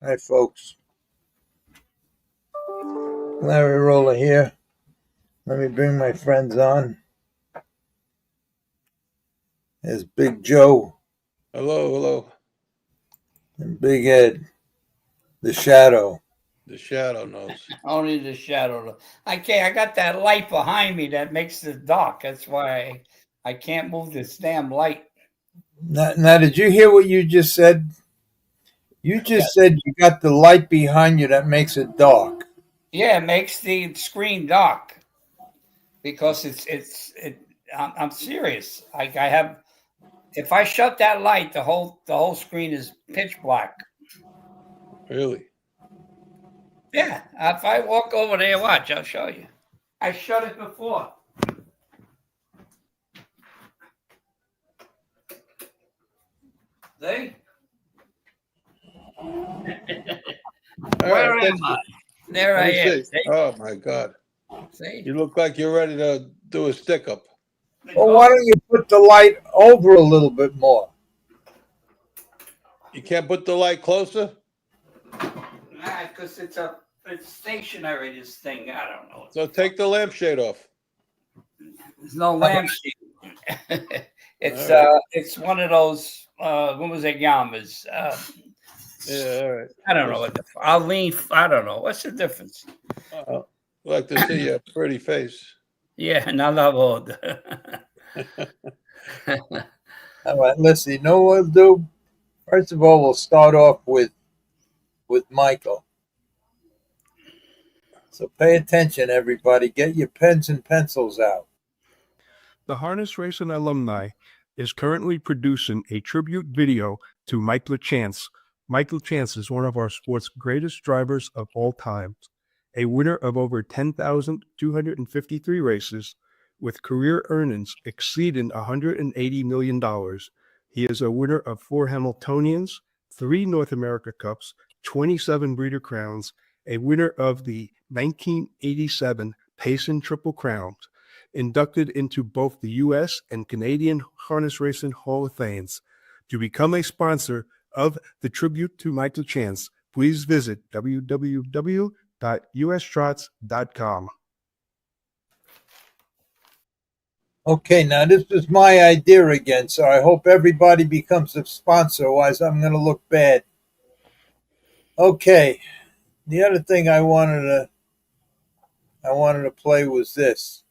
Hi, folks. Larry Rolla here. Let me bring my friends on. There's Big Joe Hello, hello. and Big Ed, the Shadow. The shadow knows. Only the shadow. I can't. I got that light behind me that makes it dark. That's why I can't move this damn light. Now, did you hear what you just said? You just said you got the light behind you that makes it dark. Yeah, it makes the screen dark because I'm serious. I have. If I shut that light, the whole screen is pitch black. Really? Yeah. If I walk over there, watch. I'll show you. I shut it before. See? Where am I? There I am. See? Oh my God! See? You look like you're ready to do a stick up. Well, why don't you put the light over a little bit more? You can't put the light closer. Nah, because it's stationary. This thing, I don't know. So take the lampshade off. There's no lampshade. It's All right. it's one of those what was it, Yamas? Yeah, all right. I don't know what I'll lean. I don't know what's the difference. I'd like to see your pretty face. Yeah, nada old. All right, listen, you know what we'll do? First of all, we'll start off with Michael. So pay attention, everybody. Get your pens and pencils out. The Harness Racing alumni is currently producing a tribute video to Mike LaChance. Mike LaChance is one of our sport's greatest drivers of all time, a winner of over 10,253 races with career earnings exceeding $180 million. He is a winner of 4 Hamiltonians, 3 North America Cups, 27 Breeder Crowns, a winner of the 1987 Payson Triple Crowns, inducted into both the U.S. and Canadian Harness Racing Hall of Fames. To become a sponsor of the tribute to Mike LaChance, please visit www.ustrots.com. Okay, now this was my idea again, so I hope everybody becomes a sponsor, otherwise I'm going to look bad. Okay, the other thing I wanted to play was this.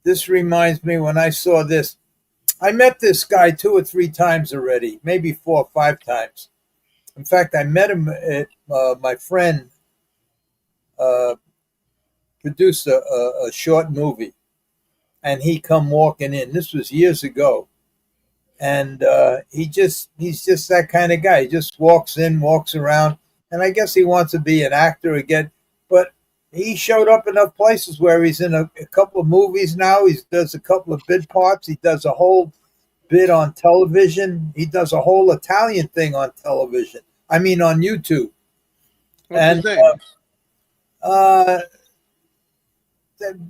This reminds me when I saw this. I met this guy 2 or 3 times already, maybe 4 or 5 times. In fact, I met him at my friend produced a short movie, and he come walking in. This was years ago, and he's just that kind of guy. He just walks in, walks around, and I guess he wants to be an actor again. But he showed up enough places where he's in a couple of movies now. He does a couple of bit parts. He does a whole bit on television. He does a whole Italian thing on television. I mean, on YouTube. What's his name?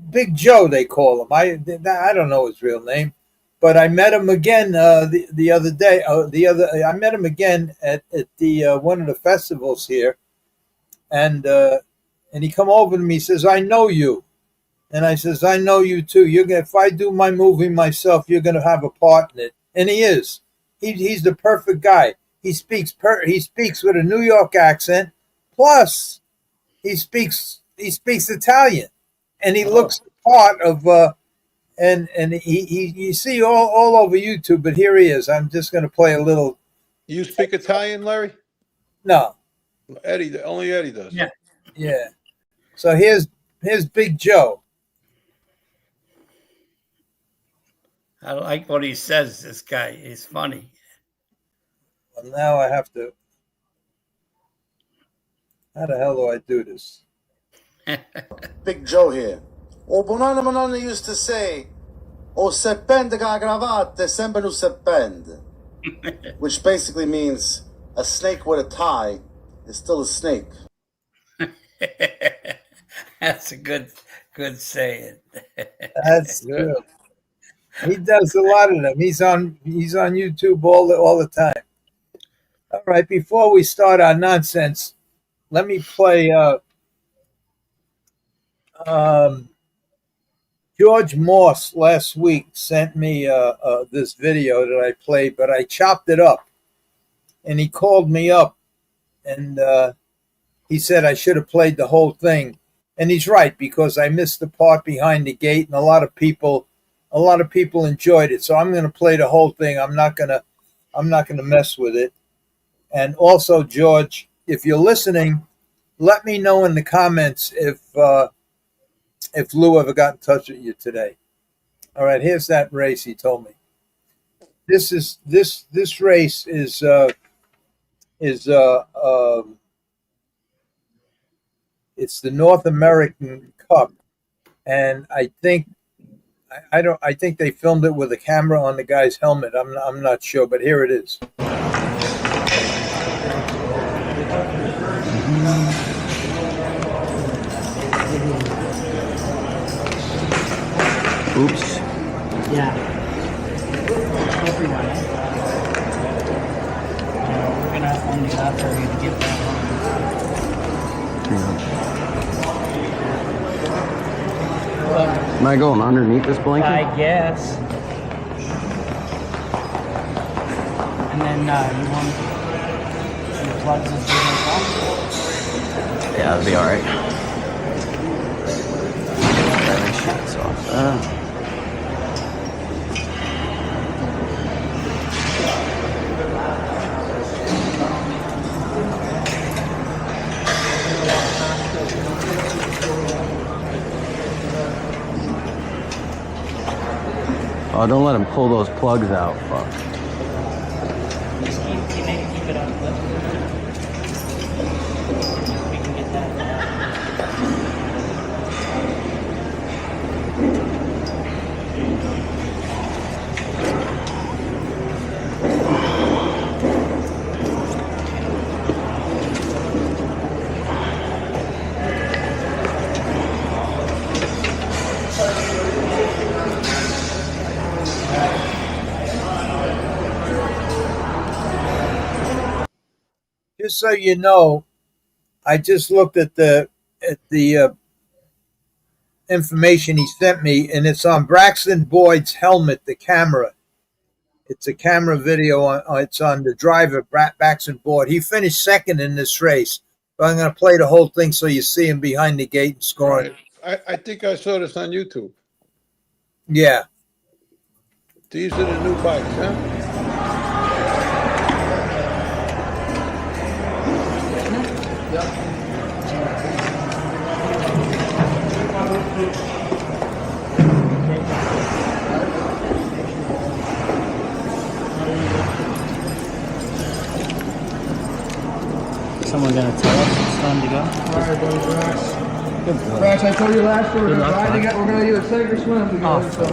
Big Joe, they call him. I don't know his real name, but I met him again the other day. I met him again at the one of the festivals here, and he come over to me. He says, "I know you," and I says, "I know you too. If I do my movie myself, you're gonna have a part in it." And he is. He's the perfect guy. He speaks with a New York accent, plus he speaks Italian. And he looks the part of, and he you see all over YouTube. But here he is. I'm just going to play a little. You speak Italian, Larry? No. Eddie, only Eddie does. Yeah. So here's Big Joe. I like what he says. This guy, he's funny. Well, now I have to. How the hell do I do this? Big Joe here. O buonanno nonna used to say, "O serpente con la cravatta è sempre un serpente," which basically means a snake with a tie is still a snake. That's a good saying. That's good. He does a lot of them. He's on YouTube all the time. All right, before we start our nonsense, let me play. George Moss last week sent me this video that I played, but I chopped it up, and he called me up, and he said I should have played the whole thing, and he's right because I missed the part behind the gate, and a lot of people enjoyed it. So I'm going to play the whole thing. I'm not going to mess with it. And also, George, if you're listening, let me know in the comments if Lou ever got in touch with you today. All right, here's that race he told me. This race is it's the North American Cup, and I think they filmed it with a camera on the guy's helmet. I'm not sure, but here it is. Oops. Yeah. Everyone. We're gonna have fun get out there to get that one. Am I going underneath this blanket? I guess. And then you want the plugs as big as possible? Yeah, that'll be alright. Shots off. Oh, don't let him pull those plugs out. Fuck. Just keep it up. We can get that. Just so you know, I just looked at the information he sent me, and it's on Braxton Boyd's helmet, the camera. It's a camera video. It's on the driver, Braxton Boyd. He finished second in this race. So I'm going to play the whole thing so you see him behind the gate and scoring. Right. I think I saw this on YouTube. Yeah. These are the new bikes, huh? Someone gonna tell us it's time to go? All right, buddy, Brax. Brax, I told you last year we're gonna either sink or swim together. So.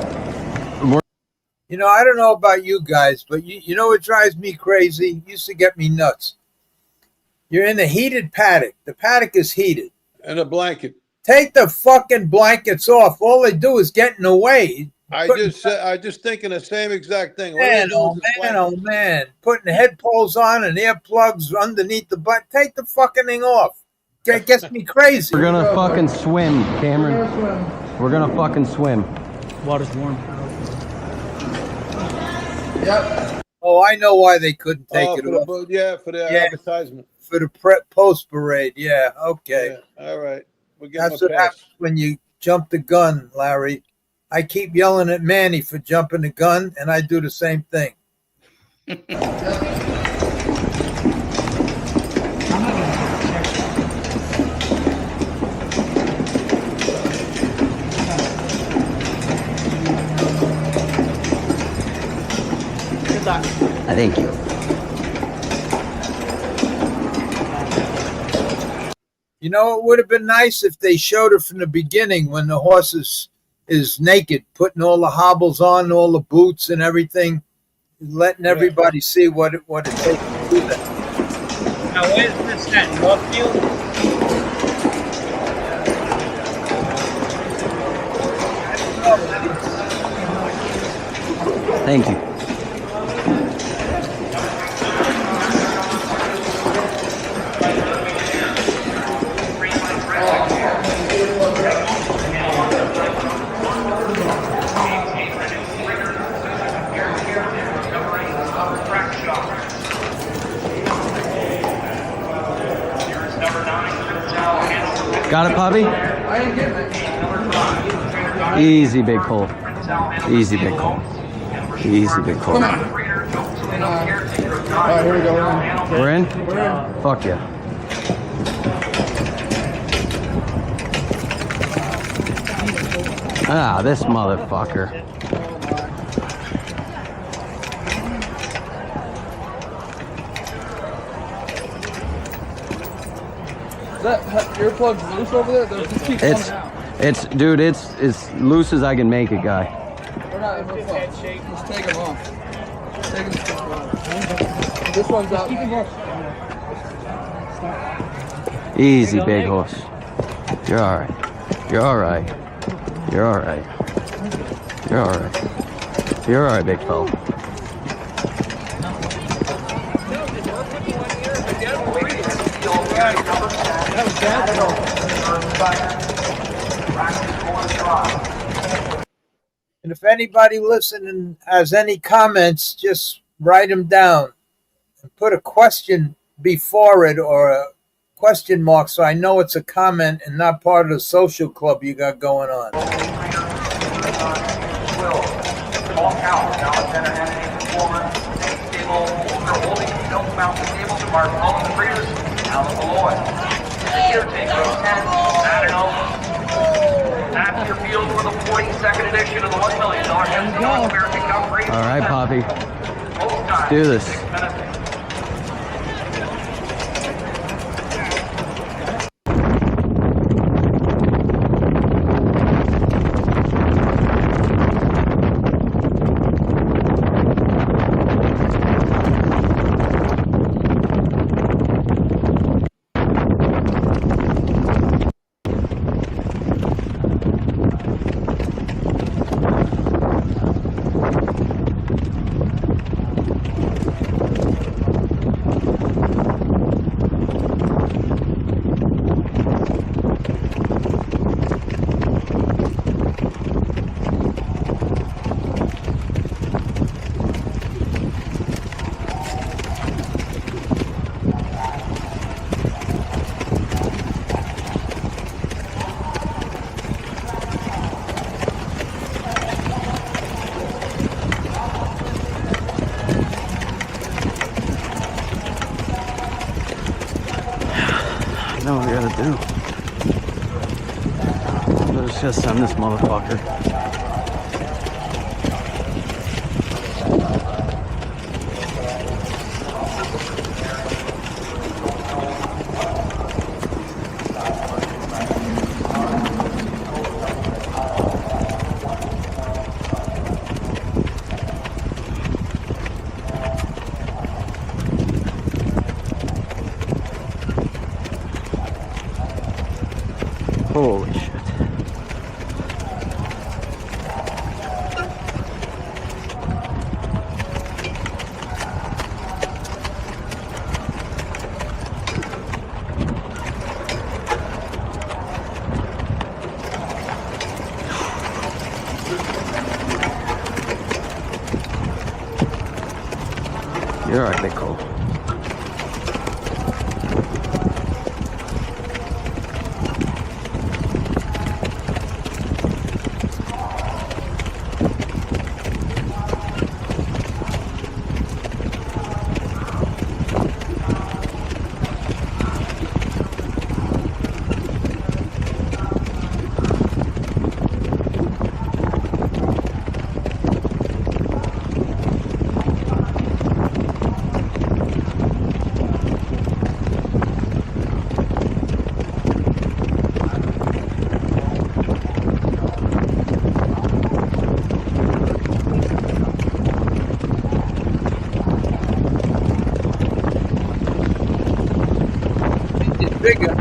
You know, I don't know about you guys, but you know what drives me crazy? Used to get me nuts. You're in a heated paddock. The paddock is heated. And a blanket. Take the fucking blankets off. All they do is get in the way. I just thinking the same exact thing. Man, oh man. Putting head poles on and earplugs underneath the butt. Take the fucking thing off. It gets me crazy. We're gonna fucking swim, Cameron. We're gonna fucking swim. Water's warm. Yep. Oh, I know why they couldn't take it off. For the advertisement. For the post parade. Yeah, okay. Yeah, all right. That's what happens when you jump the gun, Larry. I keep yelling at Manny for jumping the gun, and I do the same thing. Good luck. Thank you. You know, it would have been nice if they showed it from the beginning when the horse is naked, putting all the hobbles on, all the boots and everything, letting everybody see what it takes to do that. Now, where's this at? Northfield? Thank you. Got it, puppy? I ain't getting it. Easy, big hole. Easy, big hole. Easy, big hole. Come on. All right, here we go. We're in? We're in. Fuck yeah. Ah, this motherfucker. Is that earplug's loose over there? Just keep coming out. Dude, it's as loose as I can make it, guy. We're not. We're fine. Just take them off. Take them off. This one's out. Easy, big horse. You're all right. You're all right. You're all right. You're all right. You're all right, big fella. And if anybody listening has any comments, just write them down and put a question before it or a question mark so I know it's a comment and not part of the social club you got going on. That's your field for the 42nd edition of the $1 million American Cup race. All right, Poppy. Let's do this. I know what we gotta do. Let's just send this motherfucker. Holy shit. You're all right, big Cole. Bigger.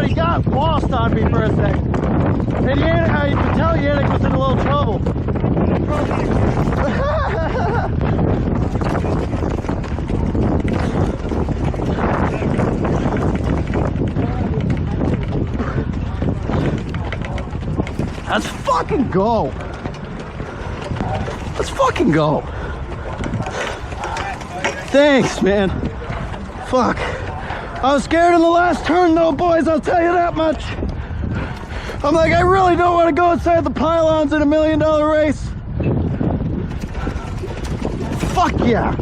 but he got lost on me for a second. And I could tell Yannick was in a little trouble. Let's fucking go. Let's fucking go. Thanks, man. Fuck. I was scared in the last turn though, boys, I'll tell you that much. I'm like, I really don't want to go inside the pylons in $1 million race. Fuck yeah.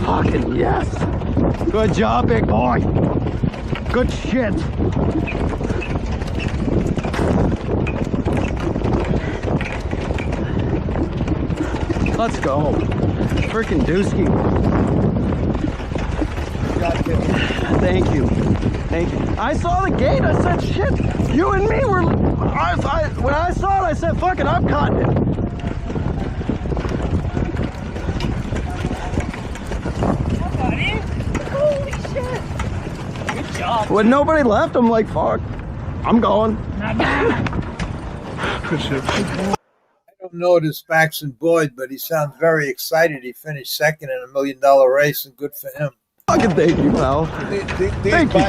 Fucking yes. Good job, big boy. Good shit. Let's go. Freaking Dusky. Thank you. Thank you. I saw the gate. I said, shit, you and me were... when I saw it, I said, fuck it, I'm cutting it. Holy shit. Good job. When nobody left, I'm like, fuck, I'm going. I don't notice Paxton Boyd, but he sounds very excited. He finished second in $1 million race, and good for him. Fucking thank you, pal. Thank you,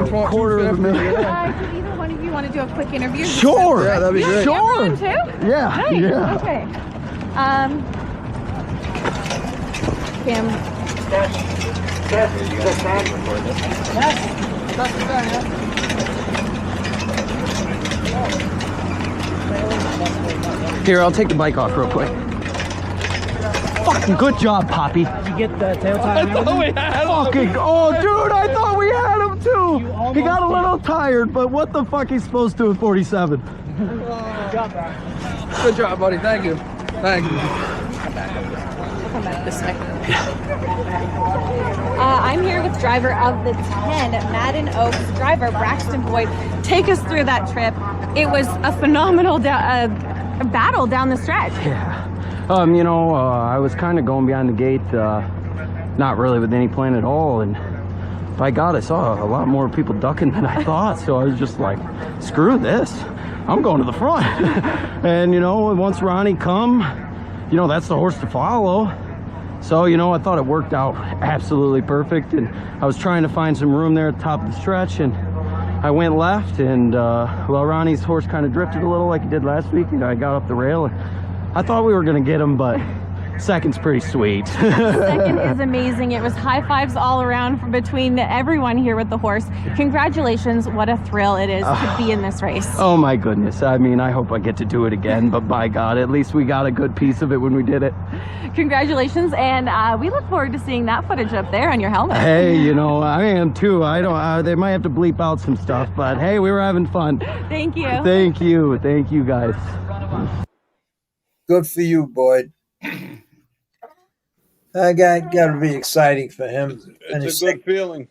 pal. Quarter of $1 million. Did either one of you want to do a quick interview? Sure. Yeah, that'd be great. Sure. Everyone too? Yeah. Nice. Yeah. Okay. Cam. Here, I'll take the bike off real quick. Fucking good job, Poppy. Did you get the tail tie and everything? Fucking, oh, dude, I thought we had him too. He got a little tired, but what the fuck he's supposed to at 47? Good job, buddy. Thank you. Thank you. Come back this way. I'm here with driver of the 10, Madden Oaks driver Braxton Boyd. Take us through that trip. It was a phenomenal battle down the stretch. Yeah. You know, I was kind of going behind the gate, not really with any plan at all, and by God, I saw a lot more people ducking than I thought, so I was just like, screw this, I'm going to the front. And, you know, once Ronnie come, you know, that's the horse to follow. So, you know, I thought it worked out absolutely perfect, and I was trying to find some room there at the top of the stretch, and I went left, and, well, Ronnie's horse kind of drifted a little like he did last week, and I got up the rail, and I thought we were going to get him, but second's pretty sweet. Second is amazing. It was high fives all around from between everyone here with the horse. Congratulations. What a thrill it is to be in this race. Oh my goodness. I mean, I hope I get to do it again, but by God, at least we got a good piece of it when we did it. Congratulations, and we look forward to seeing that footage up there on your helmet. Hey, you know, I am too. I don't, they might have to bleep out some stuff, but hey, we were having fun. Thank you. Thank you. Thank you, guys. Good for you, Boyd. That got to be exciting for him. It's a good feeling.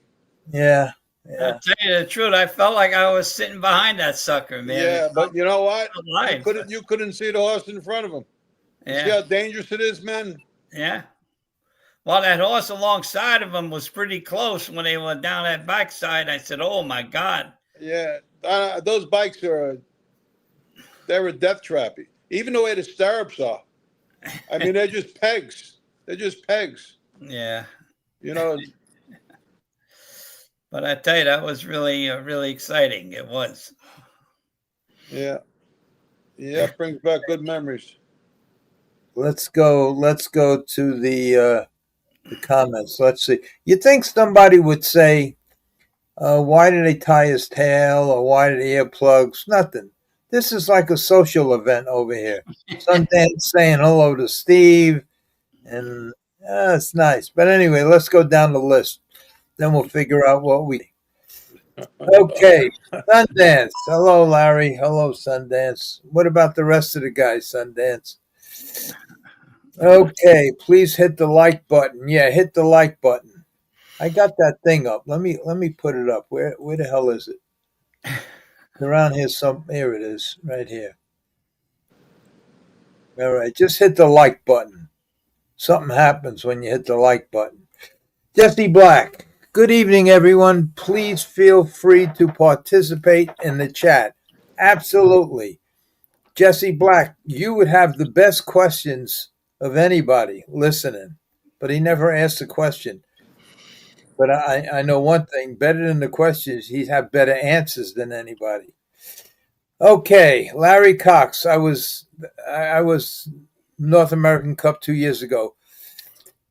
Yeah. I'll tell you the truth, I felt like I was sitting behind that sucker, man. Yeah, but you know what? You couldn't see the horse in front of him. Yeah. See how dangerous it is, man? Yeah. Well, that horse alongside of him was pretty close when they went down that backside. I said, oh, my God. Yeah, those bikes they're a death trap. Even the way the stirrups are. I mean, they're just pegs. They're just pegs. Yeah. You know. But I tell you, that was really, really exciting. It was. Yeah. Yeah, it brings back good memories. Let's go to the comments. Let's see. You think somebody would say, why did they tie his tail, or why did he have plugs? Nothing. This is like a social event over here. Sundance saying hello to Steve, and it's nice. But anyway, let's go down the list. Then we'll figure out what we... Okay, Sundance. Hello, Larry. Hello, Sundance. What about the rest of the guys, Sundance? Okay, please hit the like button. Yeah, hit the like button. I got that thing up. Let me put it up. Where the hell is it? Around here, here it is, right here. All right, just hit the like button. Something happens when you hit the like button. Jesse Black. Good evening, everyone. Please feel free to participate in the chat. Absolutely. Jesse Black, you would have the best questions of anybody listening, but he never asked a question. But I know one thing, better than the questions, he'd have better answers than anybody. Okay, Larry Cox. I was North American Cup 2 years ago.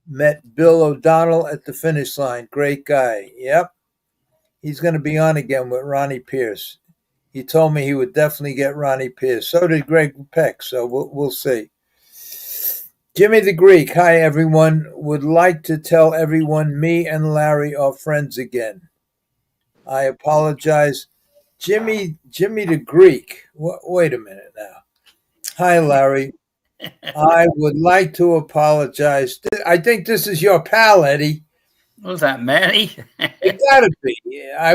Met Bill O'Donnell at the finish line. Great guy. Yep. He's going to be on again with Ronnie Pierce. He told me he would definitely get Ronnie Pierce. So did Greg Peck. So we'll see. Jimmy the Greek. Hi, everyone. Would like to tell everyone me and Larry are friends again. I apologize. Jimmy the Greek. Wait a minute now. Hi, Larry. I would like to apologize. I think this is your pal, Eddie. What was that, Manny? It gotta be. I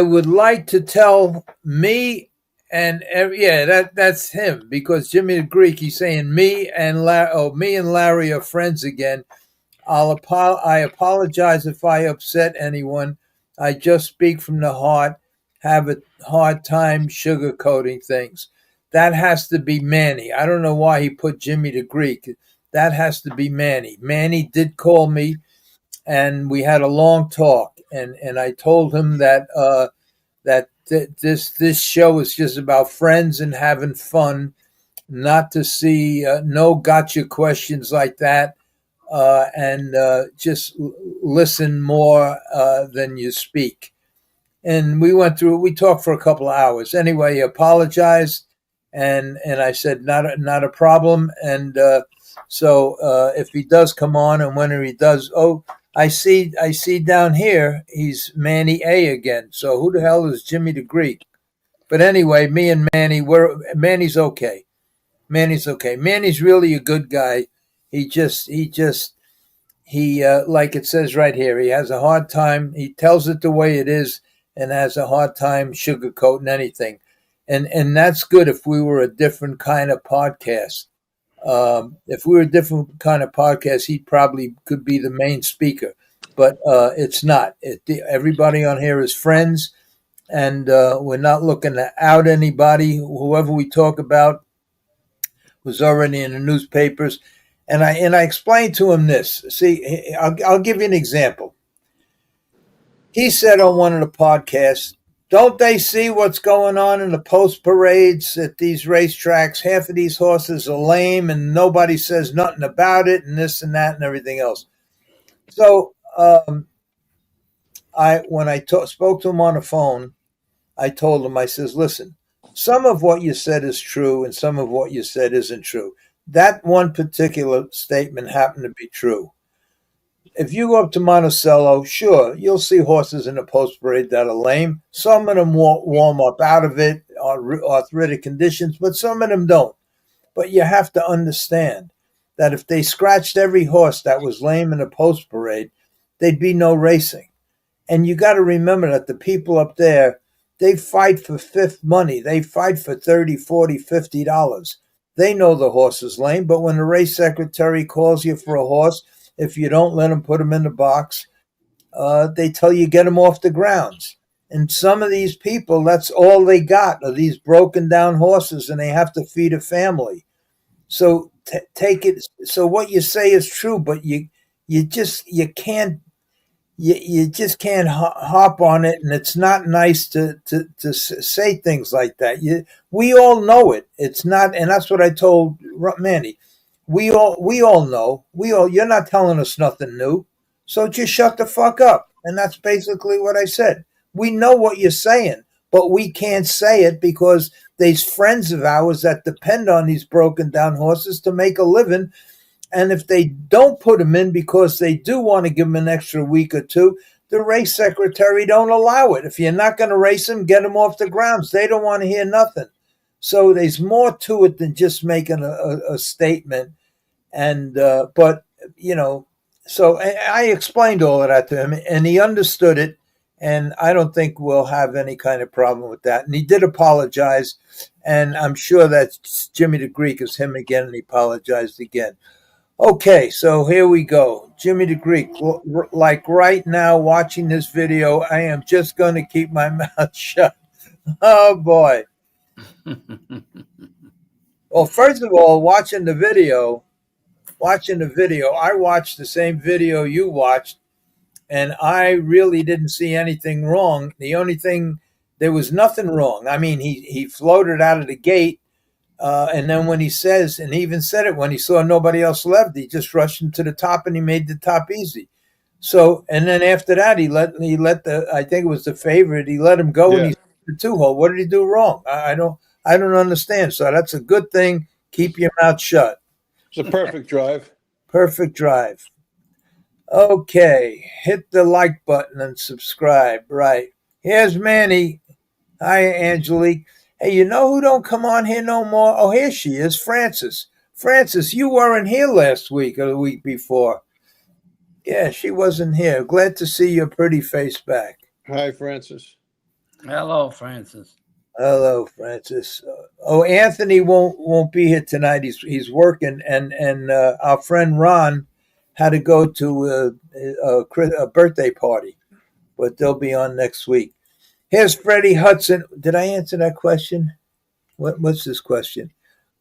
would like to tell me and that's him, because Jimmy the Greek, he's saying me and Larry are friends again. I apologize if I upset anyone. I just speak from the heart. Have a hard time sugarcoating things. That has to be Manny. I don't know why he put Jimmy the Greek. That has to be Manny. Manny did call me, and we had a long talk. And I told him that this show is just about friends and having fun, not to see no gotcha questions like that, and just listen more than you speak. And we talked for a couple of hours. Anyway, he apologized. And I said, not a problem. And so if he does come on, and when he does, I see down here he's Manny A again. So who the hell is Jimmy the Greek? But anyway, me and Manny, Manny's okay. Manny's okay. Manny's really a good guy. He like it says right here, he has a hard time. He tells it the way it is and has a hard time sugarcoating anything. And that's good if we were a different kind of podcast. If we were a different kind of podcast, he probably could be the main speaker. But it's not. Everybody on here is friends, and we're not looking to out anybody. Whoever we talk about was already in the newspapers. And I explained to him this. See, I'll give you an example. He said on one of the podcasts, don't they see what's going on in the post parades at these racetracks? Half of these horses are lame and nobody says nothing about it, and this and that and everything else. So when I spoke to him on the phone, I told him, I says, listen, some of what you said is true and some of what you said isn't true. That one particular statement happened to be true. If you go up to Monticello, sure, you'll see horses in the post parade that are lame. Some of them warm up out of it, arthritic conditions, but some of them don't. But you have to understand that if they scratched every horse that was lame in the post parade, there'd be no racing. And you got to remember that the people up there, they fight for fifth money. They fight for $30, $40, $50. They know the horse is lame, but when the race secretary calls you for a horse, if you don't let them put them in the box, they tell you get them off the grounds. And some of these people, that's all they got are these broken down horses, and they have to feed a family. So take it. So what you say is true, but you just can't hop on it, and it's not nice to say things like that. We all know it. It's not, and that's what I told Manny. We all know. You're not telling us nothing new, so just shut the fuck up. And that's basically what I said. We know what you're saying, but we can't say it because there's friends of ours that depend on these broken down horses to make a living. And if they don't put them in because they do want to give them an extra week or two, the race secretary don't allow it. If you're not going to race them, get them off the grounds. They don't want to hear nothing. So there's more to it than just making a statement. And but so I explained all of that to him, and he understood it. and I don't think we'll have any kind of problem with that. And he did apologize, and I'm sure that's Jimmy the Greek is him again, and he apologized again. Okay, so here we go. Jimmy the Greek, like right now watching this video, I am just going to keep my mouth shut. Oh, boy. Well, first of all, watching the video, I watched the same video you watched, and I really didn't see anything wrong. The only thing, there was nothing wrong. I mean, he floated out of the gate, and then when he says, and he even said it when he saw nobody else left, he just rushed into the top and he made the top easy. So, and then after that, he let the, I think it was the favorite, he let him go, and he the 2-hole. What did he do wrong? I don't understand. So that's a good thing. Keep your mouth shut. It's a perfect drive. Perfect drive. Okay, hit the like button and subscribe. Right. Here's Manny. Hi, Angelique. Hey, you know who don't come on here no more? Oh, here she is, Frances. Frances, you weren't here last week or the week before. Yeah, she wasn't here. Glad to see your pretty face back. Hi, Francis. Hello, Francis. Hello, Francis. Oh, Anthony won't be here tonight. He's working, and our friend Ron had to go to a birthday party, but they'll be on next week. Here's Freddie Hudson. Did I answer that question? What's this question?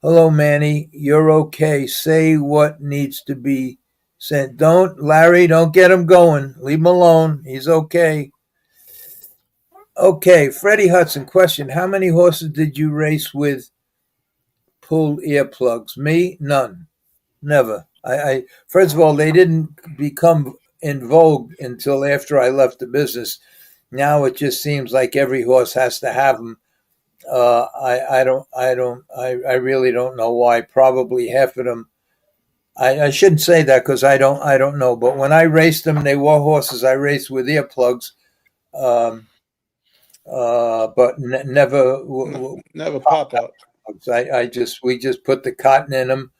Hello, Manny. You're okay. Say what needs to be said. Larry, don't get him going. Leave him alone. He's okay. Okay, Freddie Hudson, question. How many horses did you race with pulled earplugs? Me? None. Never. I first of all, they didn't become in vogue until after I left the business. Now it just seems like every horse has to have them. I really don't know why. Probably half of them. I shouldn't say that because I don't know. But when I raced them, they were horses I raced with earplugs. But never pop out. We just put the cotton in them,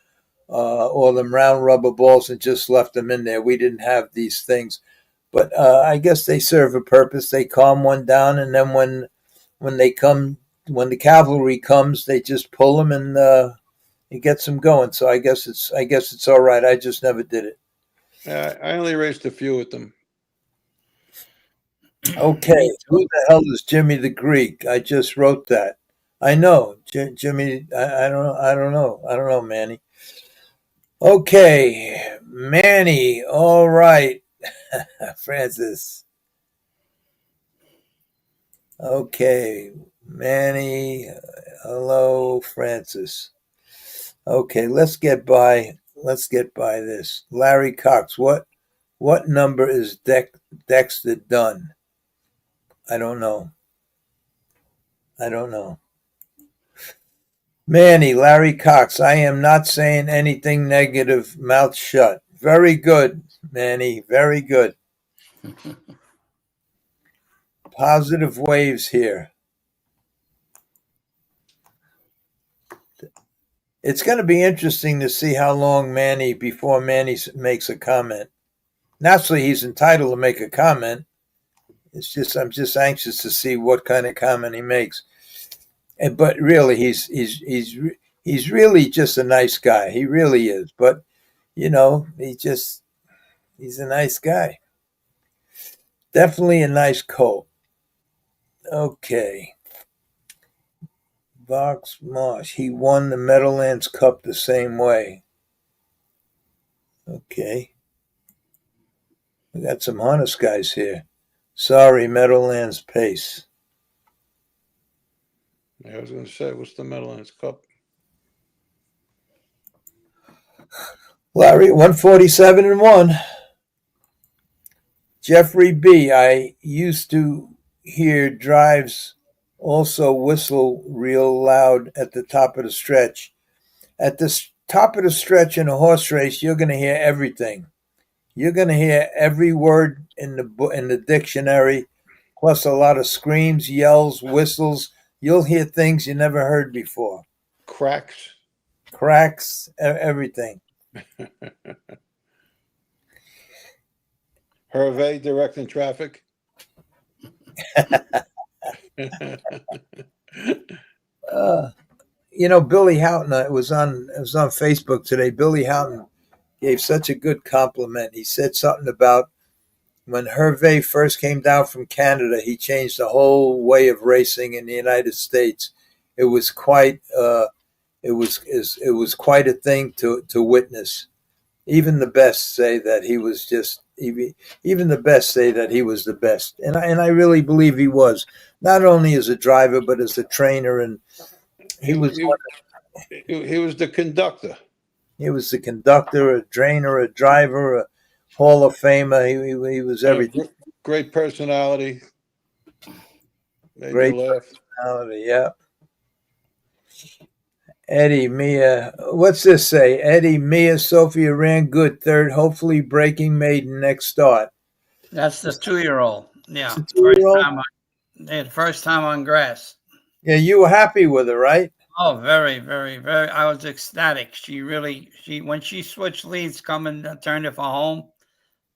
or them round rubber balls, and just left them in there. We didn't have these things, but I guess they serve a purpose. They calm one down, and then when the cavalry comes, they just pull them and it gets them going. So I guess it's all right. I just never did it. I only raced a few with them. Okay, who the hell is Jimmy the Greek? I just wrote that. I know, Jimmy. I don't know, Manny. Okay, Manny. All right, Francis. Okay, Manny. Hello, Francis. Okay, let's get by this. Larry Cox. What number is Dexter Dunn? I don't know. Manny, Larry Cox, I am not saying anything negative. Mouth shut. Very good, Manny. Very good. Positive waves here. It's going to be interesting to see how long before Manny makes a comment. Naturally, he's entitled to make a comment. It's just I'm just anxious to see what kind of comment he makes. But really, he's really just a nice guy. He really is. But he's a nice guy. Definitely a nice colt. Okay. Vox Marsh. He won the Meadowlands Cup the same way. Okay. We got some honest guys here. Sorry, Meadowlands Pace. Yeah, I was going to say, what's the Meadowlands Cup? Larry, 147-1. Jeffrey B. I used to hear drives also whistle real loud at the top of the stretch. At the top of the stretch in a horse race, you're going to hear everything. You're going to hear every word in the dictionary, plus a lot of screams, yells, whistles. You'll hear things you never heard before. Cracks, everything. Hervé directing traffic. Billy Houghton. It was on Facebook today. Billy Houghton gave such a good compliment. He said something about when Hervé first came down from Canada, he changed the whole way of racing in the United States. It was quite it was quite a thing to witness. Even the best say that he was just even the best say that he was the best, and I really believe he was, not only as a driver but as a trainer, and he was the conductor. He was the conductor, a trainer, a driver, a Hall of Famer. He was everything. Great personality. Made Great you laugh. personality, yeah. Eddie, Mia, what's this say? Eddie, Mia, Sophia ran good third, hopefully breaking maiden next start. That's the 2-year-old. Yeah, It's a 2-year-old? First time on grass. Yeah, you were happy with her, right? Oh, very, very, very. I was ecstatic. She when she switched leads coming to turn it for home,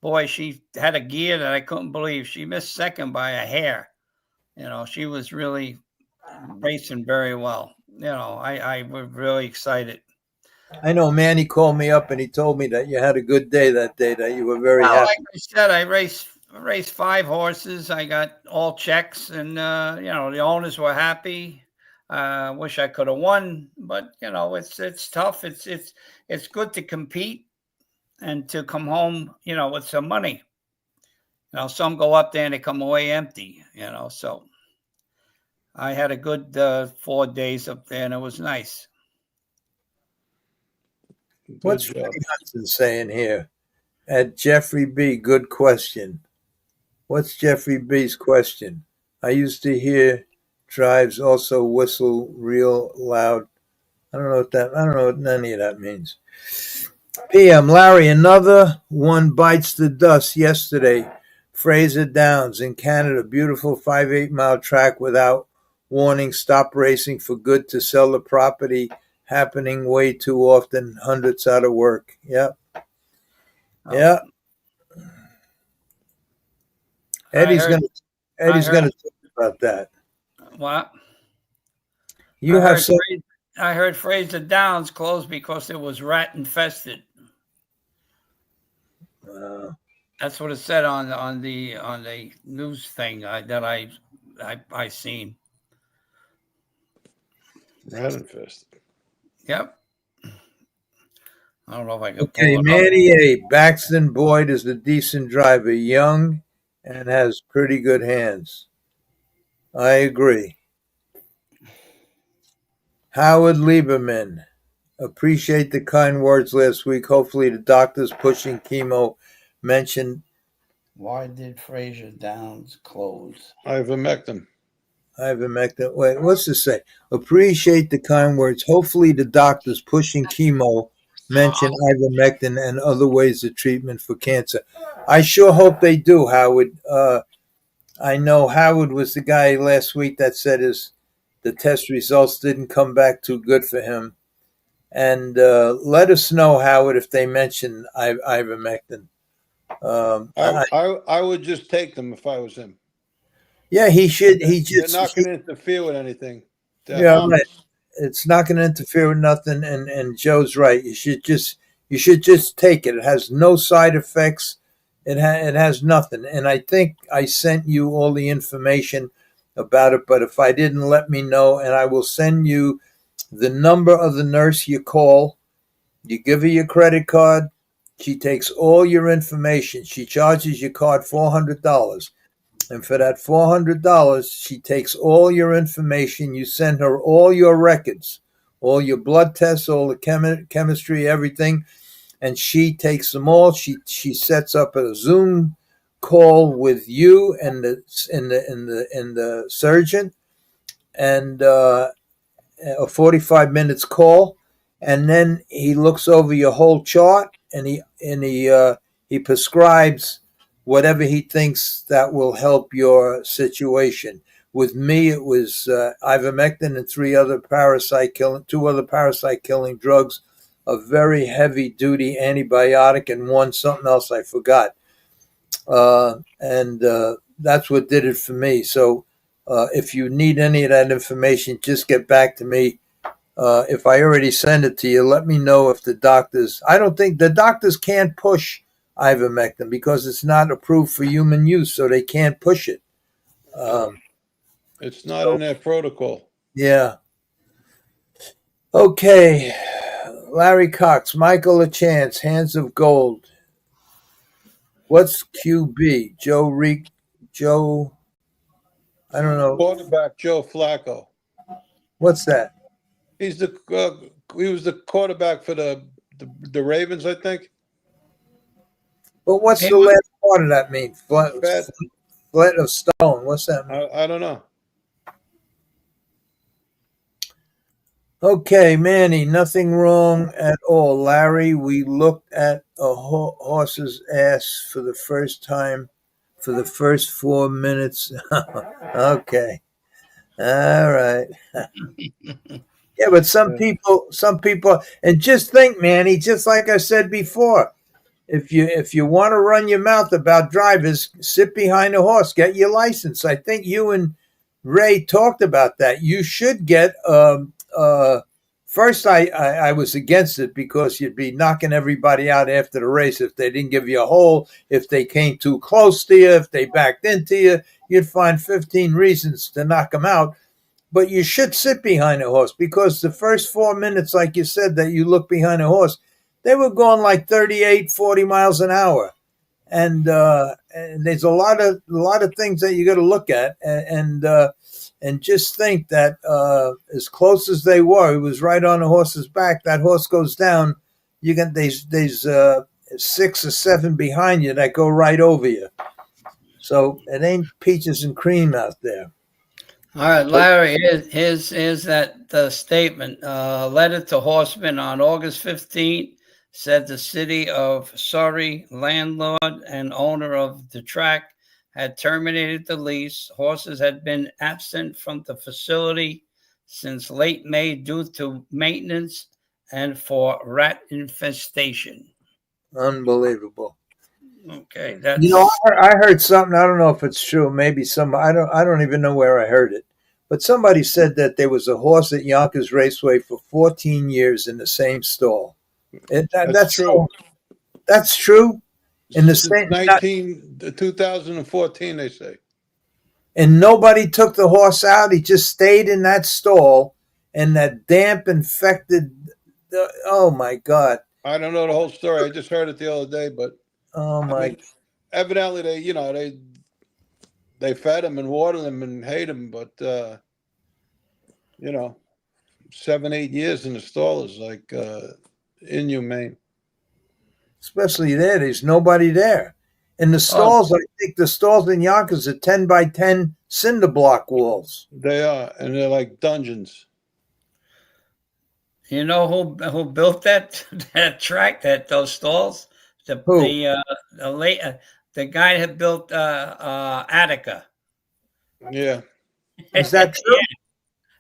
boy, she had a gear that I couldn't believe. She missed second by a hair. She was really racing very well. I was really excited. I know Manny called me up and he told me that you had a good day that day, that you were very happy. Like I said, I raced 5 horses. I got all checks, and the owners were happy. Wish I could have won, but it's tough. It's good to compete and to come home, with some money. Some go up there and they come away empty. So I had a good 4 days up there, and it was nice. What's Freddie Hudson saying here? At Jeffrey B, good question. What's Jeffrey B's question? I used to hear drives also whistle real loud. I don't know what any of that means. PM, Larry, another one bites the dust yesterday. Fraser Downs in Canada, beautiful 5-8 mile track without warning, stop racing for good to sell the property, happening way too often, hundreds out of work. Yep. Yeah. Eddie's gonna talk about that. What? I heard Fraser Downs closed because it was rat infested. That's what it said on the news thing that I seen. Rat infested. Yep. I don't know if I can. Okay, Manny A. Baxton Boyd is a decent driver, young and has pretty good hands. I agree. Howard Lieberman, appreciate the kind words last week. Hopefully the doctors pushing chemo mentioned. Why did Fraser Downs close? Ivermectin. Wait, what's this say? Appreciate the kind words. Hopefully the doctors pushing chemo mention ivermectin and other ways of treatment for cancer. I sure hope they do, Howard. I know Howard was the guy last week that said the test results didn't come back too good for him. And let us know, Howard, if they mention ivermectin. I would just take them if I was him. Yeah, he should. They're not going to interfere with anything. Yeah, right. It's not going to interfere with nothing. And Joe's right. You should just take it. It has no side effects. It has nothing. And I think I sent you all the information about it. But if I didn't, let me know, and I will send you the number of the nurse you call. You give her your credit card. She takes all your information. She charges your card $400. And for that $400, she takes all your information. You send her all your records, all your blood tests, all the chemistry, everything. And she takes them all. She sets up a Zoom call with you and the surgeon, and a 45 minutes call. And then he looks over your whole chart, and he prescribes whatever he thinks that will help your situation. With me, it was ivermectin and two other parasite killing drugs, a very heavy duty antibiotic, and one something else I forgot. And that's what did it for me. So if you need any of that information, just get back to me. If I already send it to you, let me know if the doctors. I don't think the doctors can't push ivermectin because it's not approved for human use, so they can't push it. It's not in their protocol. Yeah. Okay. Larry Cox, Michael LaChance, Hands of Gold. What's QB? Joe. I don't know. Quarterback Joe Flacco. What's that? He was the quarterback for the Ravens, I think. But what's the last part of that mean? Flat of stone. What's that mean? I don't know. Okay, Manny, nothing wrong at all. Larry, we looked at a horse's ass for the first time for the first 4 minutes. Okay. All right. Yeah, but some people, and just think, Manny, just like I said before, if you want to run your mouth about drivers, sit behind a horse, get your license. I think you and Ray talked about that. You should get first I was against it because you'd be knocking everybody out after the race if they didn't give you a hole, if they came too close to you, if they backed into you, you'd find 15 reasons to knock them out. But you should sit behind a horse because the first 4 minutes, like you said, that you look behind a horse, they were going like 38, 40 miles an hour. And there's a lot of things that you got to look at and just think that as close as they were, it was right on the horse's back. That horse goes down. You get there's 6 or 7 behind you that go right over you. So it ain't peaches and cream out there. All right, Larry, here's that statement. Letter to Horsemen on August 15th said the city of Surrey, landlord and owner of the track, had terminated the lease. Horses had been absent from the facility since late May due to maintenance and for rat infestation. Unbelievable. Okay, that's I heard something. I don't know if it's true. Maybe I don't even know where I heard it. But somebody said that there was a horse at Yonkers Raceway for 14 years in the same stall. That's true. That's true. In the same 2014, they say. And nobody took the horse out. He just stayed in that stall, and that damp infected. Oh my God! I don't know the whole story. I just heard it the other day, but evidently they fed him and watered him and hate him, but 7-8 years in the stall is like inhumane. Especially there's nobody there. In the stalls, I think the stalls in Yonkers are 10 by 10 cinder block walls. They are, and they're like dungeons. You know who built that track, those stalls? The guy who built Attica. Yeah. Is that true?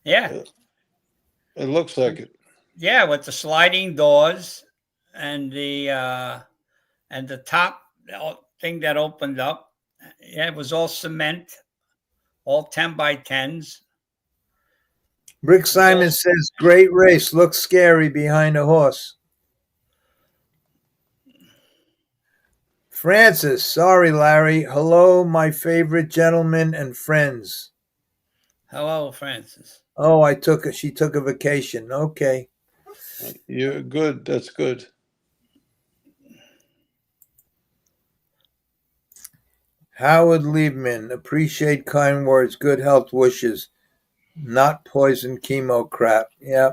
Yeah. It looks like it. Yeah, with the sliding doors and the top thing that opened up. Yeah, it was all cement, all 10 by 10s. Rick Simon says, great race. Looks scary behind a horse. Francis, sorry, Larry. Hello, my favorite gentlemen and friends. Hello, Francis. Oh, she took a vacation. Okay. You're good. That's good. Howard Liebman, appreciate kind words, good health wishes, not poison chemo crap. Yeah.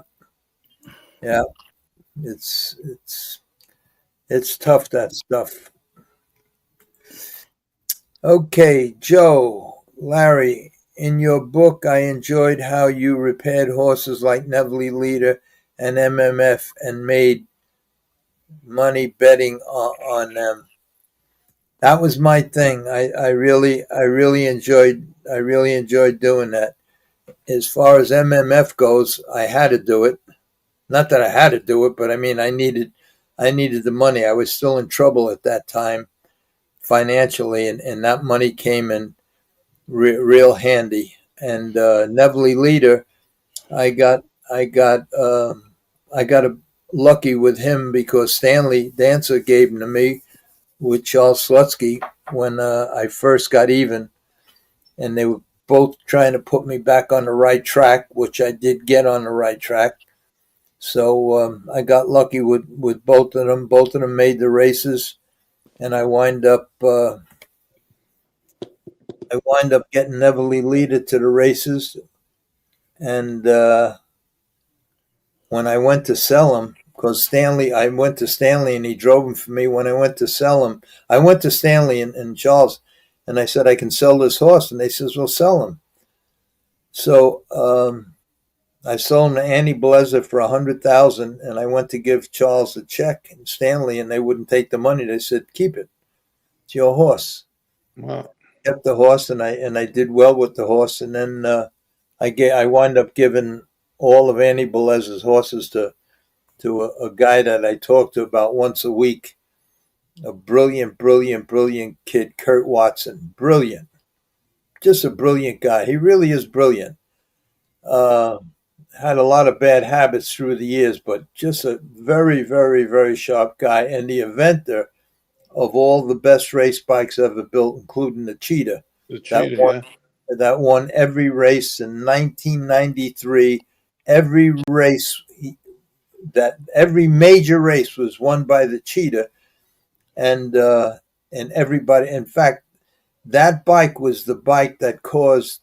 It's tough, that stuff. Okay, Joe, Larry, in your book, I enjoyed how you repaired horses like Neville Leader and MMF and made money betting on them. That was my thing. I really enjoyed doing that. As far as MMF goes, I had to do it. Not that I had to do it, but I mean, I needed the money. I was still in trouble at that time financially, and that money came in. real handy. And Neville Leader, I got lucky with him because Stanley Dancer gave him to me with Charles Slutsky when I first got even, and they were both trying to put me back on the right track, which I did get on the right track. So I got lucky with both of them. Both of them made the races, and I wind up getting Neville Leader to the races. And when I went to sell him, because I went to Stanley and he drove him for me. When I went to sell him, I went to Stanley and Charles, and I said, I can sell this horse. And they says, well, sell him. So I sold him to Annie Blazer for $100,000, and I went to give Charles a check and Stanley, and they wouldn't take the money. They said, keep it. It's your horse. Wow. Kept the horse, and I did well with the horse. And then I wind up giving all of Annie Belez's horses to a guy that I talk to about once a week. A brilliant kid, Kurt Watson. Brilliant. Just a brilliant guy. He really is brilliant. Had a lot of bad habits through the years, but just a very, very, very sharp guy. And the inventor of all the best race bikes ever built, including the Cheetah. The Cheetah, that won every race in 1993. Every race, every major race was won by the Cheetah. And everybody, in fact, that bike was the bike that caused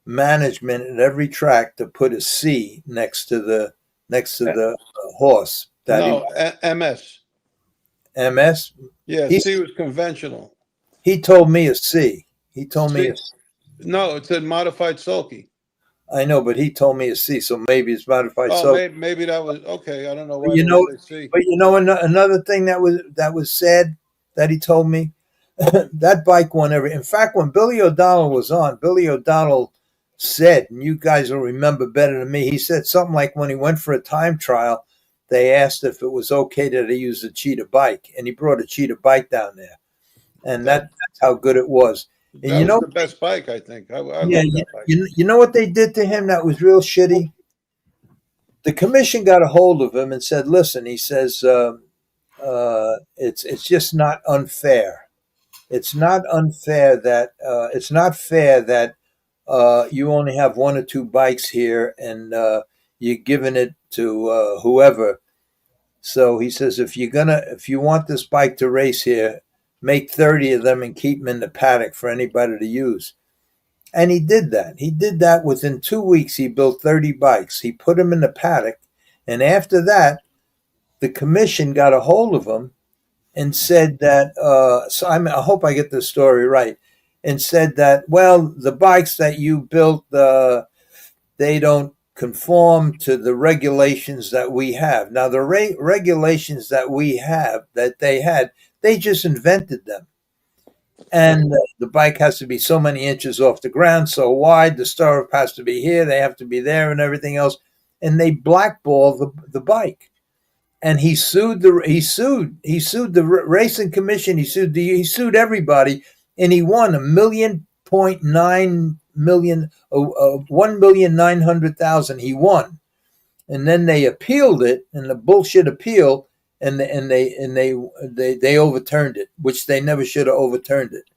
management at every track to put a C next to the horse. MS. MS? Yeah, C was conventional. He told me a C. He told me no, it said modified sulky. I know, but he told me a C, so maybe it's modified sulky. Maybe that was okay. I don't know why. But another thing that was sad that he told me, that bike won every. In fact, when Billy O'Donnell was on, Billy O'Donnell said, and you guys will remember better than me, he said something like when he went for a time trial, they asked if it was okay that he use a Cheetah bike, and he brought a Cheetah bike down there, and that's how good it was. And that was the best bike, I think. I love that bike. You know what they did to him that was real shitty? The commission got a hold of him and said, listen, he says, it's just not unfair. It's not unfair that it's not fair that you only have one or two bikes here and you're giving it to whoever. So he says, if you want this bike to race here, make 30 of them and keep them in the paddock for anybody to use. And he did that. He did that within 2 weeks. He built 30 bikes. He put them in the paddock. And after that, the commission got a hold of him and said that, I hope I get this story right, and said that, well, the bikes that you built, they don't conform to the regulations that we have. Now, the regulations that we have, that they had, they just invented them. And the bike has to be so many inches off the ground, so wide. The stirrup has to be here. They have to be there and everything else. And they blackballed the bike. And he sued the racing commission. He sued everybody, and he won $1,900,000. He won, and then they appealed it, and the bullshit appeal, and they overturned it, which they never should have overturned it.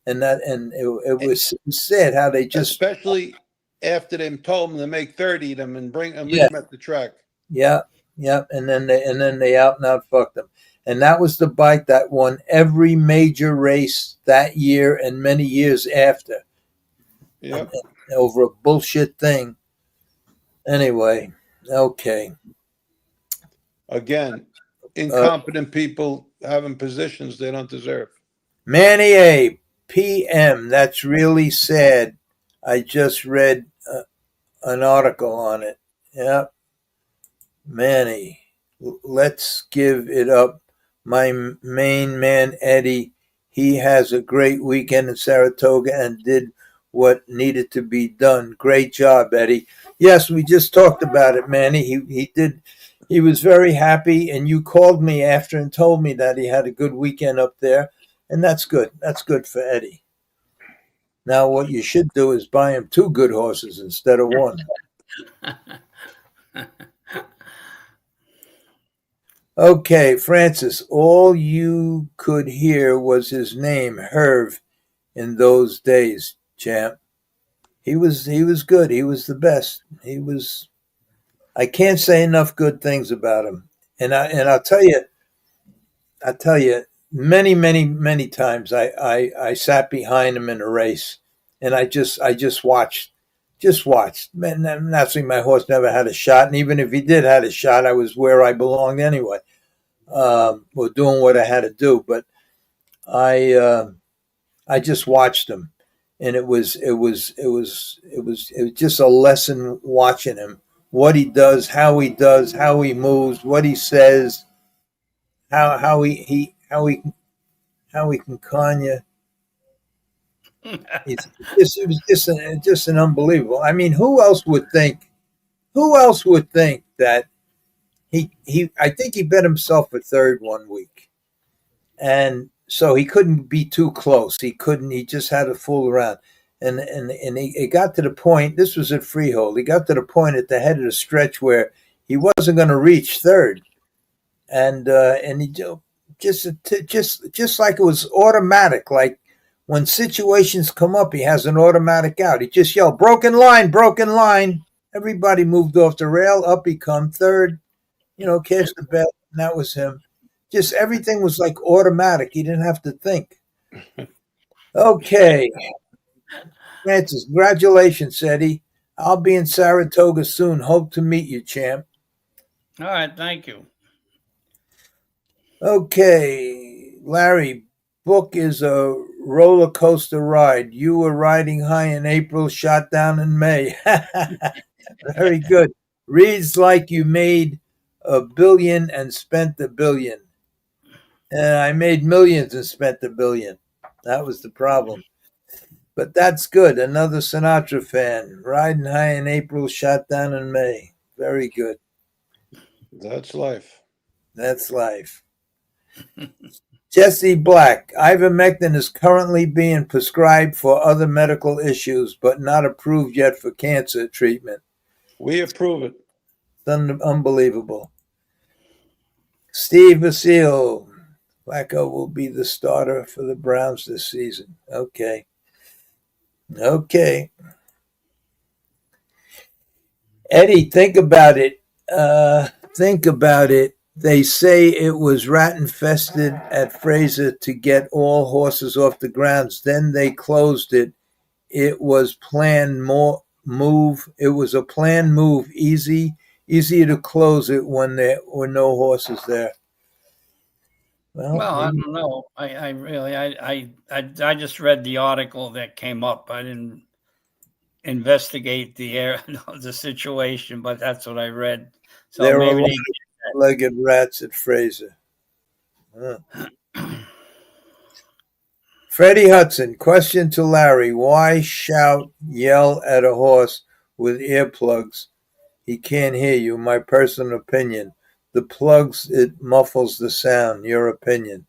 And it was sad how they just, especially after they told them to make 30 of them and bring them at the track. Yeah. Yeah, and then they out and out fucked them. And that was the bike that won every major race that year and many years after. Yeah. Over a bullshit thing. Anyway, okay. Again, incompetent people having positions they don't deserve. Manny A. PM. That's really sad. I just read an article on it. Yeah. Manny, let's give it up. My main man, Eddie, he has a great weekend in Saratoga and did what needed to be done. Great job, Eddie. Yes, we just talked about it, Manny. He did. He was very happy, and you called me after and told me that he had a good weekend up there, and that's good. That's good for Eddie. Now, what you should do is buy him 2 good horses instead of 1. Okay, Francis, all you could hear was his name, Herv, in those days, champ. He was good. He was the best. I can't say enough good things about him. And I'll tell you, many times I sat behind him in a race, and I just watched. Man, naturally, my horse never had a shot, and even if he did had a shot, I was where I belonged anyway, or doing what I had to do. But I just watched him, and it was just a lesson watching him, what he does, how he moves, what he says, how he can con you. It was just an unbelievable. I mean, who else would think that I think he bet himself a third one week, and so he couldn't be too close. He just had to fool around, and it got to the point. This was at Freehold. He got to the point at the head of the stretch where he wasn't going to reach third, and he just like it was automatic, like. When situations come up, he has an automatic out. He just yelled, broken line, broken line. Everybody moved off the rail. Up he come, third, catch the bet. And that was him. Just everything was like automatic. He didn't have to think. Okay. Francis, congratulations, Eddie. I'll be in Saratoga soon. Hope to meet you, champ. All right, thank you. Okay, Larry, book is a roller coaster ride. You were riding high in April, shot down in May. Very good. Reads like you made $1 billion and spent $1 billion. And I made millions and spent $1 billion. That was the problem. But that's good. Another Sinatra fan. Riding high in April, shot down in May. Very good. That's life. That's life. Jesse Black, ivermectin is currently being prescribed for other medical issues, but not approved yet for cancer treatment. We approve it. It's unbelievable. Steve Vasile, Flacco will be the starter for the Browns this season. Okay. Eddie, think about it. They say it was rat infested at Fraser to get all horses off the grounds. Then they closed it. It was planned move. It was a planned move. Easier to close it when there were no horses there. Well, I don't know. I just read the article that came up. I didn't investigate the situation, but that's what I read. So there maybe were legged rats at Fraser. Freddie Hudson, question to Larry. Why yell at a horse with earplugs? He can't hear you. My personal opinion. The plugs, it muffles the sound. Your opinion.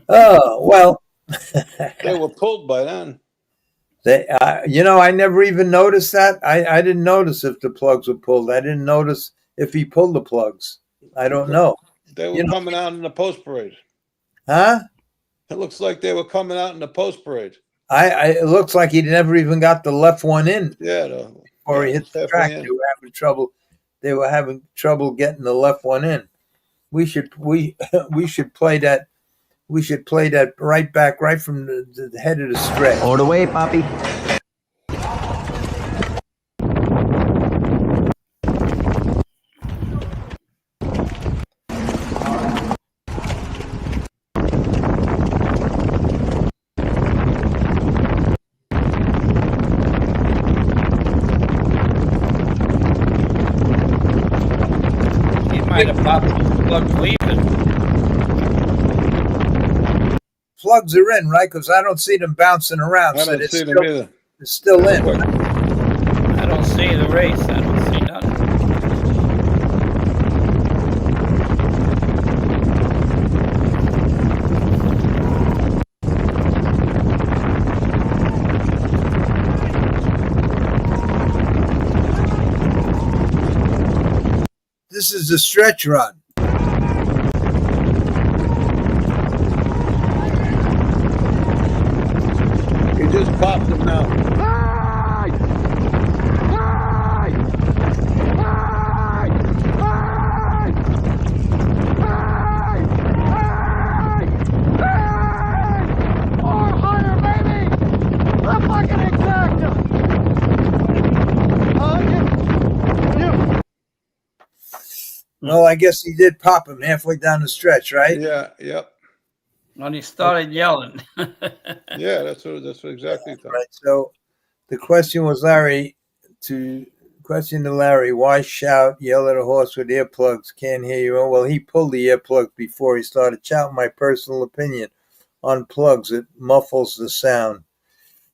Oh, well. They were pulled by then. I never even noticed that. I didn't notice if the plugs were pulled. I didn't notice if he pulled the plugs. I don't know. They were coming out in the post parade. Huh? It looks like they were coming out in the post parade. It looks like he never even got the left one in. Yeah. Before he hit the track, they were having trouble getting the left one in. We should play that. We should play that right back, right from the head of the stretch. All the way, Poppy. might have popped the plug leaving. Plugs are in, right? Because I don't see them bouncing around. I don't see them either. It's still in. I don't see the race. I don't see nothing. This is a stretch run. He just popped him now. Well, I guess he did pop him halfway down the stretch, right? Yeah, yep. When he started yelling. Yeah, that's what exactly. Right. So the question was, Larry, to Larry, why shout, yell at a horse with earplugs? Can't hear you. Well, he pulled the earplugs before he started shouting. My personal opinion on plugs, it muffles the sound.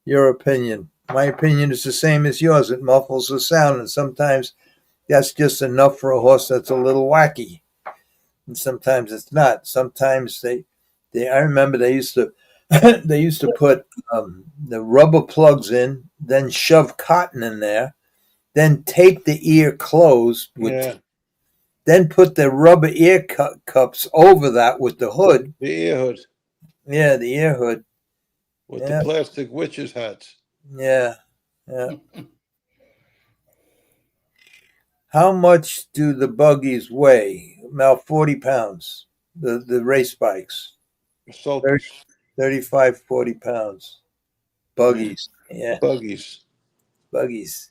Your opinion. My opinion is the same as yours. It muffles the sound, and sometimes that's just enough for a horse that's a little wacky. And sometimes it's not. Sometimes I remember they used to put the rubber plugs in, then shove cotton in there, then tape the ear closed then put the rubber ear cups over that with the hood. The ear hood. Yeah, the ear hood. With the plastic witches' hats. Yeah. How much do the buggies weigh? About 40 pounds. The race bikes. 35, 40 pounds. Buggies. Yeah. Buggies.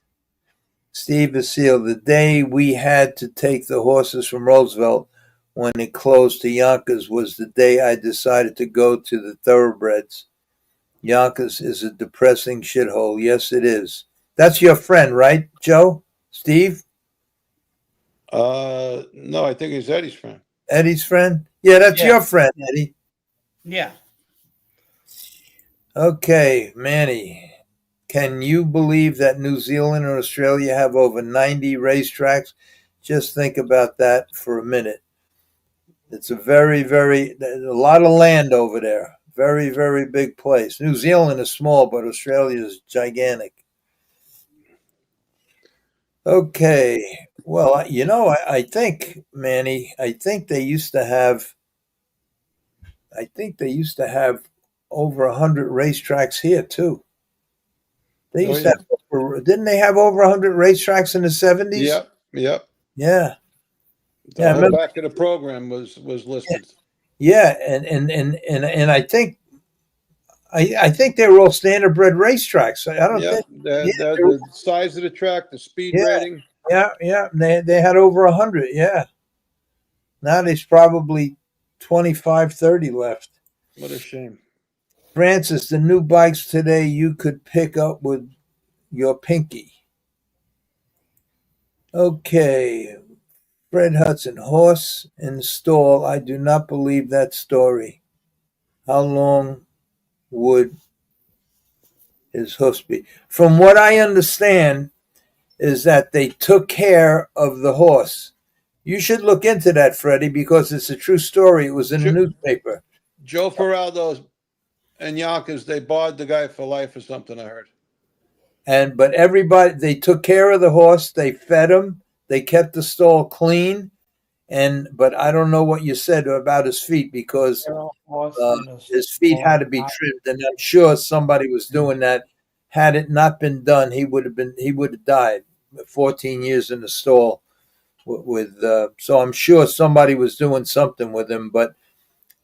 Steve Basile, the day we had to take the horses from Roosevelt when it closed to Yonkers was the day I decided to go to the Thoroughbreds. Yonkers is a depressing shithole. Yes, it is. That's your friend, right, Joe? Steve? No, I think he's Eddie's friend. Eddie's friend? Yeah, that's your friend, Eddie. Yeah. Okay, Manny. Can you believe that New Zealand and Australia have over 90 racetracks? Just think about that for a minute. It's a a lot of land over there. Very, very big place. New Zealand is small, but Australia is gigantic. Okay. Well, I think, Manny, I think they used to have over 100 racetracks here, too. They used to have, didn't they have over 100 racetracks in the 70s? Yep. Yeah. The whole back of the program was listed. Yeah, and I think they were all standardbred racetracks. I don't think the size of the track, the speed rating. Yeah. They had over 100. Yeah. Now there's probably 25, 30 left. What a shame. Francis, the new bikes today you could pick up with your pinky. Okay. Fred Hudson, horse in stall. I do not believe that story. How long would his hoofs be? From what I understand is that they took care of the horse. You should look into that, Freddie, because it's a true story. It was in the newspaper. Joe Feraldo and Yonkers, they barred the guy for life or something, I heard. But everybody, they took care of the horse. They fed him. They kept the stall clean. But I don't know what you said about his feet, because his feet had to be trimmed, and I'm sure somebody was doing that. Had it not been done, he would have died. 14 years in the stall so I'm sure somebody was doing something with him. But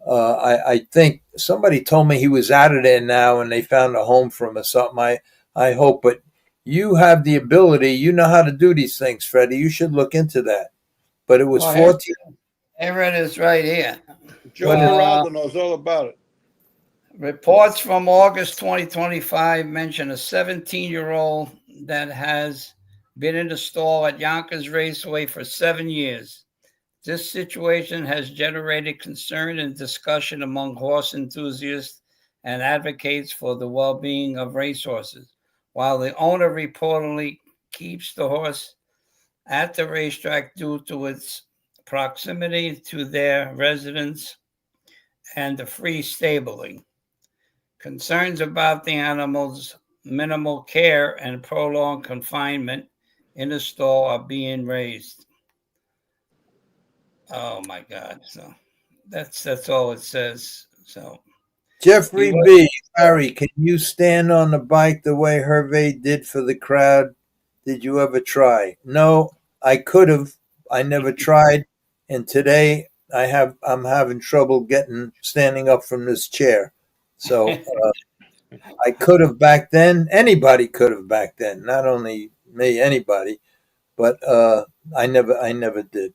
I think somebody told me he was out of there now, and they found a home for him or something. I hope. But you have the ability. You know how to do these things, Freddie. You should look into that. But it was 14. Here it is right here. Joe Feraldo knows all about it. Reports from August 2025 mention a 17-year-old that has been in the stall at Yonkers Raceway for 7 years. This situation has generated concern and discussion among horse enthusiasts and advocates for the well-being of racehorses. While the owner reportedly keeps the horse at the racetrack due to its proximity to their residence and the free stabling. Concerns about the animal's minimal care and prolonged confinement in a stall are being raised. Oh my God! So that's all it says. So Jeffrey B. Harry, can you stand on the bike the way Hervé did for the crowd? Did you ever try? No, I could have. I never tried, and today I'm having trouble standing up from this chair. So I could have back then. Anybody could have back then. Not only me, anybody. But I never did.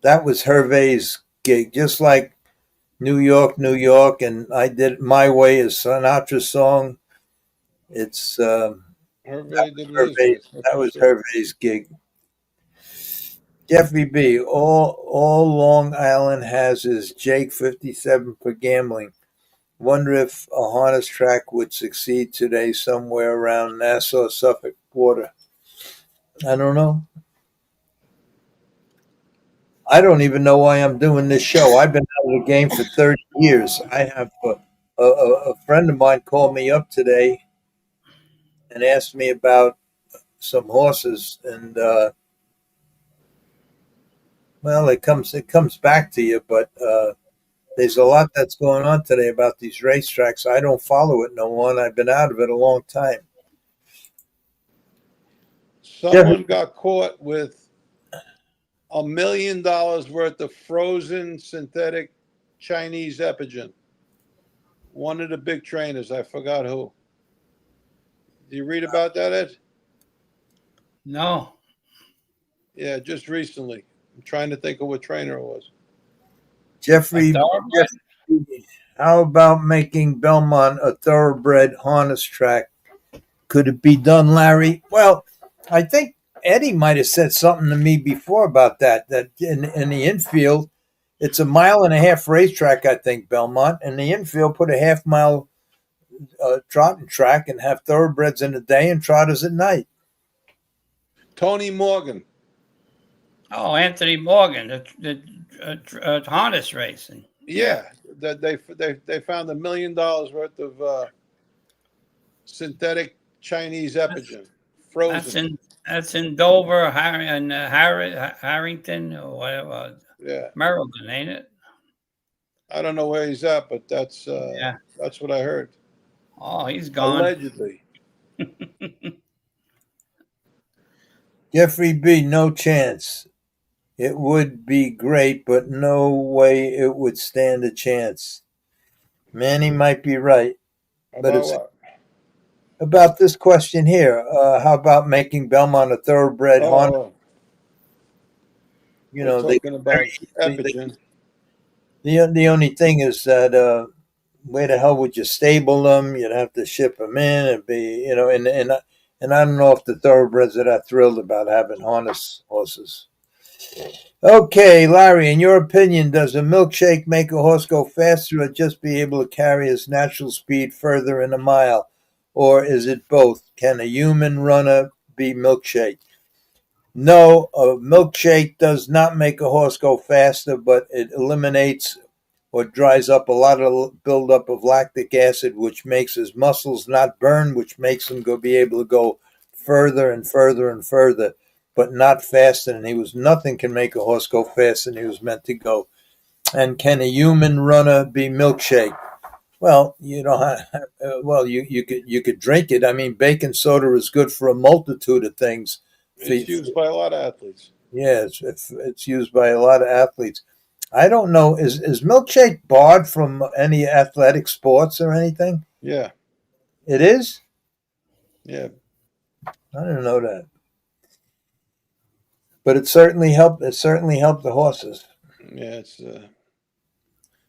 That was Hervé's gig, just like New York, New York, and I did My Way is Sinatra's song. It's Hervé did his way. that was Hervé's gig. Jeffrey B. All Long Island has is Jake 57 for gambling. Wonder if a harness track would succeed today somewhere around Nassau, Suffolk border. I don't know. I don't even know why I'm doing this show. I've been out of the game for 30 years. I have a friend of mine called me up today and asked me about some horses, and well, it comes back to you. But there's a lot that's going on today about these racetracks. I don't follow it no more. I've been out of it a long time. Someone got caught with $1 million worth of frozen synthetic Chinese epigen. One of the big trainers, I forgot who. Do you read about that, Ed? No. Yeah, just recently. I'm trying to think of what trainer it was. Jeffrey, how about making Belmont a thoroughbred harness track? Could it be done, Larry? Well, I think Eddie might have said something to me before about that in the infield, it's a 1.5 mile racetrack, I think, Belmont. In the infield, put a half-mile trotting track and have thoroughbreds in the day and trotters at night. Tony Morgan. Oh, Anthony Morgan, the harness racing. Yeah, that they found $1 million worth of synthetic Chinese epigen, frozen. That's in Dover, Harrington, or whatever. Yeah, Maryland, ain't it? I don't know where he's at, but that's what I heard. Oh, he's gone. Allegedly. Jeffrey B., no chance. It would be great, but no way it would stand a chance. Manny might be right. But it's what? About this question here. How about making Belmont a thoroughbred Honda? You know, talking about epigen. The only thing is that where the hell would you stable them? You'd have to ship them in. It'd be, and I don't know if the thoroughbreds are that thrilled about having harness horses. Okay, Larry, in your opinion, does a milkshake make a horse go faster or just be able to carry his natural speed further in a mile? Or is it both? Can a human runner be milkshake? No, a milkshake does not make a horse go faster, but it eliminates or dries up a lot of buildup of lactic acid, which makes his muscles not burn, which makes him be able to go further and further and further, but not faster. And nothing can make a horse go faster than he was meant to go. And can a human runner be milkshake? Well, you could drink it. I mean, baking soda is good for a multitude of things. It's used by a lot of athletes. Yeah, it's used by a lot of athletes. I don't know. Is milkshake barred from any athletic sports or anything? Yeah. It is? Yeah. I didn't know that. But it certainly helped. It certainly helped the horses. Yeah, it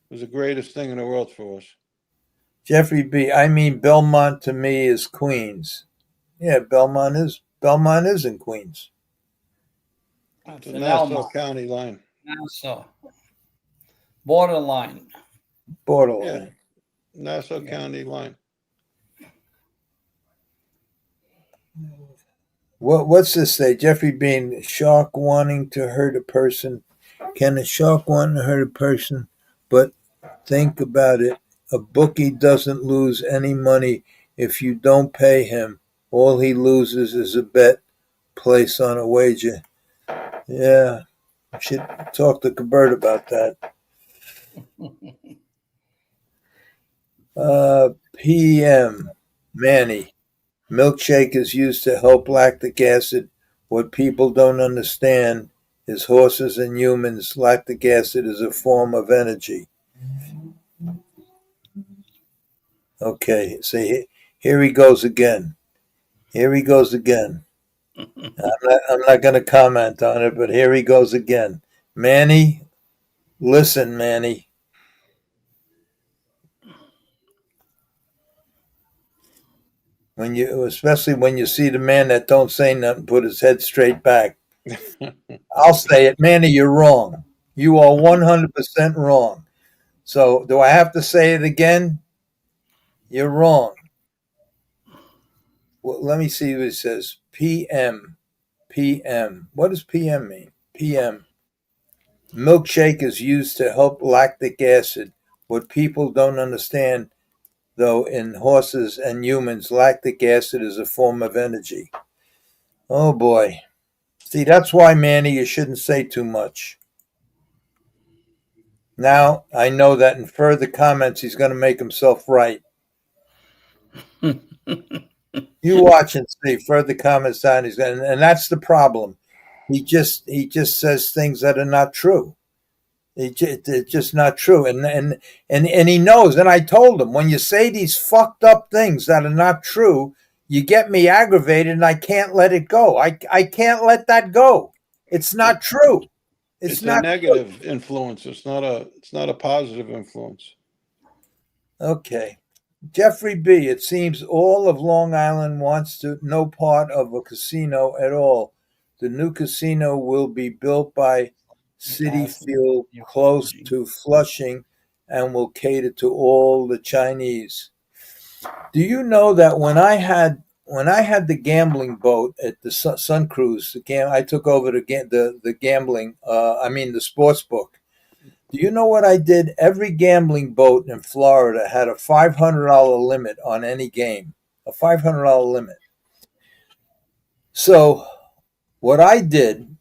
was the greatest thing in the world for us. Jeffrey B. I mean, Belmont to me is Queens. Yeah, Belmont is in Queens. It's the Nassau County line. Nassau. Borderline. Yeah. Nassau County line. What's this say? Jeffrey Bean, shark wanting to hurt a person. Can a shark want to hurt a person? But think about it. A bookie doesn't lose any money if you don't pay him. All he loses is a bet place on a wager. Yeah. Should talk to Bert about that. PM Manny. Milkshake is used to help lactic acid. What people don't understand is horses and humans, lactic acid is a form of energy. Okay, see, here he goes again. Here he goes again. I'm not going to comment on it, but here he goes again. Manny, listen, Manny. Especially when you see the man that don't say nothing, put his head straight back. I'll say it, Manny. You're wrong. You are 100% wrong. So, do I have to say it again? You're wrong. Well, let me see what it says. PM. PM. What does PM mean? PM. Milkshake is used to help lactic acid. What people don't understand, though, in horses and humans, lactic acid is a form of energy. Oh, boy. See, that's why, Manny, you shouldn't say too much. Now, I know that in further comments, he's going to make himself right. You watch and see further comments down. And that's the problem. He just says things that are not true. It's just not true. And he knows. And I told him, when you say these fucked up things that are not true, you get me aggravated, and I can't let it go. I can't let that go. It's not true. It's not a negative influence. It's not a positive influence. Okay. Jeffrey B., it seems all of Long Island wants no part of a casino at all. The new casino will be built by City Field close to Flushing and will cater to all the Chinese. Do you know that when I had the gambling boat at the Sun Cruise, I took over the gambling, the sports book. Do you know what I did? Every gambling boat in Florida had a $500 limit on any game, a $500 limit. So what I did,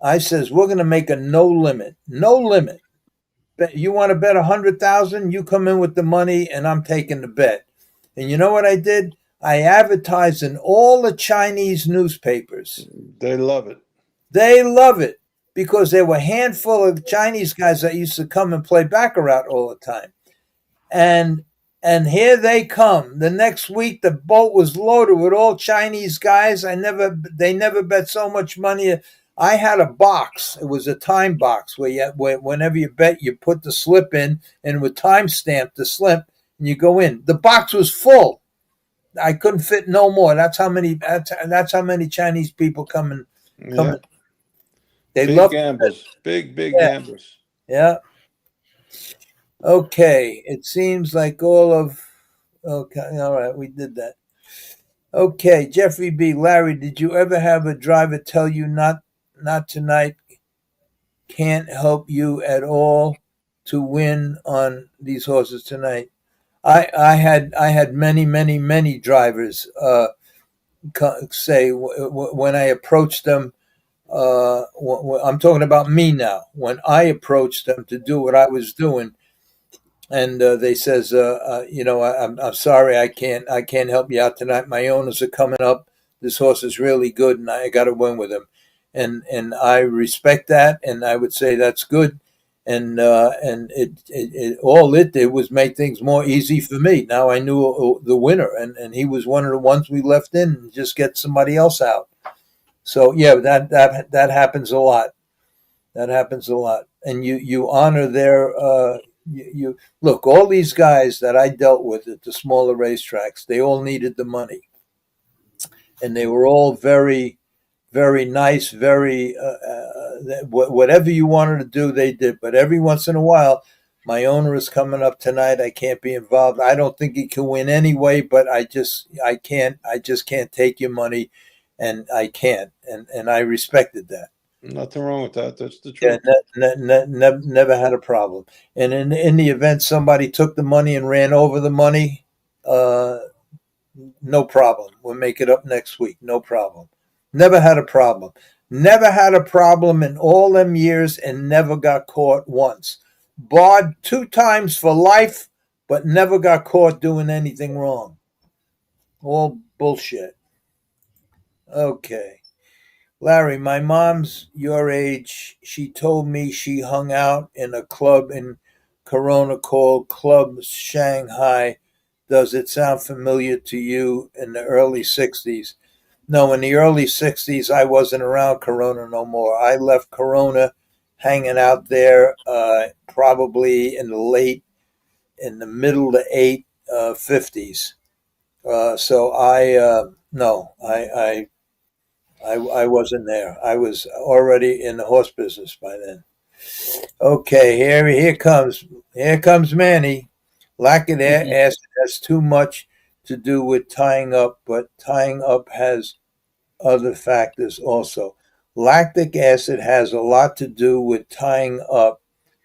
I says, we're going to make a no limit. You want to bet 100,000? You come in with the money, and I'm taking the bet. And you know what I did? I advertised in all the Chinese newspapers. They love it. They love it. Because there were a handful of Chinese guys that used to come and play baccarat all the time. And here they come. The next week, the boat was loaded with all Chinese guys. They never bet so much money. I had a box. It was a time box where whenever you bet, you put the slip in, and it would time stamp the slip, and you go in. The box was full. I couldn't fit no more. That's how many Chinese people come in. Yeah. They big love gamblers. Big gamblers. Yeah. Okay. It seems like okay. All right. We did that. Okay. Jeffrey B. Larry, did you ever have a driver tell you not tonight? Can't help you at all to win on these horses tonight. I had many drivers say when I approached them. I'm talking about me now. When I approached them to do what I was doing, and they says, I'm sorry, I can't help you out tonight. My owners are coming up. This horse is really good, and I got to win with him. And I respect that, and I would say that's good. And all it did was make things more easy for me. Now I knew the winner, and he was one of the ones we left in, and just get somebody else out. So yeah, that happens a lot. That happens a lot, and you honor their. You look, all these guys that I dealt with at the smaller racetracks, they all needed the money, and they were all very, very nice. Very whatever you wanted to do, they did. But every once in a while, my owner is coming up tonight. I can't be involved. I don't think he can win anyway, but I just can't take your money. And I can't, and I respected that. Nothing wrong with that. That's the truth. Yeah, never had a problem. And in the event somebody took the money and ran over the money, no problem. We'll make it up next week. No problem. Never had a problem. Never had a problem in all them years and never got caught once. Barred 2 times for life, but never got caught doing anything wrong. All bullshit. Okay. Larry, my mom's your age. She told me she hung out in a club in Corona called Club Shanghai. Does it sound familiar to you? In the early 60s? No, in the early 60s, I wasn't around Corona no more. I left Corona hanging out there probably in the middle to 50s. So no, I wasn't there. I was already in the horse business by then. Okay, here comes Manny. Lactic acid has too much to do with tying up, but tying up has other factors also. Lactic acid has a lot to do with tying up,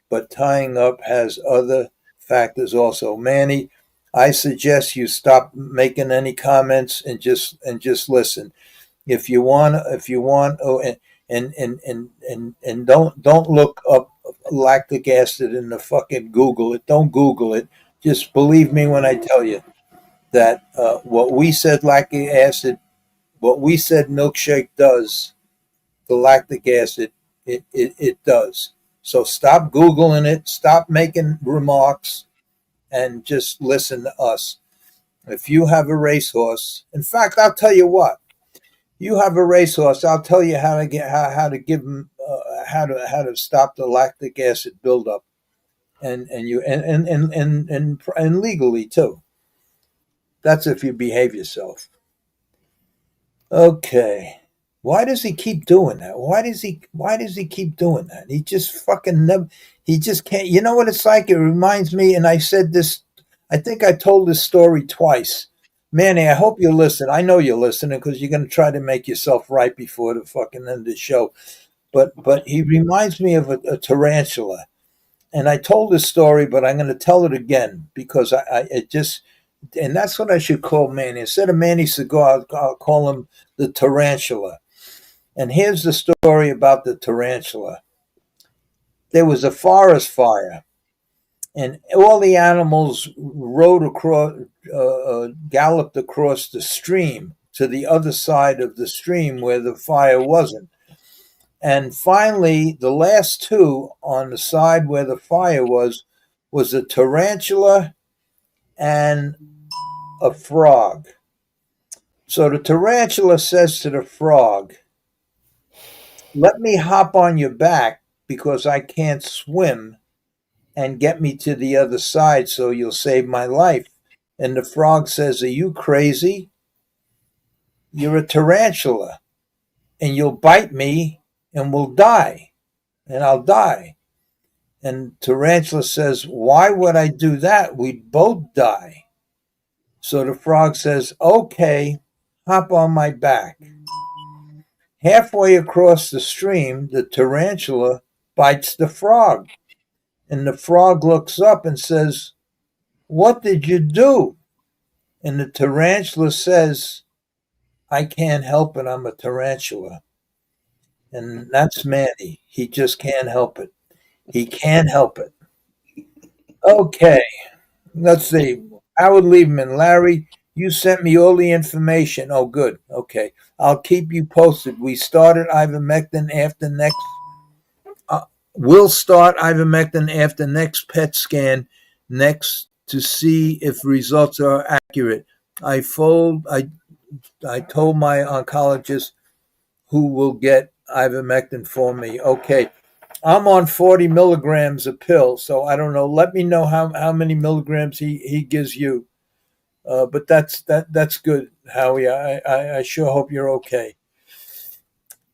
but tying up has other factors also. Manny, I suggest you stop making any comments and just listen. If you want, and don't look up lactic acid in the fucking Google it. Don't Google it. Just believe me when I tell you that what we said lactic acid, what we said milkshake does, the lactic acid, it does. So stop Googling it, stop making remarks, and just listen to us. If you have a racehorse, in fact, I'll tell you what. You have a racehorse. I'll tell you how to give them how to stop the lactic acid buildup, and legally too. That's if you behave yourself. Okay. Why does he keep doing that? Why does he keep doing that? He just fucking never he just can't. You know what it's like? It reminds me, and I said this, I think I told this story twice. Manny, I hope you listen. I know you're listening because you're going to try to make yourself right before the fucking end of the show. But he reminds me of a tarantula. And I told this story, but I'm going to tell it again because it just, and that's what I should call Manny. Instead of Manny Cigar, I'll call him the tarantula. And here's the story about the tarantula. There was a forest fire, and all the animals galloped across the stream to the other side of the stream where the fire wasn't. And finally, the last 2 on the side where the fire was a tarantula and a frog. So the tarantula says to the frog, "Let me hop on your back because I can't swim and get me to the other side so you'll save my life." And the frog says, "Are you crazy? You're a tarantula and you'll bite me and we'll die and I'll die." And tarantula says, "Why would I do that? We'd both die." So the frog says, "Okay, hop on my back." Halfway across the stream, the tarantula bites the frog. And the frog looks up and says, "What did you do?" And the tarantula says, "I can't help it. I'm a tarantula." And that's Manny. He just can't help it. He can't help it. Okay. Let's see. Howard Lieberman, Larry, you sent me all the information. Oh, good. Okay. I'll keep you posted. We started ivermectin after next. We'll start ivermectin after next PET scan next to see if results are accurate. I told my oncologist who will get ivermectin for me. Okay. I'm on 40 milligrams a pill, so I don't know. Let me know how many milligrams he gives you. But that's good, Howie. I sure hope you're okay.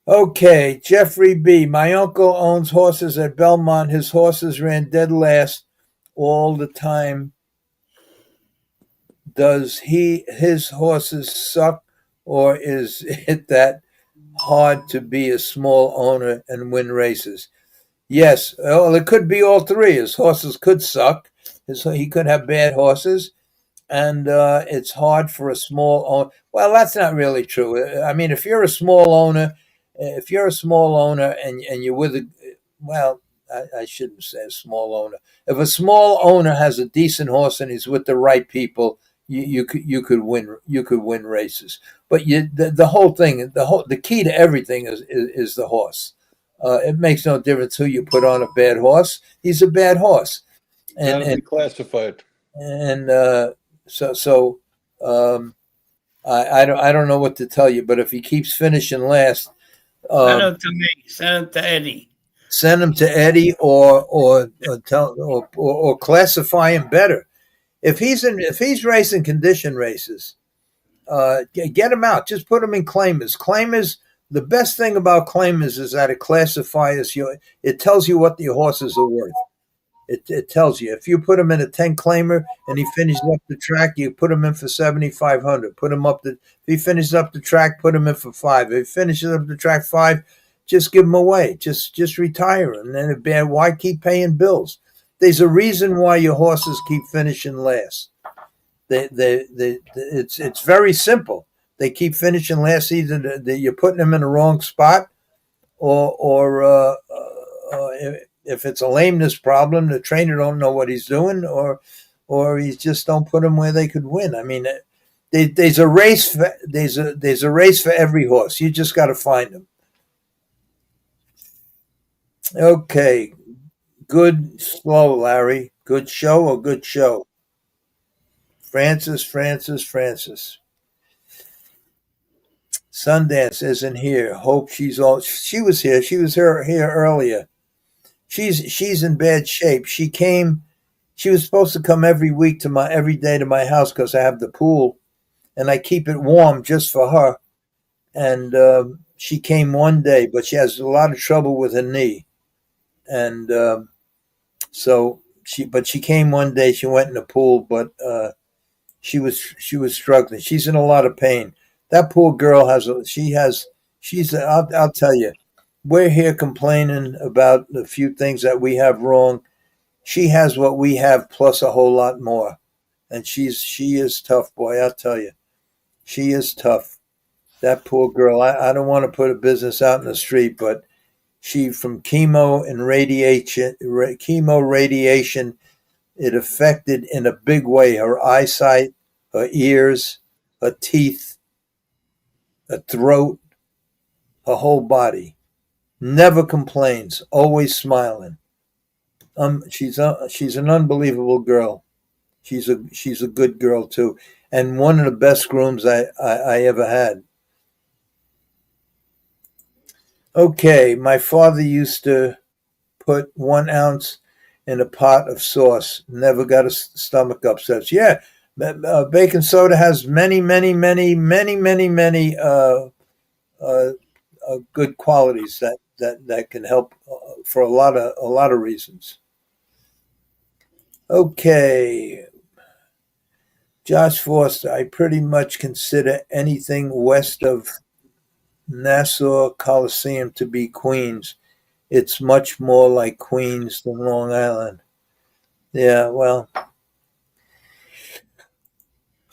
Okay, Jeffrey B. My uncle owns horses at Belmont. His horses ran dead last all the time. Does his horses suck, or is it that hard to be a small owner and win races? Yes, well, it could be all 3. His horses could suck. He could have bad horses, and it's hard for a small owner. Well, that's not really true. I mean, if you're a small owner if you're a small owner and you're with a, well, I shouldn't say a small owner. If a small owner has a decent horse and he's with the right people, you could win races. But the whole thing, the key to everything is the horse. It makes no difference who you put on a bad horse. He's a bad horse, Got to be classified. so I don't know what to tell you. But if he keeps finishing last, Send him to me. Send him to Eddie. Send him to Eddie, or classify him better. If he's racing condition races, get him out. Just put him in claimers. Claimers. The best thing about claimers is that it classifies you. It tells you what the horses are worth. It tells you if you put him in a 10 claimer and he finishes up the track, you put him in for 7,500. Put him up if he finishes up the track, put him in for 5. If he finishes up the track 5, just give him away. Just retire him. And then why keep paying bills? There's a reason why your horses keep finishing last. It's very simple. They keep finishing last. Either you're putting them in the wrong spot, or if it's a lameness problem, the trainer don't know what he's doing, or he just don't put them where they could win. I mean, there's a race for every horse. You just got to find them. Okay, good, slow, Larry. Good show or good show? Francis. Sundance isn't here. Hope she was here. She was here earlier. She's in bad shape. She was supposed to come every day to my house because I have the pool and I keep it warm just for her. And she came one day, but she has a lot of trouble with her knee. And so she came one day, she went in the pool, but she was struggling. She's in a lot of pain. That poor girl I'll tell you, we're here complaining about the few things that we have wrong. She has what we have plus a whole lot more. And she is tough, boy, I'll tell you. She is tough. That poor girl, I don't want to put a business out in the street, but she, from chemo radiation, it affected in a big way her eyesight, her ears, her teeth, her throat, her whole body. Never complains, always smiling. She's an unbelievable girl. She's a good girl too, and one of the best grooms I ever had. Okay, my father used to put 1 ounce in a pot of sauce. Never got a stomach upsets. Yeah, baking soda has many good qualities that can help for a lot of reasons. Okay, Josh Foster. I pretty much consider anything west of Nassau Coliseum to be Queens. It's much more like Queens than Long Island. Yeah, well.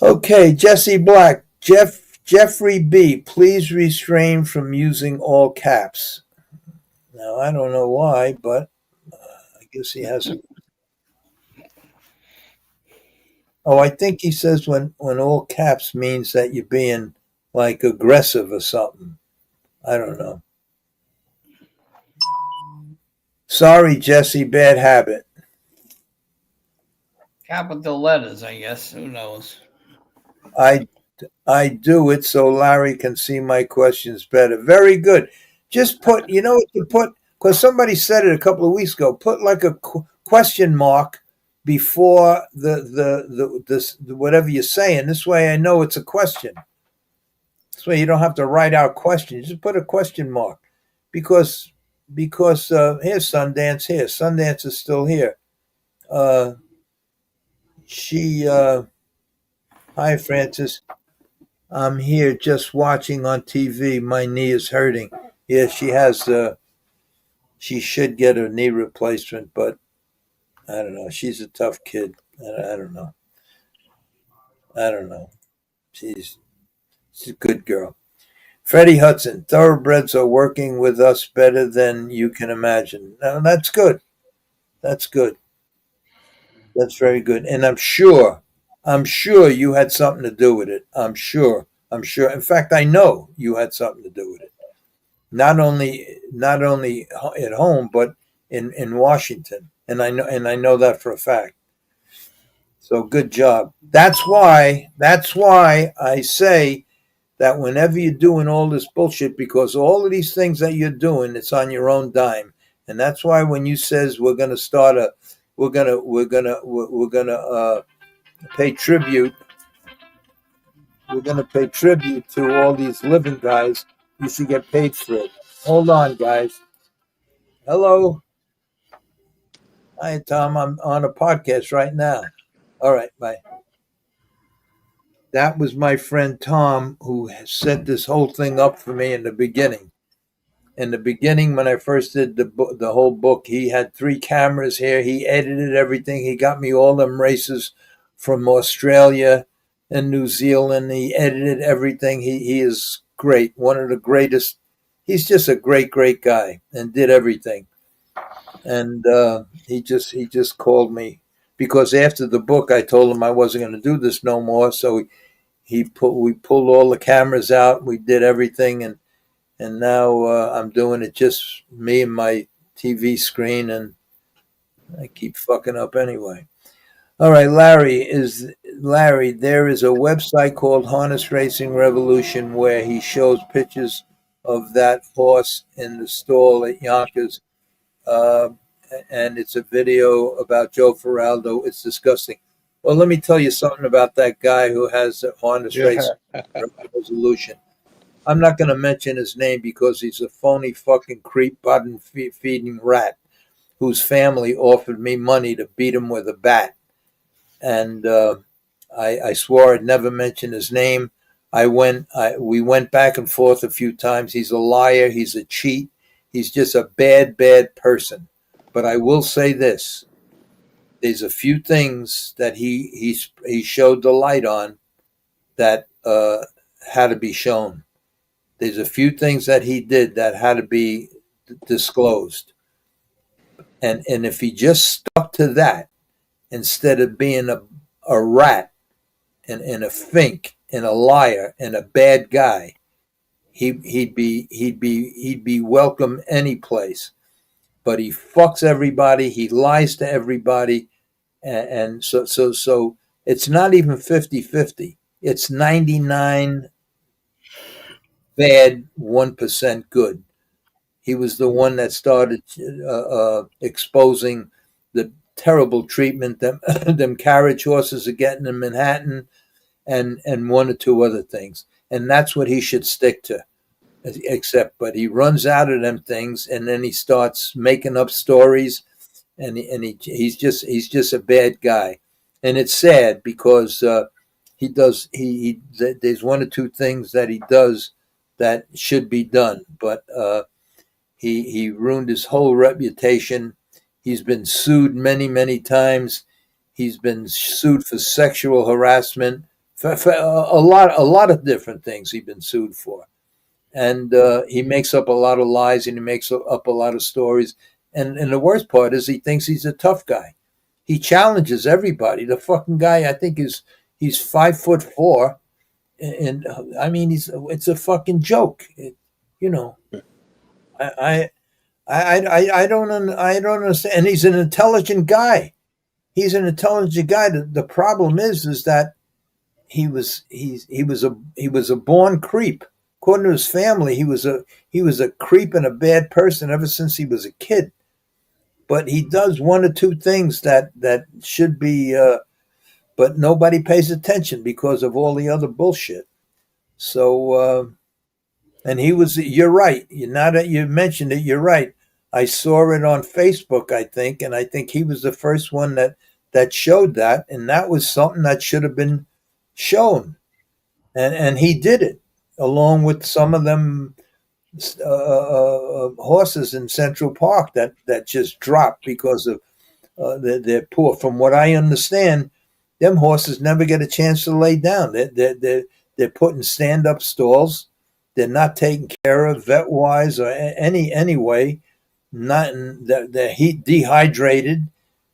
Okay, Jesse Black. Jeffrey B., please refrain from using all caps. Now, I don't know why, but I guess he hasn't. Oh, I think he says when all caps means that you're being like aggressive or something. I don't know. Sorry, Jesse, bad habit. Capital letters, I guess. Who knows? I do it so Larry can see my questions better. Very good. Just put, you know what to put, because somebody said it a couple of weeks ago, put like a question mark before the whatever you're saying. This way I know it's a question. This way you don't have to write out questions. Just put a question mark. Because here's Sundance here. Sundance is still here. Hi, Francis. I'm here just watching on TV. My knee is hurting. Yeah, she has. She should get a knee replacement, but I don't know. She's a tough kid. I don't know. She's a good girl. Freddie Hudson, thoroughbreds are working with us better than you can imagine. Now, that's good. That's good. That's very good. And I'm sure you had something to do with it. I'm sure. I'm sure. In fact, I know you had something to do with it. Not only at home, but in Washington. And I know that for a fact. So good job. That's why I say that whenever you're doing all this bullshit, because all of these things that you're doing, it's on your own dime. And that's why when you says we're gonna start we're gonna pay tribute, we're gonna pay tribute to all these living guys, you should get paid for it. Hold on, guys. Hello. Hi, Tom. I'm on a podcast right now. All right, bye. That was my friend Tom who set this whole thing up for me in the beginning. In the beginning, when I first did the whole book, he had 3 cameras here. He edited everything. He got me all them races from Australia and New Zealand. He edited everything. He is great. One of the greatest. He's just a great guy and did everything. And he just called me because after the book, I told him I wasn't going to do this no more. So we pulled all the cameras out. We did everything, and now I'm doing it just me and my TV screen, and I keep fucking up anyway. All right, Larry, there is a website called Harness Racing Revolution where he shows pictures of that horse in the stall at Yonkers. And it's a video about Joe Feraldo. It's disgusting. Well, let me tell you something about that guy who has a harness race resolution. I'm not going to mention his name because he's a phony fucking creep bottom feeding rat whose family offered me money to beat him with a bat. And I swore I'd never mention his name. We went back and forth a few times. He's a liar. He's a cheat. He's just a bad person. But I will say this. There's a few things that he showed the light on that had to be shown. There's a few things that he did that had to be disclosed. And if he just stuck to that instead of being a rat and a fink and a liar and a bad guy, he'd be welcome any place. But he fucks everybody. He lies to everybody. And so it's not even 50-50. It's 99 bad, 1% good. He was the one that started exposing the terrible treatment that them carriage horses are getting in Manhattan and 1 or 2 other things. And that's what he should stick to. But he runs out of them things, and then he starts making up stories, and he's just a bad guy, and it's sad because there's 1 or 2 things that he does that should be done, but he ruined his whole reputation. He's been sued many times. He's been sued for sexual harassment, for a lot of different things. He's been sued for. And he makes up a lot of lies, and he makes up a lot of stories. And the worst part is he thinks he's a tough guy. He challenges everybody. The fucking guy, I think, he's 5'4", and I mean, it's a fucking joke. I don't understand. And he's an intelligent guy. The problem is that he was a born creep. According to his family, he was a creep and a bad person ever since he was a kid. But he does 1 or 2 things that should be, but nobody pays attention because of all the other bullshit. So, and you're right. Now that you mentioned it, you're right. I saw it on Facebook, I think, and I think he was the first one that showed that, and that was something that should have been shown. And he did it, along with some of them horses in Central Park that just dropped because of they're poor. From what I understand, them horses never get a chance to lay down. They're put in stand-up stalls. They're not taken care of vet wise or anyway. Not they're dehydrated,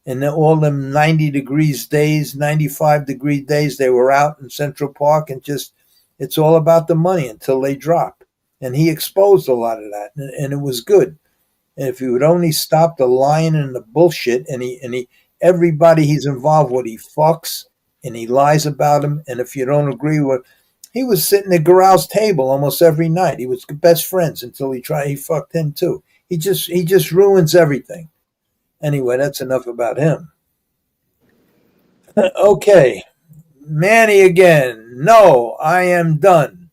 and all them 90 degrees days, 95-degree days they were out in Central Park, and just it's all about the money until they drop. And he exposed a lot of that, and it was good. And if he would only stop the lying and the bullshit, and he everybody he's involved with, he fucks and he lies about him. And if you don't agree with, he was sitting at Garal's table almost every night. He was best friends until he fucked him too. He just ruins everything. Anyway, that's enough about him. Okay, Manny again. No, I am done.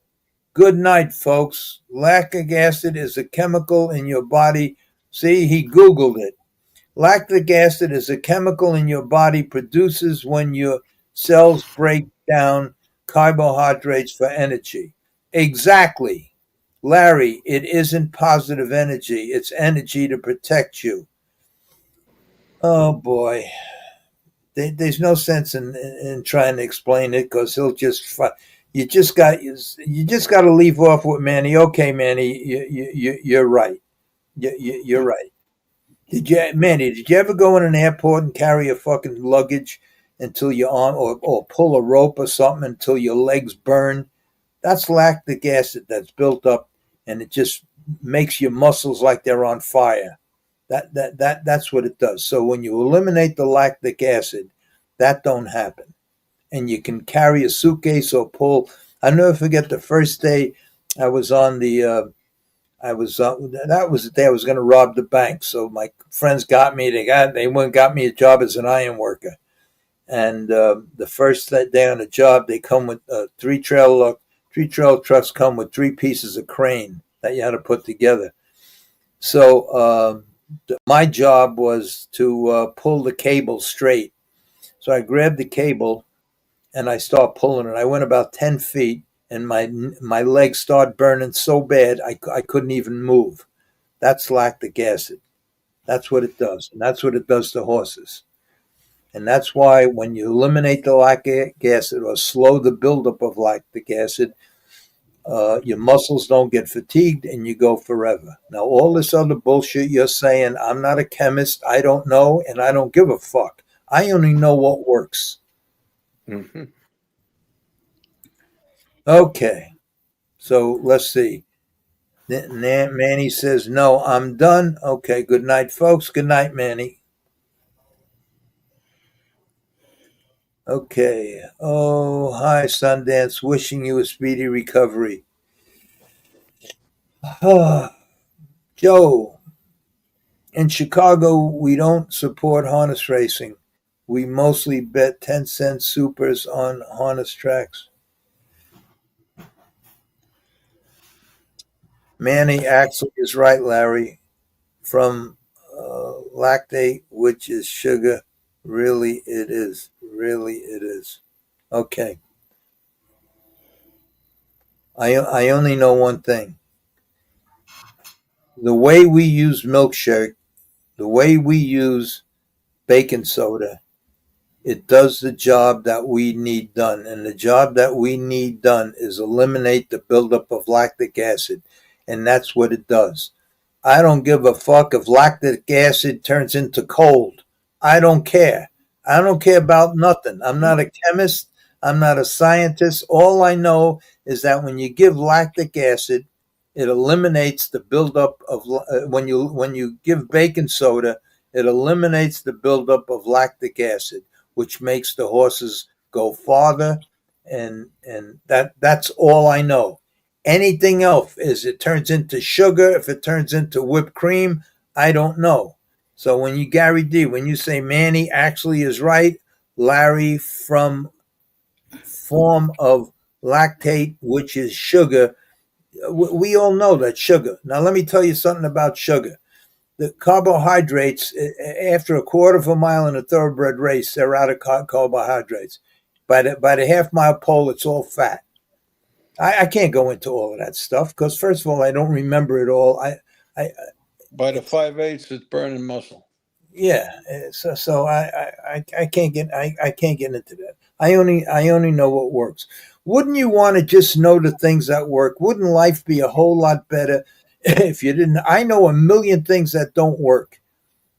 Good night, folks. Lactic acid is a chemical in your body. See, he Googled it. Lactic acid is a chemical in your body produces when your cells break down carbohydrates for energy. Exactly. Larry, it isn't positive energy. It's energy to protect you. Oh, boy. There's no sense in trying to explain it because he'll just you just got to leave off with Manny. Okay, Manny, you're right. You're right. Manny, did you ever go in an airport and carry a fucking luggage until your arm or pull a rope or something until your legs burn? That's lactic acid that's built up, and it just makes your muscles like they're on fire. That's what it does. So when you eliminate the lactic acid, that don't happen. And you can carry a suitcase or pull. I'll never forget the first day I was on the that was the day I was going to rob the bank. So my friends got me. They went and got me a job as an iron worker. And the first day on the job, they come with three trailer trucks come with 3 pieces of crane that you had to put together. So my job was to pull the cable straight. So I grabbed the cable and I started pulling it. I went about 10 feet. And my legs started burning so bad I couldn't even move. That's lactic acid. That's what it does. And that's what it does to horses. And that's why when you eliminate the lactic acid or slow the buildup of lactic acid, your muscles don't get fatigued and you go forever. Now, all this other bullshit you're saying, I'm not a chemist, I don't know, and I don't give a fuck. I only know what works. Mm-hmm. Okay. So let's see. Manny says, no, I'm done. Okay, good night, folks. Good night, Manny. Okay. Oh, hi, Sundance. Wishing you a speedy recovery. Joe, in Chicago, we don't support harness racing. We mostly bet 10-cent supers on harness tracks. Manny actually is right, Larry. From lactate, which is sugar. Really, it is. Really, it is. Okay. I only know one thing. The way we use milkshake, the way we use baking soda, it does the job that we need done. And the job that we need done is eliminate the buildup of lactic acid. And that's what it does. I don't give a fuck if lactic acid turns into cold. I don't care. I don't care about nothing. I'm not a chemist. I'm not a scientist. All I know is that when you give lactic acid, it eliminates the buildup of when you give baking soda, it eliminates the buildup of lactic acid, which makes the horses go farther, and that's all I know. Anything else is it turns into sugar, if it turns into whipped cream, I don't know. So when you say Manny actually is right, Larry, from form of lactate, which is sugar, we all know that sugar. Now let me tell you something about sugar. The carbohydrates, after a quarter of a mile in a thoroughbred race, they're out of carbohydrates. By the half mile pole, it's all fat. I can't go into all of that stuff because, first of all, I don't remember it all. By the 5/8, it's burning muscle. Yeah, so I can't get into that. I only know what works. Wouldn't you want to just know the things that work? Wouldn't life be a whole lot better if you didn't? I know a million things that don't work,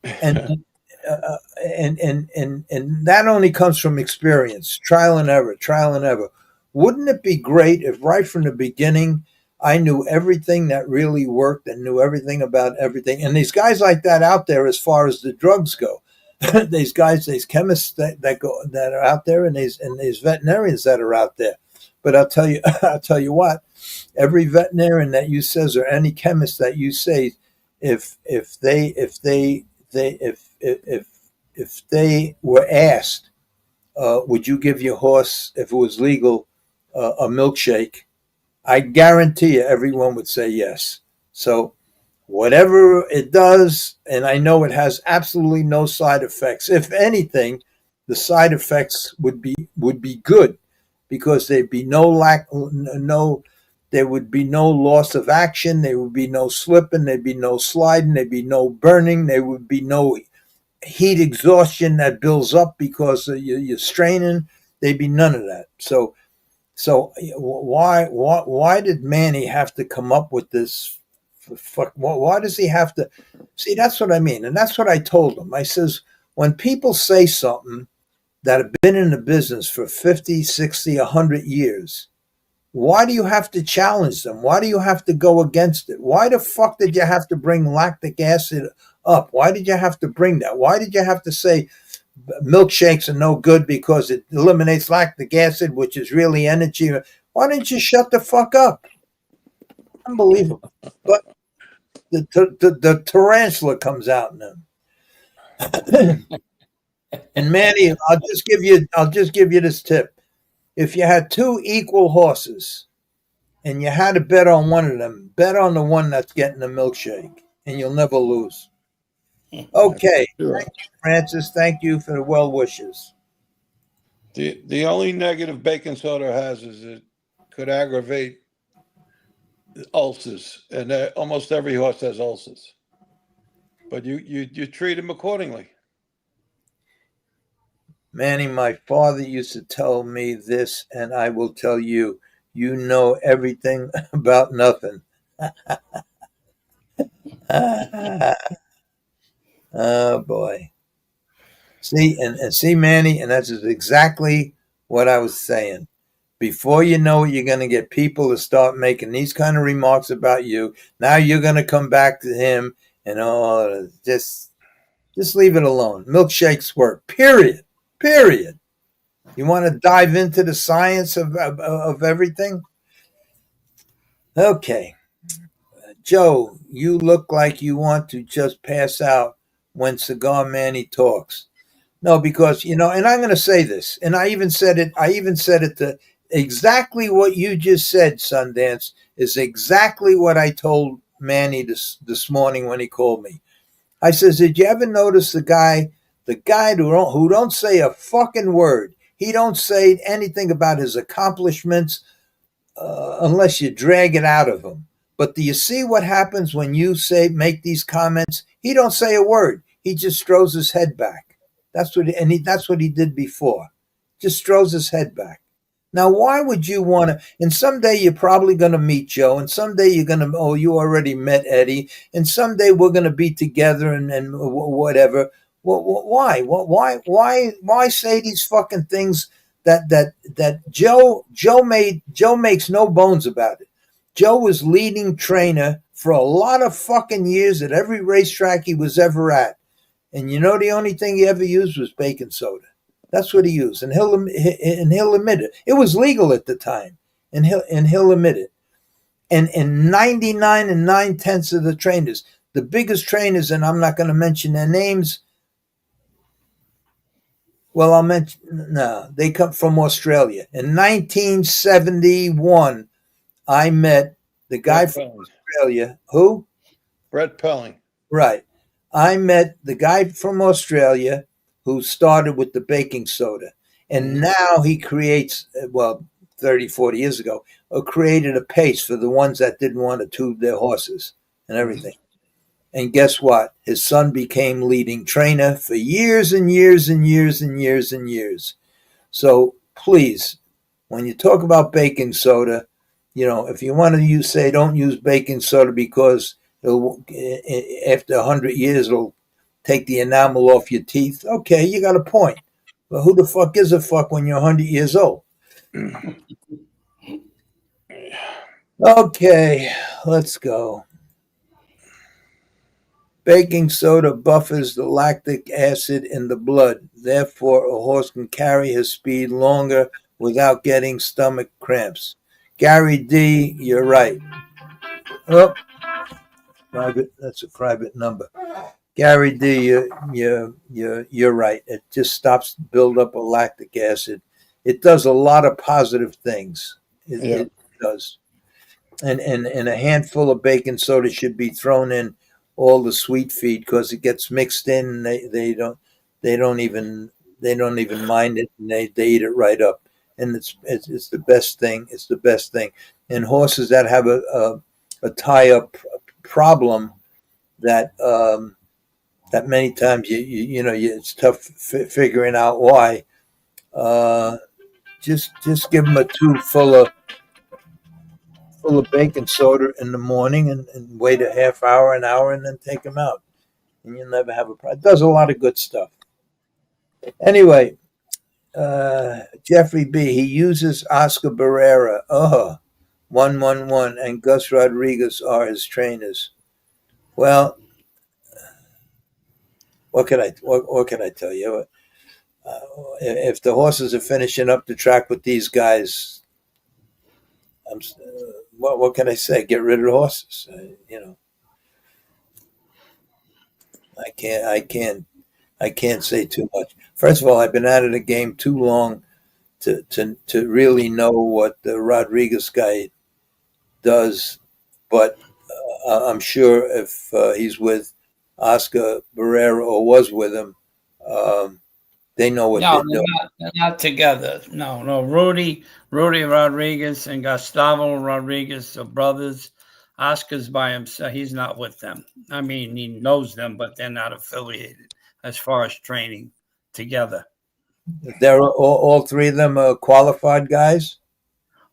and and that only comes from experience, trial and error, trial and error. Wouldn't it be great if right from the beginning I knew everything that really worked and knew everything about everything? And there's guys like that out there as far as the drugs go. These guys, these chemists that are out there, and these veterinarians that are out there. But I'll tell you, I'll tell you what. Every veterinarian that you says, or any chemist that you say, if they were asked, would you give your horse, if it was legal, a milkshake? I guarantee you, everyone would say yes. So whatever it does, and I know it has absolutely no side effects. If anything, the side effects would be good, because there'd be there would be no loss of action, there would be no slipping, there'd be no sliding, there'd be no burning, there would be no heat exhaustion that builds up because you're straining. There'd be none of that. So why did Manny have to come up with this? Why does he have to? See, that's what I mean. And that's what I told him. I says, when people say something that have been in the business for 50, 60, 100 years, why do you have to challenge them? Why do you have to go against it? Why the fuck did you have to bring lactic acid up? Why did you have to bring that? Why did you have to say milkshakes are no good because it eliminates lactic acid, which is really energy? Why didn't you shut the fuck up? Unbelievable. But the tarantula comes out in them. And Manny, I'll just give you this tip. If you had two equal horses and you had to bet on one of them, bet on the one that's getting the milkshake, and you'll never lose. Okay. Sure. Thank you, Francis. Thank you for the well wishes. The only negative baking soda has is it could aggravate ulcers, and almost every horse has ulcers. But you treat them accordingly. Manny, my father used to tell me this, and I will tell you, you know everything about nothing. Oh, boy. See, and see, Manny, and that's exactly what I was saying. Before you know it, you're going to get people to start making these kind of remarks about you. Now you're going to come back to him and, just leave it alone. Milkshakes work, period. You want to dive into the science of everything? Okay. Joe, you look like you want to just pass out when Cigar Manny talks. No, because, and I'm going to say this, and I even said it to exactly what you just said, Sundance, is exactly what I told Manny this morning when he called me. I says, did you ever notice the guy who don't say a fucking word? He don't say anything about his accomplishments unless you drag it out of him. But do you see what happens when you make these comments? He don't say a word. He just throws his head back. That's what he did before. Just throws his head back. Now, why would you want to? And someday you're probably going to meet Joe, and someday you're going to. You already met Eddie, and someday we're going to be together and whatever. Why? Why say these fucking things that Joe makes no bones about it. Joe was leading trainer for a lot of fucking years at every racetrack he was ever at, and the only thing he ever used was baking soda. That's what he used, and he'll admit it. It was legal at the time, and he'll admit it. And 99 and 9/10 of the trainers, the biggest trainers, and I'm not going to mention their names. Well, I'll mention. No, they come from Australia. In 1971, I met the guy from Australia. Who? Brett Pelling. Right. I met the guy from Australia who started with the baking soda. And now he creates, 30, 40 years ago, created a pace for the ones that didn't want to tube their horses and everything. And guess what? His son became leading trainer for years and years and years and years and years. So please, when you talk about baking soda, if you want to say don't use baking soda because after 100 years it'll take the enamel off your teeth. Okay, you got a point. But who the fuck gives a fuck when you're 100 years old? Okay, let's go. Baking soda buffers the lactic acid in the blood. Therefore, a horse can carry his speed longer without getting stomach cramps. Gary D., you're right. Oh, private. That's a private number. Gary D., you're right. It just stops the buildup of lactic acid. It does a lot of positive things. It does. And a handful of baking soda should be thrown in all the sweet feed because it gets mixed in. And they don't even mind it, and they eat it right up. And it's the best thing. It's the best thing. And horses that have a tie-up problem that that many times it's tough figuring out why. Just give them a tube full of baking soda in the morning and wait a half hour, an hour, and then take them out. And you'll never have a problem. It does a lot of good stuff. Anyway, Jeffrey B., he uses Oscar Barrera, 111, and Gus Rodriguez are his trainers. Well, what can I tell you? If the horses are finishing up the track with these guys, what can I say? Get rid of the horses. I can't say too much. First of all, I've been out of the game too long to really know what the Rodriguez guy does. But I'm sure if he's with Oscar Barrera or was with him, they know what they're doing. They're not together. No. Rudy Rodriguez and Gustavo Rodriguez are brothers. Oscar's by himself. He's not with them. I mean, he knows them, but they're not affiliated as far as training together. They're all three of them are qualified guys?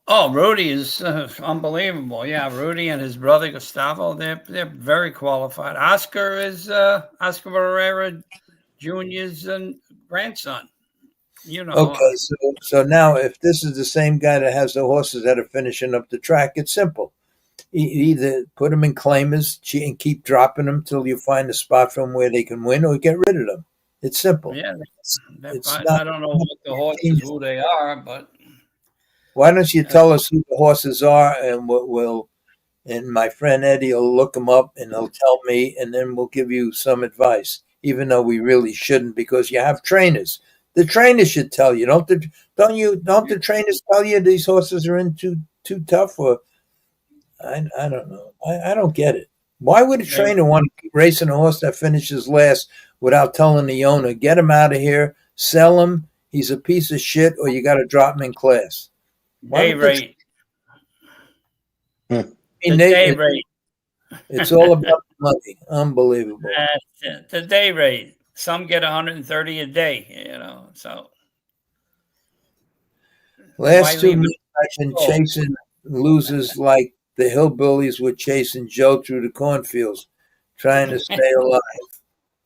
Oh, Rudy is unbelievable. Yeah, Rudy and his brother Gustavo, they're very qualified. Oscar is Oscar Barrera Jr.'s grandson. Okay, so now if this is the same guy that has the horses that are finishing up the track, it's simple. Either put them in claimers and keep dropping them till you find a spot from where they can win, or get rid of them. It's simple. Yeah, I don't know what the horses, who they are, but why don't you tell us who the horses are, and and my friend Eddie will look them up and he'll tell me, and then we'll give you some advice, even though we really shouldn't, because you have trainers. The trainers should tell you. Don't the trainers tell you these horses are in too tough? Or I don't know. I don't get it. Why would a trainer want to keep racing a horse that finishes last without telling the owner, get him out of here, sell him, he's a piece of shit, or you got to drop him in class? Day rate. Day rate. It's all about money. Unbelievable. The day rate. Some get 130 a day, so. Last 2 minutes I've been chasing losers like the hillbillies were chasing Joe through the cornfields, trying to stay alive.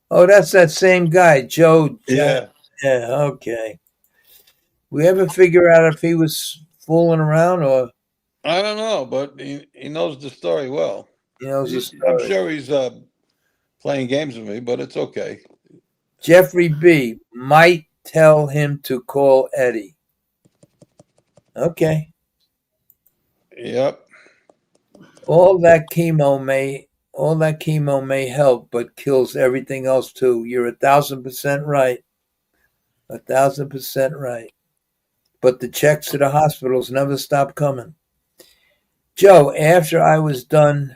Oh, that's that same guy, Joe. Yeah. Yeah, okay. We ever figure out if he was fooling around or? I don't know, but he knows the story well. He knows the story. I'm sure he's playing games with me, but it's okay. Jeffrey B. might tell him to call Eddie. Okay. Yep. All that chemo may help, but kills everything else too. You're 1,000% right. 1,000% right. But the checks to the hospitals never stop coming. Joe, after I was done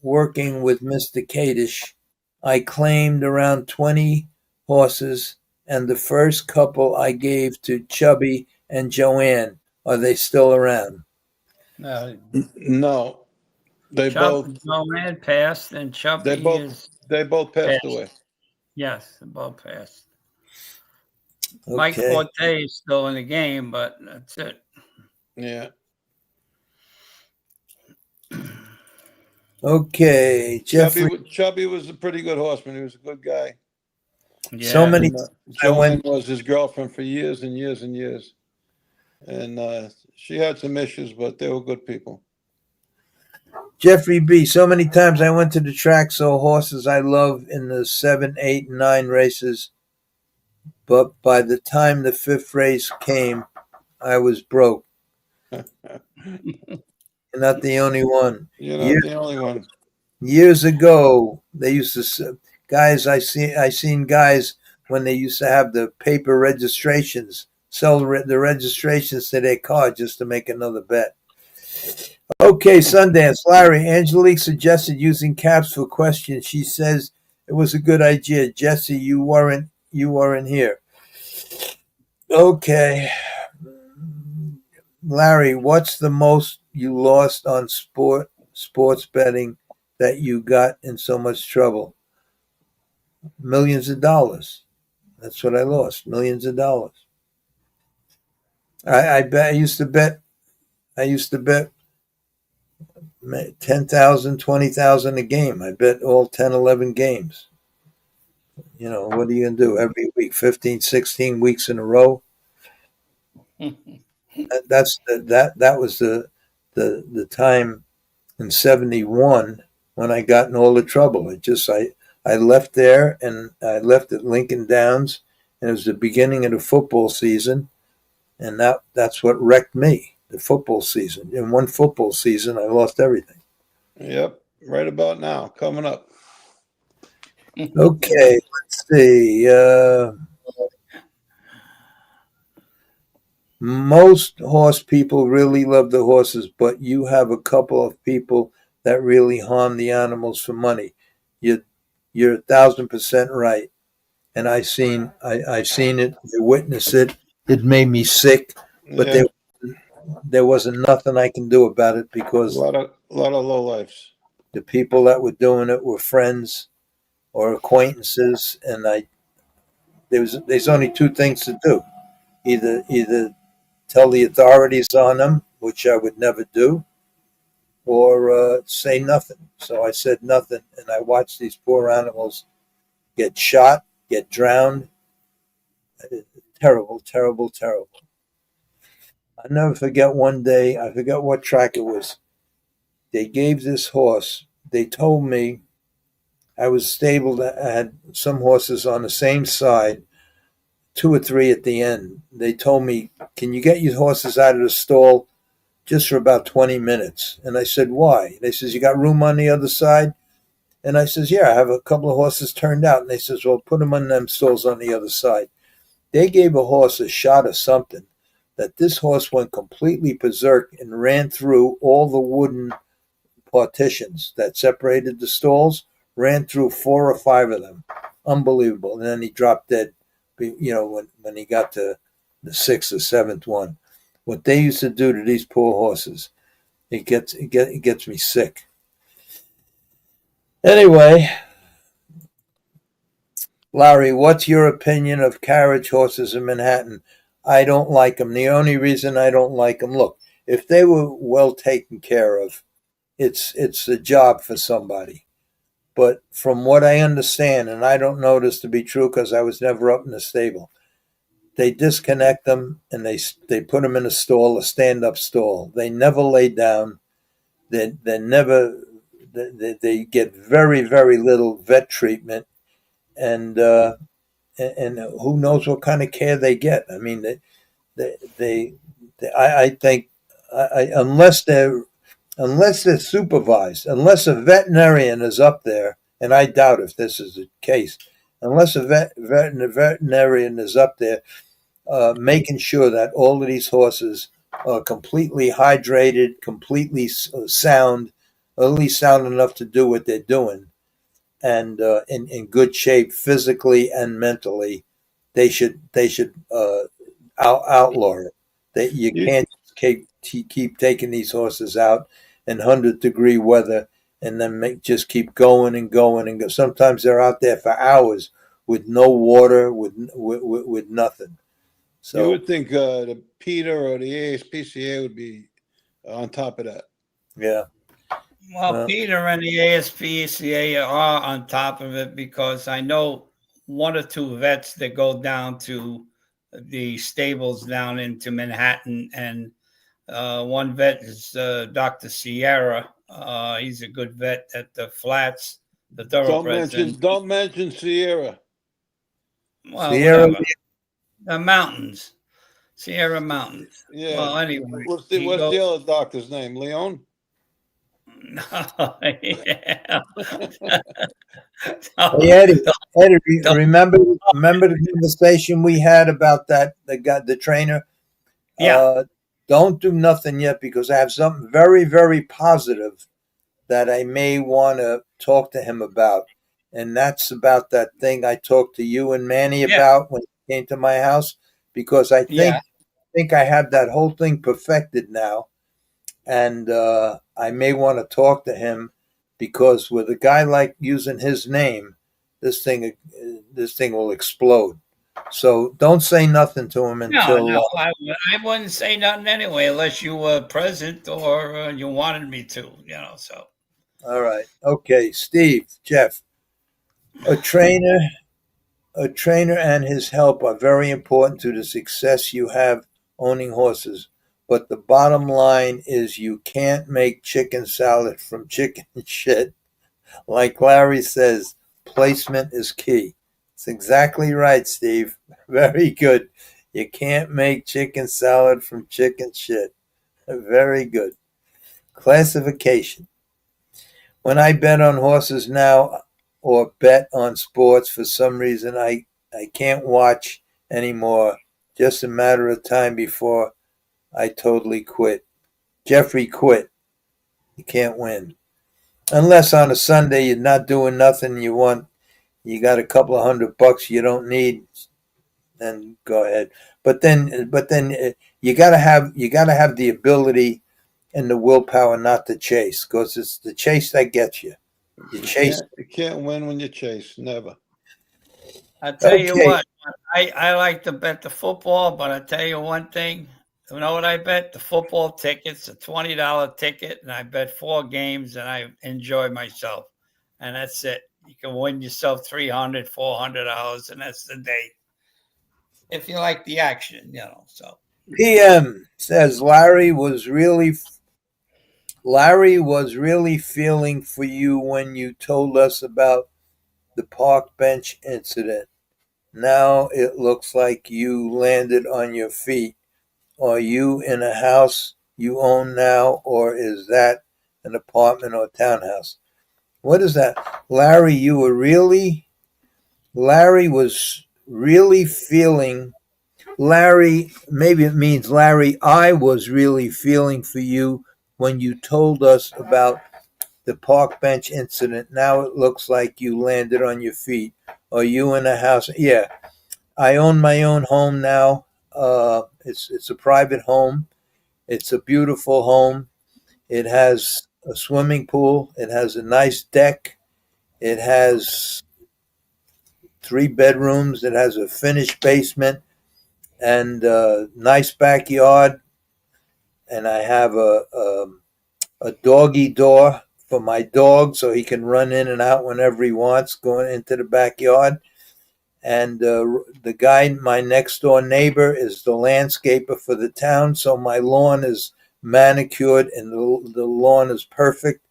working with Mr. Kadish, I claimed around 20 horses, and the first couple I gave to Chubby and Joanne. Are they still around? No. Joanne passed, and Chubby they both passed away. Yes, they both passed. Mike Okay. Forte is still in the game, but that's it. Yeah. Okay, Jeffrey. Chubby was a pretty good horseman. He was a good guy. Yeah. So many. And, Joanne was his girlfriend for years and years and years. And she had some issues, but they were good people. Jeffrey B. So many times I went to the track, saw horses I love in the 7, 8, and 9 races, but by the time the 5th race came, I was broke. You're not the only one. You're not the only one. Years ago, they used to guys. I seen guys when they used to have the paper registrations, sell the registrations to their car just to make another bet. Okay, Sundance. Larry, Angelique suggested using caps for questions. She says it was a good idea. Jesse, you weren't here. Okay. Larry, what's the most you lost on sports betting that you got in so much trouble? Millions of dollars. That's what I lost. Millions of dollars. I used to bet 10,000, 20,000 a game. I bet all 10, 11 games. You know, what are you going to do every week? 15, 16 weeks in a row? That was the time in 71 when I got in all the trouble. I left there, and I left at Lincoln Downs, and it was the beginning of the football season, and that's what wrecked me, the football season. In one football season, I lost everything. Yep, right about now, coming up. Okay, let's see. Most horse people really love the horses, but you have a couple of people that really harm the animals for money. You're 1,000% right, and I seen it. I witnessed it. It made me sick, but Yeah. there wasn't nothing I can do about it because a lot of low lives. The people that were doing it were friends or acquaintances, and there's only two things to do: either tell the authorities on them, which I would never do, or say nothing. So I said nothing, and I watched these poor animals get shot, get drowned. Terrible, terrible, terrible. I'll never forget one day, I forgot what track it was. They gave this horse, they told me I was stabled, I had some horses on the same side, 2 or 3 at the end. They told me, can you get your horses out of the stall just for about 20 minutes? And I said, why? They says, you got room on the other side? And I says, yeah, I have a couple of horses turned out. And they says, well, put them in them stalls on the other side. They gave a horse a shot of something that this horse went completely berserk and ran through all the wooden partitions that separated the stalls, ran through 4 or 5 of them. Unbelievable. And then he dropped dead, when he got to the 6th or 7th one. What they used to do to these poor horses, it gets me sick. Anyway, Larry, what's your opinion of carriage horses in Manhattan? I don't like them. The only reason I don't like them, look, if they were well taken care of, it's a job for somebody. But from what I understand, and I don't know this to be true because I was never up in the stable, they disconnect them and they put them in a stall, a stand-up stall. They never lay down. They get very, very little vet treatment, and who knows what kind of care they get. I mean, I think unless they're supervised, unless a veterinarian is up there, and I doubt if this is the case, unless a veterinarian is up there making sure that all of these horses are completely hydrated, completely sound, at least sound enough to do what they're doing, and in good shape physically and mentally, they should outlaw it. You can't keep taking these horses out in 100-degree weather and then just keep going and going and go. Sometimes they're out there for hours with no water, with nothing. So you would think the Peter or the ASPCA would be on top of that. yeah. Well, Peter and the ASPCA are on top of it because I know one or two vets that go down to the stables down into Manhattan, and one vet is Dr. Sierra. He's a good vet at the flats, the thoroughbreds. Don't mention Sierra. Well, Sierra, whatever. The mountains, Sierra Mountains. Yeah. Well, anyway, What's the other doctor's name? Leon? Yeah. Hey, Eddie, remember the conversation we had about the trainer? Yeah. Don't do nothing yet because I have something very, very positive that I may want to talk to him about. And that's about that thing I talked to you and Manny about when he came to my house, because I think I have that whole thing perfected now. And I may want to talk to him because with a guy like using his name, this thing will explode. So don't say nothing to him until. No, I wouldn't say nothing anyway, unless you were present or you wanted me to, So. All right. Okay, Steve, Jeff, a trainer and his help are very important to the success you have owning horses. But the bottom line is you can't make chicken salad from chicken shit. Like Larry says, placement is key. It's exactly right, Steve. Very good. You can't make chicken salad from chicken shit. Very good. Classification. When I bet on horses now or bet on sports, for some reason I can't watch anymore. Just a matter of time before I totally quit. Jeffrey quit. You can't win. Unless on a Sunday you're not doing nothing, you got a couple of $100 you don't need, then go ahead. But then you gotta have the ability and the willpower not to chase, because it's the chase that gets you. You chase. You can't win when you chase. Never. I tell you what, I like to bet the football, but I tell you one thing. You know what I bet? The football ticket's a $20 ticket, and I bet 4 games, and I enjoy myself. And that's it. You can win yourself $300, $400, and that's the day. If you like the action, So PM says Larry was really feeling for you when you told us about the park bench incident. Now it looks like you landed on your feet. Are you in a house you own now, or is that an apartment or townhouse? What is that? Larry was really feeling. Larry, maybe it means Larry, I was really feeling for you when you told us about the park bench incident. Now it looks like you landed on your feet. Are you in a house? Yeah. I own my own home now. It's a private home. It's a beautiful home. It has a swimming pool. It has a nice deck. It has 3 bedrooms. It has a finished basement and a nice backyard. And I have a doggy door for my dog so he can run in and out whenever he wants, going into the backyard. And the guy, my next door neighbor, is the landscaper for the town. So my lawn is manicured and the lawn is perfect.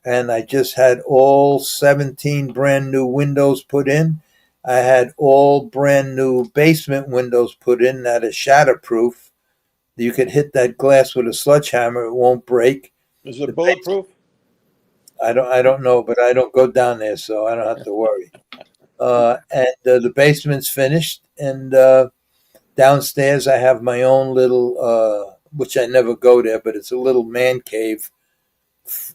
And I just had all 17 brand new windows put in. I had all brand new basement windows put in that are shatterproof. You could hit that glass with a sledgehammer; it won't break. Is it bulletproof? I don't know, but I don't go down there, so I don't have to worry. And the basement's finished, and downstairs I have my own little, which I never go there, but it's a little man cave.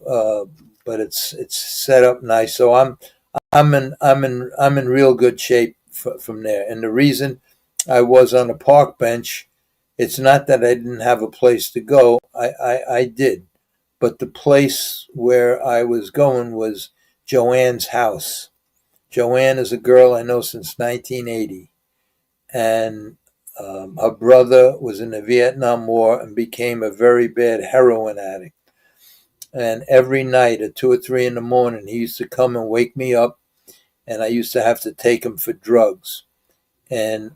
But it's set up nice, so I'm in real good shape from there. And the reason I was on a park bench, it's not that I didn't have a place to go. I did, but the place where I was going was Joanne's house. Joanne is a girl I know since 1980, and her brother was in the Vietnam War and became a very bad heroin addict. And every night at 2 or 3 in the morning, he used to come and wake me up, and I used to have to take him for drugs. And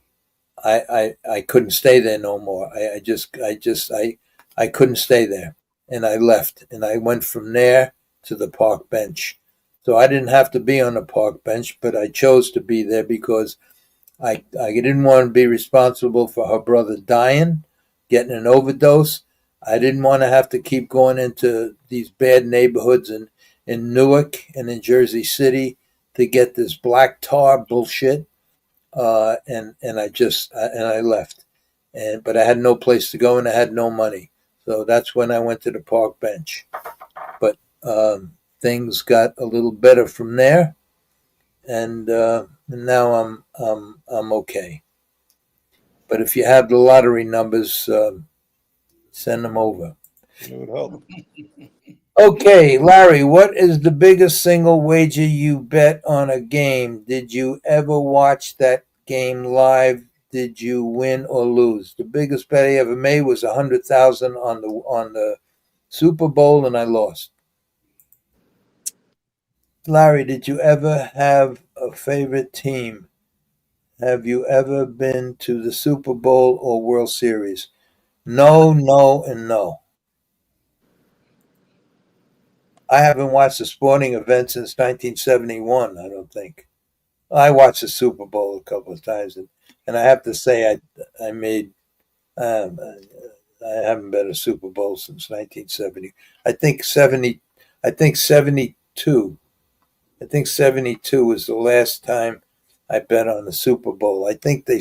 I couldn't stay there no more. I couldn't stay there, and I left, and I went from there to the park bench. So I didn't have to be on the park bench, but I chose to be there because I didn't want to be responsible for her brother dying, getting an overdose. I didn't want to have to keep going into these bad neighborhoods in Newark and in Jersey City to get this black tar bullshit. And I left, but I had no place to go and I had no money, so that's when I went to the park bench. But things got a little better from there, and now I'm okay. But if you have the lottery numbers, send them over. It would help. Okay, Larry, what is the biggest single wager you bet on a game? Did you ever watch that game live? Did you win or lose? The biggest bet I ever made was 100,000 on the Super Bowl, and I lost. Larry, did you ever have a favorite team? Have you ever been to the Super Bowl or World Series? No, no, and no. I haven't watched a sporting event since 1971, I don't think. I watched the Super Bowl a couple of times, and I have to say I made I haven't been to a Super Bowl since 1970. I think 70. I think 72. I think 72 was the last time I bet on the Super Bowl. I think the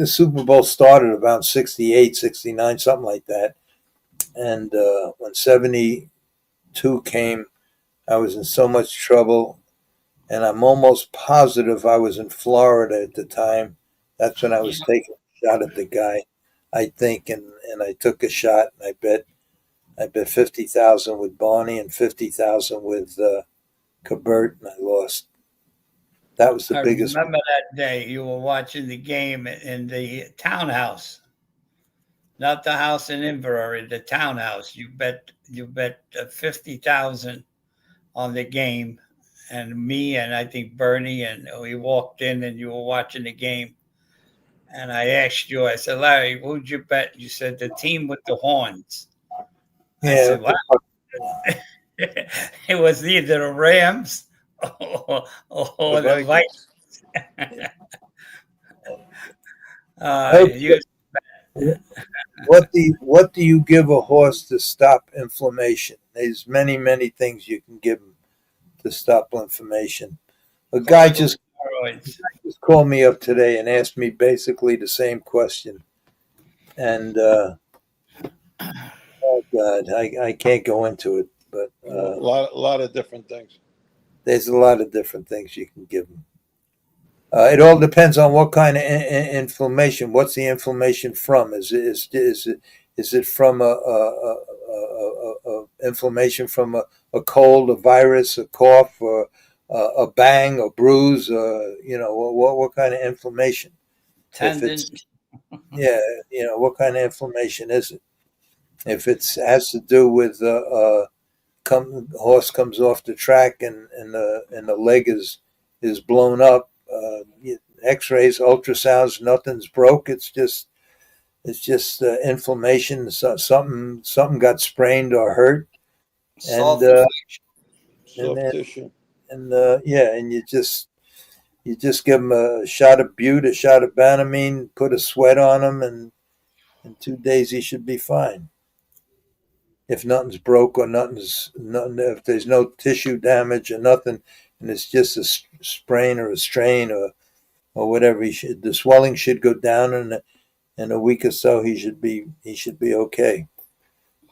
Super Bowl started around 68, 69, something like that. And when 72 came, I was in so much trouble, and I'm almost positive I was in Florida at the time. That's when I was taking a shot at the guy, I think, and I took a shot, and I bet 50,000 with Barney and 50,000 with Cabert, and I lost. That was the I biggest. remember that day you were watching the game in the townhouse, not the house in Inverary, the townhouse. You bet 50,000 on the game, and me and I think Bernie, and we walked in and you were watching the game. And I asked you, I said, Larry, who'd you bet? You said the team with the horns. I said, what? It was either the Rams or the Vikings. What do you give a horse to stop inflammation? There's many things you can give him to stop inflammation. A guy just called me up today and asked me basically the same question. And oh God, I can't go into it, but a lot of different things. There's a lot of different things you can give them. It all depends on what kind of inflammation. What's the inflammation from? Is it from a inflammation from a cold, a virus, a cough, or a bang, a bruise? What kind of inflammation? Tendon. Yeah, what kind of inflammation is it? If it has to do with horse comes off the track and the leg is blown up, X-rays, ultrasounds, nothing's broke. It's just inflammation. So something got sprained or hurt, Soft tissue. And you just give them a shot of Bute, a shot of Banamine, put a sweat on him, and in 2 days he should be fine. If nothing's broke or if there's no tissue damage or nothing, and it's just a sprain or a strain or whatever, the swelling should go down, and in a week or so he should be okay.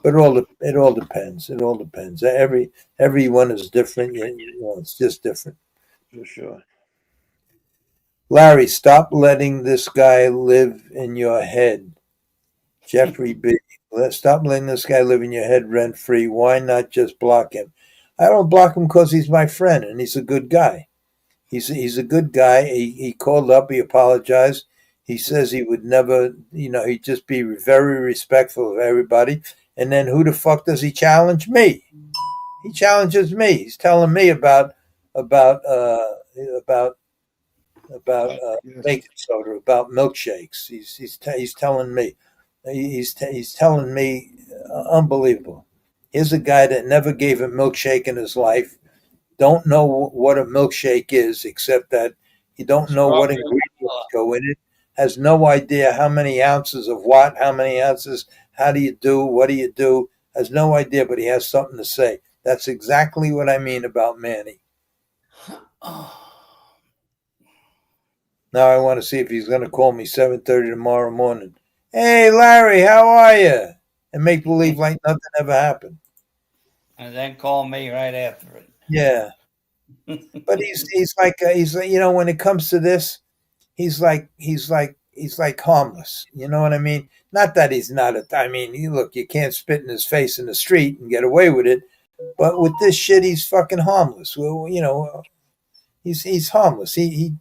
But it all depends. It all depends. Everyone is different. It's just different. For sure. Larry, stop letting this guy live in your head. Jeffrey B. Stop letting this guy live in your head rent free. Why not just block him? I don't block him because he's my friend and he's a good guy. He's a good guy. He called up. He apologized. He says he would never, he'd just be very respectful of everybody. And then who the fuck does he challenge? Me. He challenges me. He's telling me about Yes. baking soda, about milkshakes. He's telling me. He's telling me, unbelievable. Here's a guy that never gave a milkshake in his life. Don't know what a milkshake is, except that he don't know what Strawberry ingredients go in it. Has no idea how many ounces of what, how many ounces, how do you do, what do you do? Has no idea, but he has something to say. That's exactly what I mean about Manny. Now I want to see if he's going to call me 7:30 tomorrow morning. Hey, Larry, how are you? And make believe like nothing ever happened. And then call me right after it. Yeah, but he's like when it comes to this, he's like harmless. You know what I mean? Not that he's not look, you can't spit in his face in the street and get away with it, but with this shit, he's fucking harmless. Well, he's harmless. He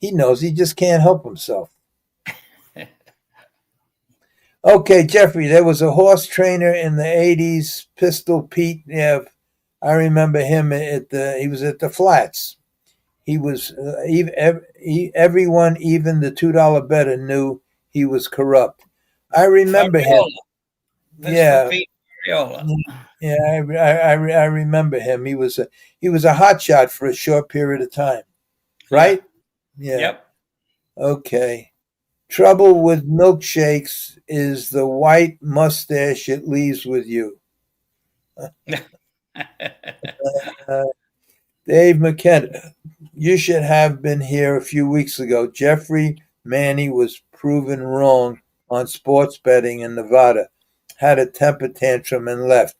knows he just can't help himself. Okay, Jeffrey, there was a horse trainer in the 80s, Pistol Pete. Yeah, I remember him he was at the flats. He was everyone, even the $2 better, knew he was corrupt. I remember him. Yeah, yeah, I remember him. He was a hotshot for a short period of time, right? Yeah. Yep. Okay. Trouble with milkshakes is the white mustache it leaves with you. Dave McKenna, you should have been here a few weeks ago. Jeffrey Manny was proven wrong on sports betting in Nevada, had a temper tantrum and left.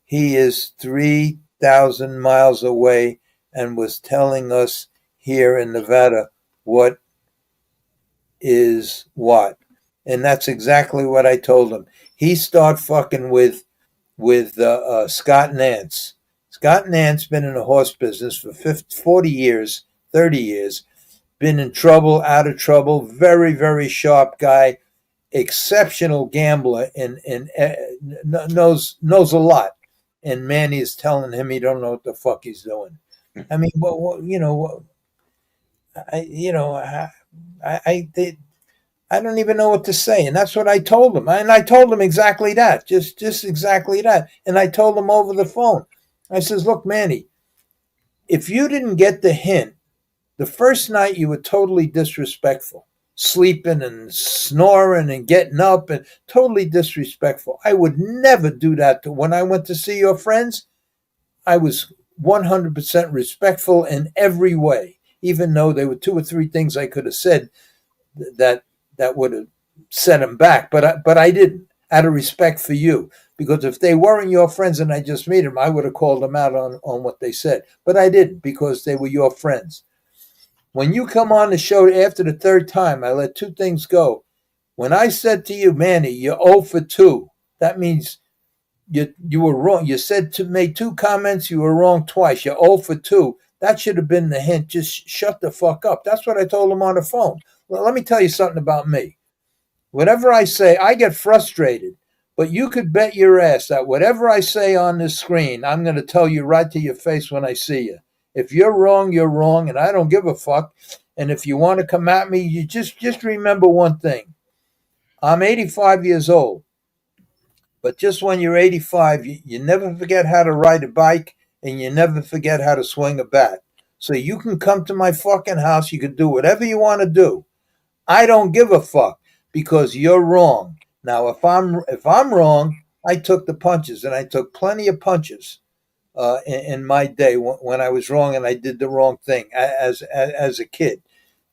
He is 3,000 miles away and was telling us here in Nevada what is what. And that's exactly what I told him. He started fucking with Scott Nance. Scott Nance been in the horse business for 40 years, 30 years, been in trouble, out of trouble, very, very sharp guy, exceptional gambler, and knows a lot. And Manny is telling him he don't know what the fuck he's doing. I mean, I don't even know what to say. And that's what I told him. And I told him exactly that, just exactly that. And I told him over the phone. I says, look, Manny, if you didn't get the hint, the first night you were totally disrespectful, sleeping and snoring and getting up and totally disrespectful. I would never do that. When I went to see your friends, I was 100% respectful in every way, even though there were 2 or 3 things I could have said that would have set him back. But I didn't, out of respect for you. Because if they weren't your friends and I just met them, I would have called them out on what they said. But I didn't, because they were your friends. When you come on the show after the 3rd time, I let 2 things go. When I said to you, Manny, you're 0 for 2, that means you were wrong. You made 2 comments, you were wrong twice. You're 0 for 2. That should have been the hint. Just shut the fuck up. That's what I told him on the phone. Well, let me tell you something about me. Whatever I say, I get frustrated. But you could bet your ass that whatever I say on this screen, I'm going to tell you right to your face when I see you. If you're wrong, and I don't give a fuck. And if you want to come at me, you just remember one thing. I'm 85 years old. But just when you're 85, you never forget how to ride a bike, and you never forget how to swing a bat. So you can come to my fucking house. You can do whatever you want to do. I don't give a fuck, because you're wrong. Now, if I'm wrong, I took the punches, and I took plenty of punches in my day when I was wrong and I did the wrong thing as a kid.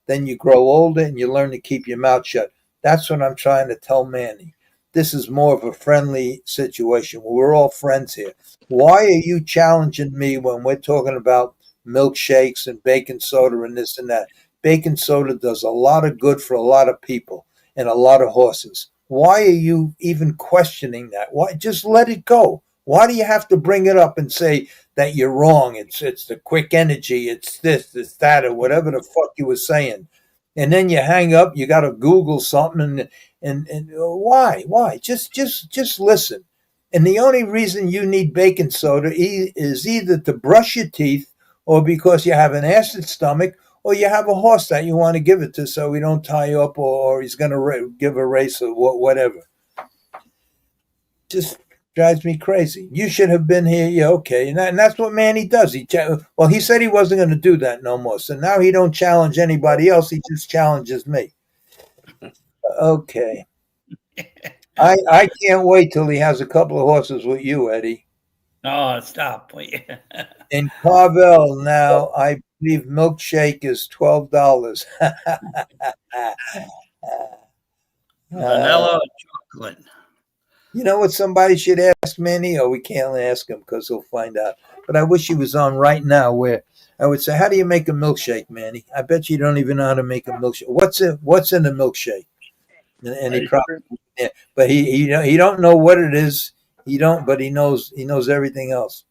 Then you grow older and you learn to keep your mouth shut. That's what I'm trying to tell Manny. This is more of a friendly situation. We're all friends here. Why are you challenging me when we're talking about milkshakes and baking soda and this and that? Baking soda does a lot of good for a lot of people and a lot of horses. Why are you even questioning that? Why? Just let it go. Why do you have to bring it up and say that you're wrong. It's the quick energy. It's this, it's that, or whatever the fuck you were saying. And then you hang up. You got to Google something, and why? Just listen. And the only reason you need baking soda is either to brush your teeth, or because you have an acid stomach, or you have a horse that you want to give it to so he don't tie you up, or he's going to give a race or whatever. Just drives me crazy. You should have been here. Yeah, okay. And that's what Manny does. He said he wasn't going to do that no more. So now he don't challenge anybody else. He just challenges me. Okay. I can't wait till he has a couple of horses with you, Eddie. Oh, stop. In Carvel now, I believe milkshake is $12. Vanilla chocolate. You know what somebody should ask Manny? Oh, we can't ask him because he'll find out. But I wish he was on right now where I would say, how do you make a milkshake, Manny? I bet you don't even know how to make a milkshake. What's in a milkshake? And he probably, yeah, but he don't know what it is. But he knows everything else.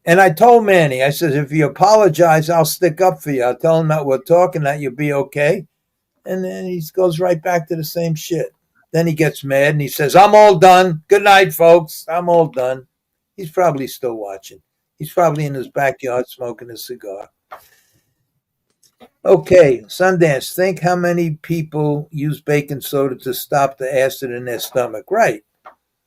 And I told Manny, I said, if you apologize, I'll stick up for you. I'll tell him that we're talking, that you'll be okay. And then he goes right back to the same shit. Then he gets mad and he says, I'm all done. Good night, folks. I'm all done. He's probably still watching. He's probably in his backyard smoking a cigar. Okay, Sundance, think how many people use baking soda to stop the acid in their stomach. Right.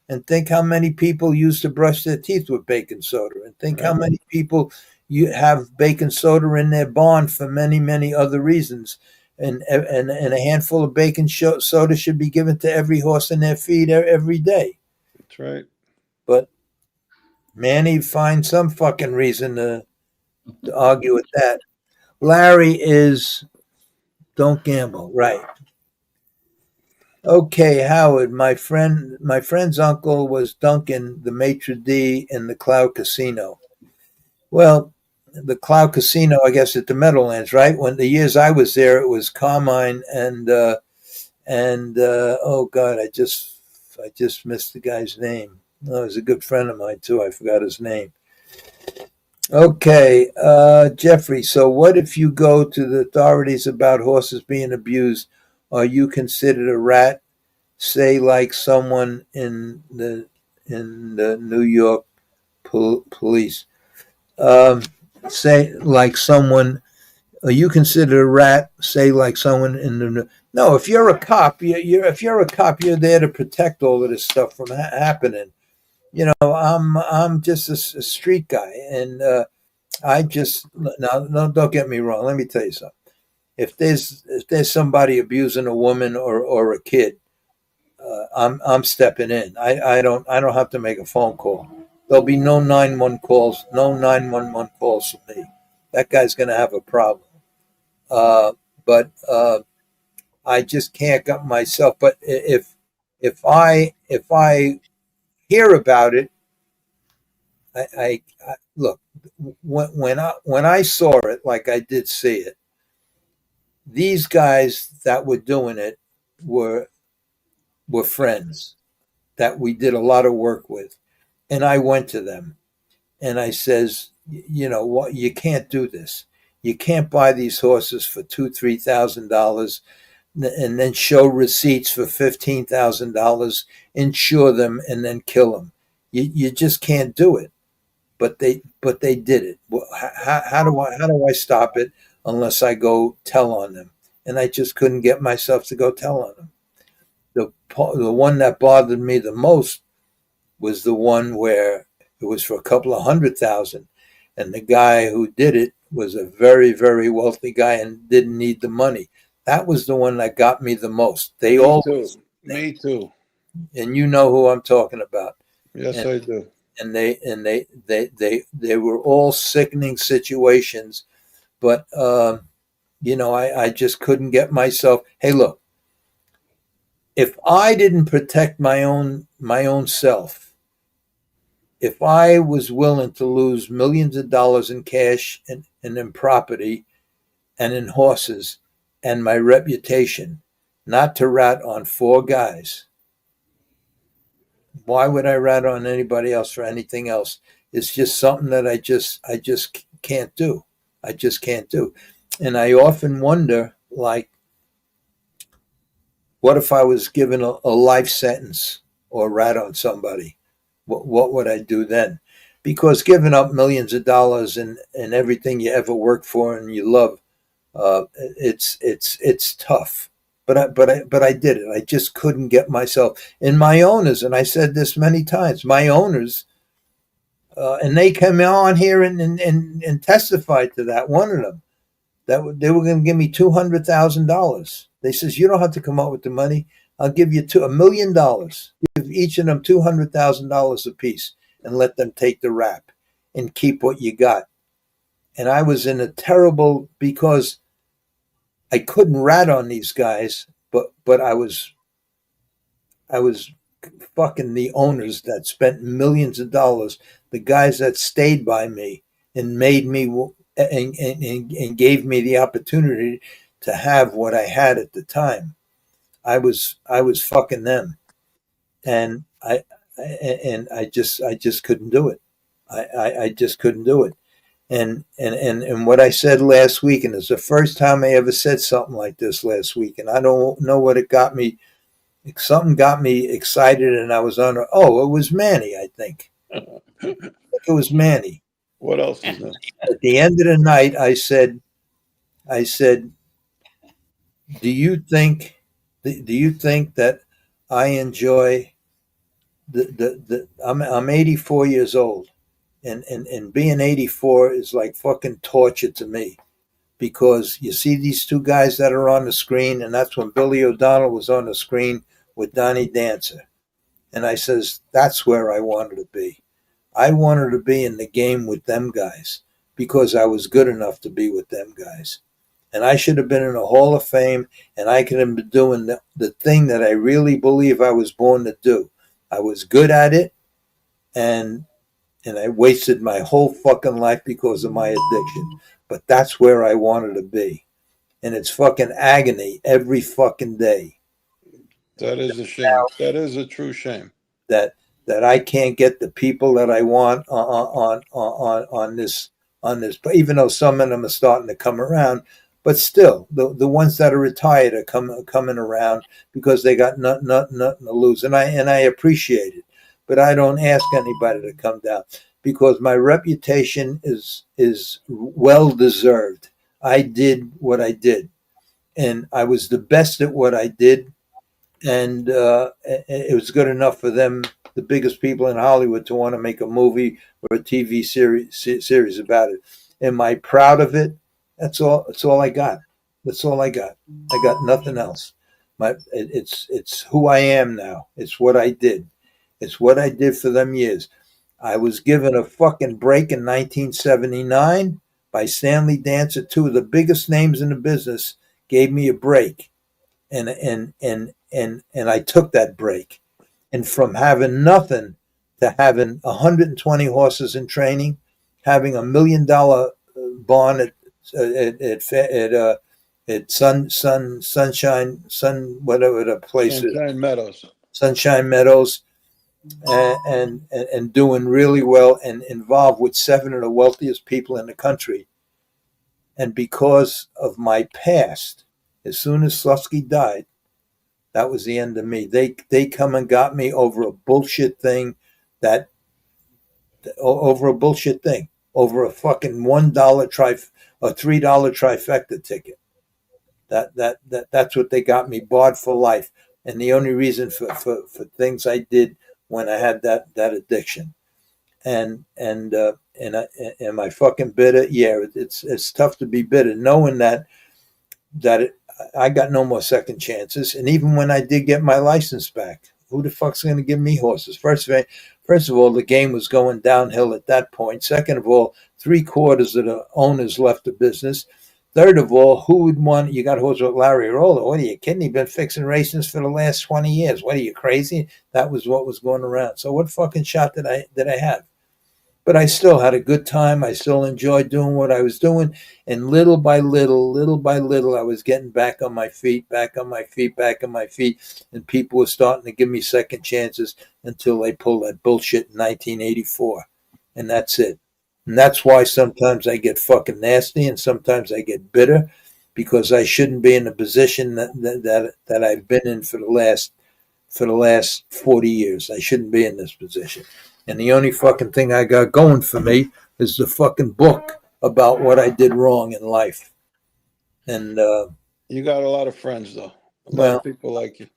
And think how many people used to brush their teeth with baking soda. And think how many people you have baking soda in their barn for many, many other reasons. And a handful of baking soda should be given to every horse in their feed every day. That's right. But Manny finds some fucking reason to argue with that. Larry is don't gamble. Right. Okay, Howard, my friend's uncle was Duncan, the maitre d' in the Cloud Casino. Well, the Cloud Casino, I guess, at the Meadowlands, right? When the years I was there, it was Carmine and oh God, I just missed the guy's name. Oh, he was a good friend of mine too. I forgot his name. Okay, Jeffrey. So, what if you go to the authorities about horses being abused? Are you considered a rat? Say, like someone in the New York police. Say, like someone. Are you considered a rat? Say, like someone in the. No, if you're a cop, you're there to protect all of this stuff from happening. You know, I'm just a street guy, and I just no, don't get me wrong. Let me tell you something. If there's somebody abusing a woman or a kid, I'm stepping in. I don't have to make a phone call. There'll be no 911 calls from me. That guy's going to have a problem. But I just can't get myself. But if I hear about it, I look when I saw it, like I did see it. These guys that were doing it were friends that we did a lot of work with, and I went to them and I says, you know what, you can't do this. You can't buy these horses for $2,000-$3,000 and then show receipts for $15,000, insure them, and then kill them. You just can't do it. But they did it. How do I stop it unless I go tell on them? And I just couldn't get myself to go tell on them. The one that bothered me the most was the one where it was for a couple of $100,000, and the guy who did it was a very, very wealthy guy and didn't need the money. That was the one that got me the most. Me too. And you know who I'm talking about. Yes, I do. And they were all sickening situations, but you know, I just couldn't get myself. Hey, look, if I didn't protect my own self, if I was willing to lose millions of dollars in cash and in property and in horses and my reputation, not to rat on 4 guys, Why would I rat on anybody else for anything else? It's just something that I just can't do. I just can't do. And I often wonder, like, what if I was given a life sentence or rat on somebody? What would I do then? Because giving up millions of dollars and everything you ever worked for and you love, it's tough. But I did it. I just couldn't get myself. And my owners, and I said this many times, my owners, and they came on here and testified to that. One of them, that they were going to give me $200,000. They says, you don't have to come up with the money. I'll give you $1 million. Give each of them $200,000 apiece and let them take the rap and keep what you got. And I was in a terrible, because I couldn't rat on these guys, but I was fucking the owners that spent millions of dollars, the guys that stayed by me and made me and gave me the opportunity to have what I had at the time. I was fucking them, and I just couldn't do it. I just couldn't do it. And what I said last week, and it's the first time I ever said something like this last week, and I don't know what it got me. Something got me excited, and I was on. Oh, it was Manny, I think. It was Manny. What else is there? At the end of the night, I said, do you think that I enjoy I'm 84 years old, and being 84 is like fucking torture to me, because you see these two guys that are on the screen, and that's when Billy O'Donnell was on the screen with Donnie Dancer. And I says, that's where I wanted to be. I wanted to be in the game with them guys because I was good enough to be with them guys. And I should have been in a Hall of Fame, and I could have been doing the thing that I really believe I was born to do. I was good at it, and I wasted my whole fucking life because of my addiction. But that's where I wanted to be. And it's fucking agony every fucking day. That is a shame. That is a true shame. That I can't get the people that I want on this, even though some of them are starting to come around. But still, the ones that are retired are coming around because they got nothing to lose. And I appreciate it. But I don't ask anybody to come down because my reputation is well deserved. I did what I did, and I was the best at what I did, and it was good enough for them, the biggest people in Hollywood, to want to make a movie or a TV series about it. Am I proud of it? That's all I got. That's all I got. I got nothing else. It's who I am now. It's what I did. It's what I did for them years. I was given a fucking break in 1979 by Stanley Dancer. Two of the biggest names in the business gave me a break, and I took that break. And from having nothing to having 120 horses in training, having $1 million barn at Sunshine whatever the place is, Sunshine Meadows, and doing really well and involved with 7 of the wealthiest people in the country. And because of my past, as soon as Slusky died, that was the end of me. They come and got me over a bullshit thing, over a fucking $1 or $3 trifecta ticket. That's what they got me, barred for life. And the only reason for things I did when I had that addiction. And am I fucking bitter? Yeah, it's tough to be bitter, knowing that I got no more second chances. And even when I did get my license back, who the fuck's going to give me horses? First of all, the game was going downhill at that point. Second of all, 3/4 of the owners left the business. Third of all, who would want? You got horses with Larry Rolla. What are you kidding? He's been fixing races for the last 20 years. What are you, crazy? That was what was going around. So what fucking shot did I have? but I still had a good time. I still enjoyed doing what I was doing. And little by little, I was getting back on my feet, back on my feet, back on my feet. And people were starting to give me second chances until they pulled that bullshit in 1984. And that's it. And that's why sometimes I get fucking nasty and sometimes I get bitter, because I shouldn't be in the position that I've been in for the last 40 years. I shouldn't be in this position. And the only fucking thing I got going for me is the fucking book about what I did wrong in life. And you got a lot of friends, though. A lot well, of people like you.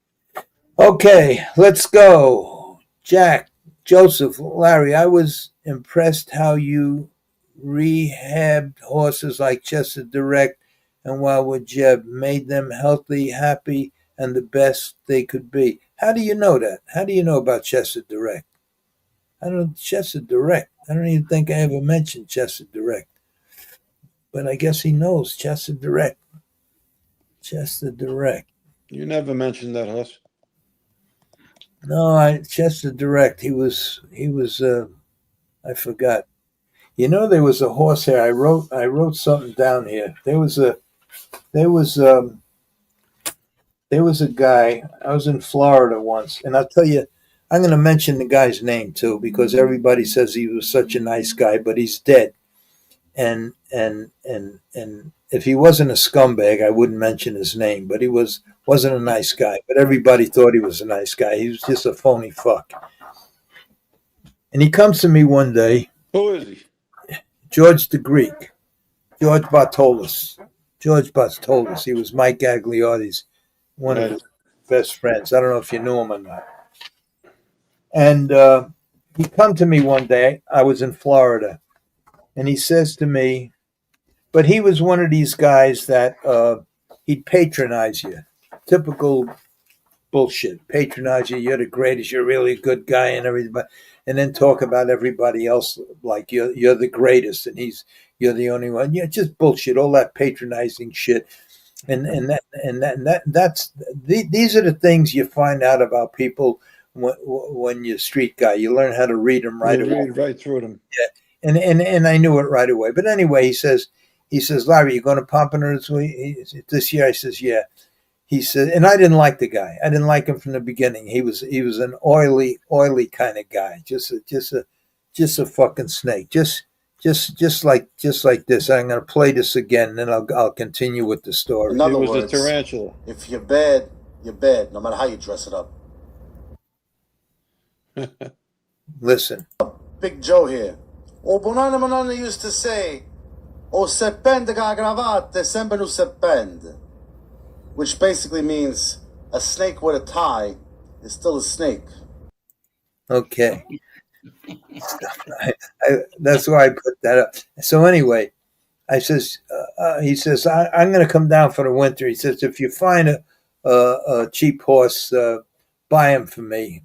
Okay, let's go. Jack, Joseph, Larry, I was impressed how you rehabbed horses like Chester Direct and Wildwood Jeb, made them healthy, happy, and the best they could be. How do you know that? How do you know about Chester Direct? I don't know Chester Direct. I don't even think I ever mentioned Chester Direct. But I guess he knows Chester Direct. Chester Direct. You never mentioned that horse. No, Chester Direct. He was I forgot. You know, there was a horse here. I wrote something down here. There was a guy. I was in Florida once, and I'll tell you, I'm going to mention the guy's name too, because everybody says he was such a nice guy, but he's dead. And if he wasn't a scumbag, I wouldn't mention his name. But he wasn't a nice guy. But everybody thought he was a nice guy. He was just a phony fuck. And he comes to me one day. Who is he? George the Greek. George Bartolos. George Bartolos. He was Mike Gagliardi's one of his best friends. I don't know if you knew him or not. And he come to me one day. I was in Florida. And he says to me, but he was one of these guys that he'd patronize you. Typical bullshit. Patronize you. You're the greatest. You're really a good guy and everybody. And then talk about everybody else like you're the greatest and you're the only one. Yeah, just bullshit. All that patronizing shit. And that's these are the things you find out about people when you're a street guy. You learn how to read them right away. Read right through them. Yeah. And I knew it right away. But anyway, he says, Larry, you going to Pompano this year? I says, yeah. He said, and I didn't like the guy. I didn't like him from the beginning. He was an oily kind of guy. Just a fucking snake. Just like this. I'm going to play this again, and then I'll continue with the story. In other words, words, a tarantula. If you're bad, you're bad, no matter how you dress it up. Listen. Big Joe here. Bonanno Manonna used to say, "O serpente che ha cravatta sempre un serpente," which basically means a snake with a tie is still a snake. Okay. That's why I put that up. So anyway, he says, I'm going to come down for the winter. He says, if you find a cheap horse, buy him for me.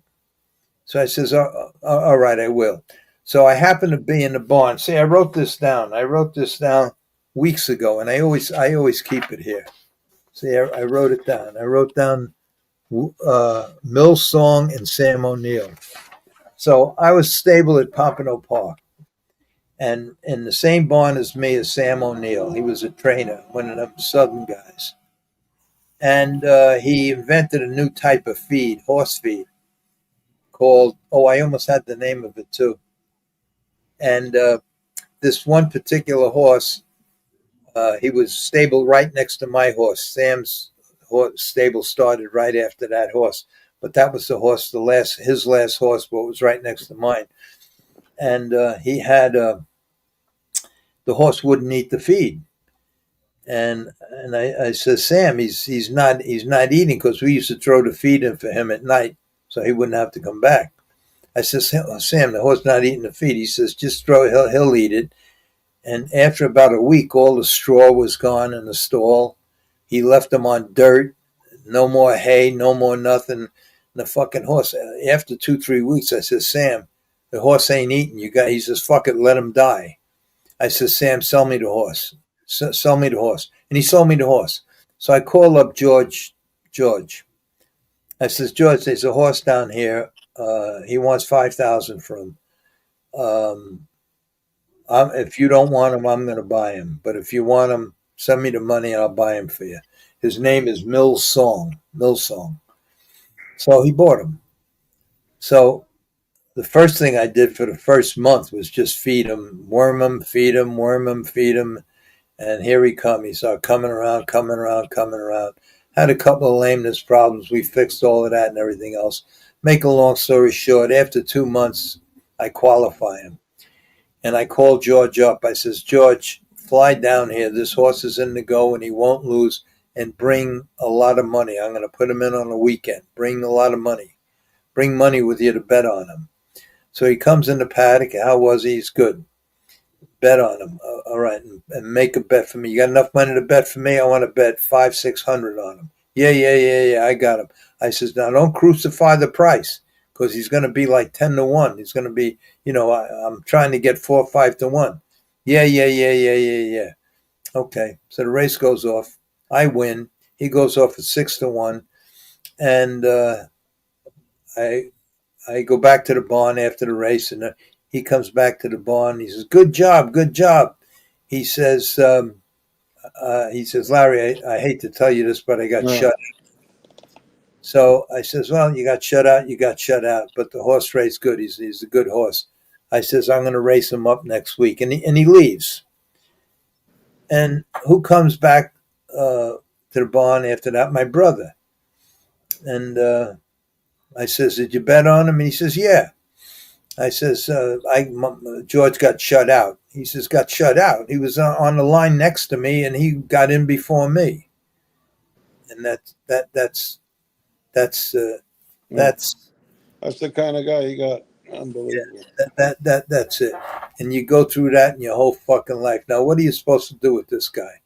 So I says, all right, I will. So I happen to be in the barn. See, I wrote this down. Weeks ago, and I always keep it here. See, I wrote it down. I wrote down Mill Song and Sam O'Neill. So I was stable at Pompano Park, and in the same barn as me is Sam O'Neill. He was a trainer, one of them Southern guys, and he invented a new type of feed, horse feed, called, I almost had the name of it too. And this one particular horse, he was stable right next to my horse. Sam's stable started right after that horse, but that was the horse, his last horse, but it was right next to mine. And he had the horse wouldn't eat the feed, and I said, Sam, he's not eating, because we used to throw the feed in for him at night so he wouldn't have to come back. I said, Sam, the horse not eating the feed. He says, just throw it, he'll eat it. And after about a week, all the straw was gone in the stall. He left them on dirt, no more hay, no more nothing. And the fucking horse, after 2-3 weeks, I said, Sam, the horse ain't eating. He says, fuck it, let him die. I said, Sam, sell me the horse. Sell me the horse. And he sold me the horse. So I call up George. I says, George, there's a horse down here. He wants $5,000 for him. If you don't want him, I'm going to buy him. But if you want him, send me the money and I'll buy him for you. His name is Millsong. Millsong. So he bought him. So the first thing I did for the first month was just feed him, worm him, feed him, worm him, feed him. And here he come. He started coming around, coming around, coming around. Had a couple of lameness problems. We fixed all of that and everything else. Make a long story short, after 2 months, I qualify him. And I called George up. I says, George, fly down here. This horse is in the go and he won't lose. And bring a lot of money. I'm going to put him in on the weekend. Bring a lot of money. Bring money with you to bet on him. So he comes in the paddock. How was he? He's good. Bet on him. All right. And make a bet for me. You got enough money to bet for me? I want to bet 500-600 on him. Yeah. I got him. I says, now don't crucify the price because he's going to be like 10-1. He's going to be, I'm trying to get 4 or 5-1. Yeah. Okay. So the race goes off. I win. He goes off at 6-1. And I go back to the barn after the race, and he comes back to the barn. He says, "Good job." He says, "Larry, I hate to tell you this, but I got shut out." So I says, "Well, you got shut out. But the horse raced good. He's a good horse." I says, "I'm going to race him up next week," and he leaves. And who comes back to the barn after that? My brother. And I says, "Did you bet on him?" And he says, "Yeah." I says, George got shut out. He says, got shut out. He was on the line next to me, and he got in before me. And that's the kind of guy you got. Unbelievable. That's it. And you go through that in your whole fucking life. Now, what are you supposed to do with this guy?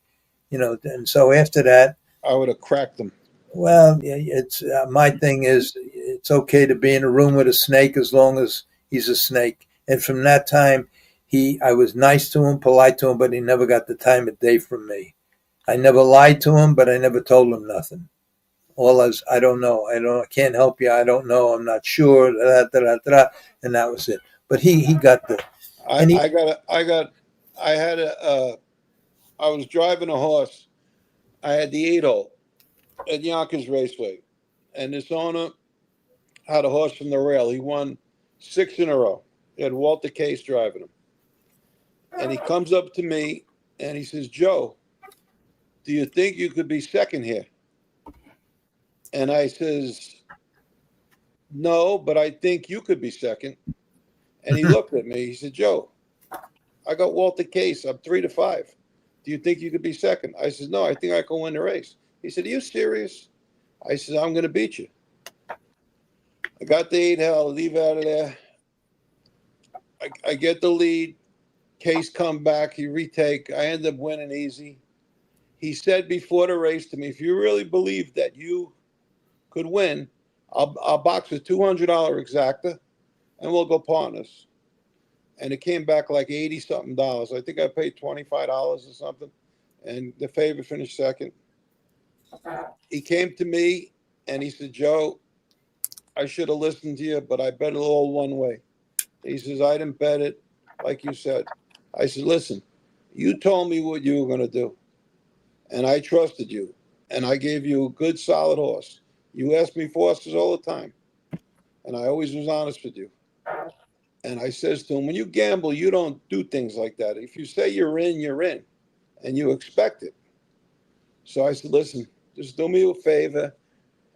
And so after that, I would have cracked him. Well, it's my thing is it's okay to be in a room with a snake as long as he's a snake. And from that time, I was nice to him, polite to him, but he never got the time of day from me. I never lied to him, but I never told him nothing. All as I don't know, I can't help you. I don't know. I'm not sure. And that was it. But he got the. I was driving a horse. I had the 8-hole at Yonkers Raceway, and this owner had a horse from the rail. He won 6 in a row. He had Walter Case driving him. And he comes up to me and he says, Joe, do you think you could be second here? And I says, no, but I think you could be second. And he looked at me. He said, Joe, I got Walter Case. I'm 3-5. Do you think you could be second? I said, no, I think I can win the race. He said, are you serious? I said, I'm going to beat you. I got the 8-hell, leave out of there. I get the lead. Case come back. He retake. I end up winning easy. He said before the race to me, if you really believe that you could win, I'll box a $200 exacta, and we'll go partners. And it came back like $80-something. I think I paid $25 or something, and the favorite finished second. He came to me, and he said, Joe, I should have listened to you, but I bet it all one way. He says, I didn't bet it, like you said. I said, listen, you told me what you were going to do, and I trusted you, and I gave you a good, solid horse. You asked me for horses all the time, and I always was honest with you. And I says to him, when you gamble, you don't do things like that. If you say you're in, and you expect it. So I said, listen, just do me a favor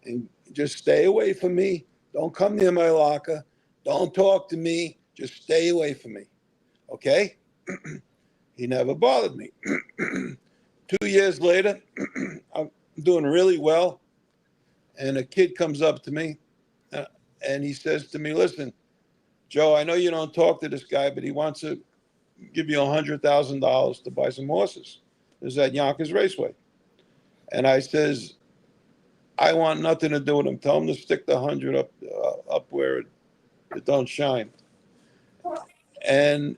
and just stay away from me. Don't come near my locker. Don't talk to me. Just stay away from me. Okay? He never bothered me. 2 years later, I'm doing really well. And a kid comes up to me and he says to me, listen, Joe, I know you don't talk to this guy, but he wants to give you $100,000 to buy some horses. This is at Yonkers Raceway. And I says, I want nothing to do with him. Tell him to stick the 100 up where it don't shine. And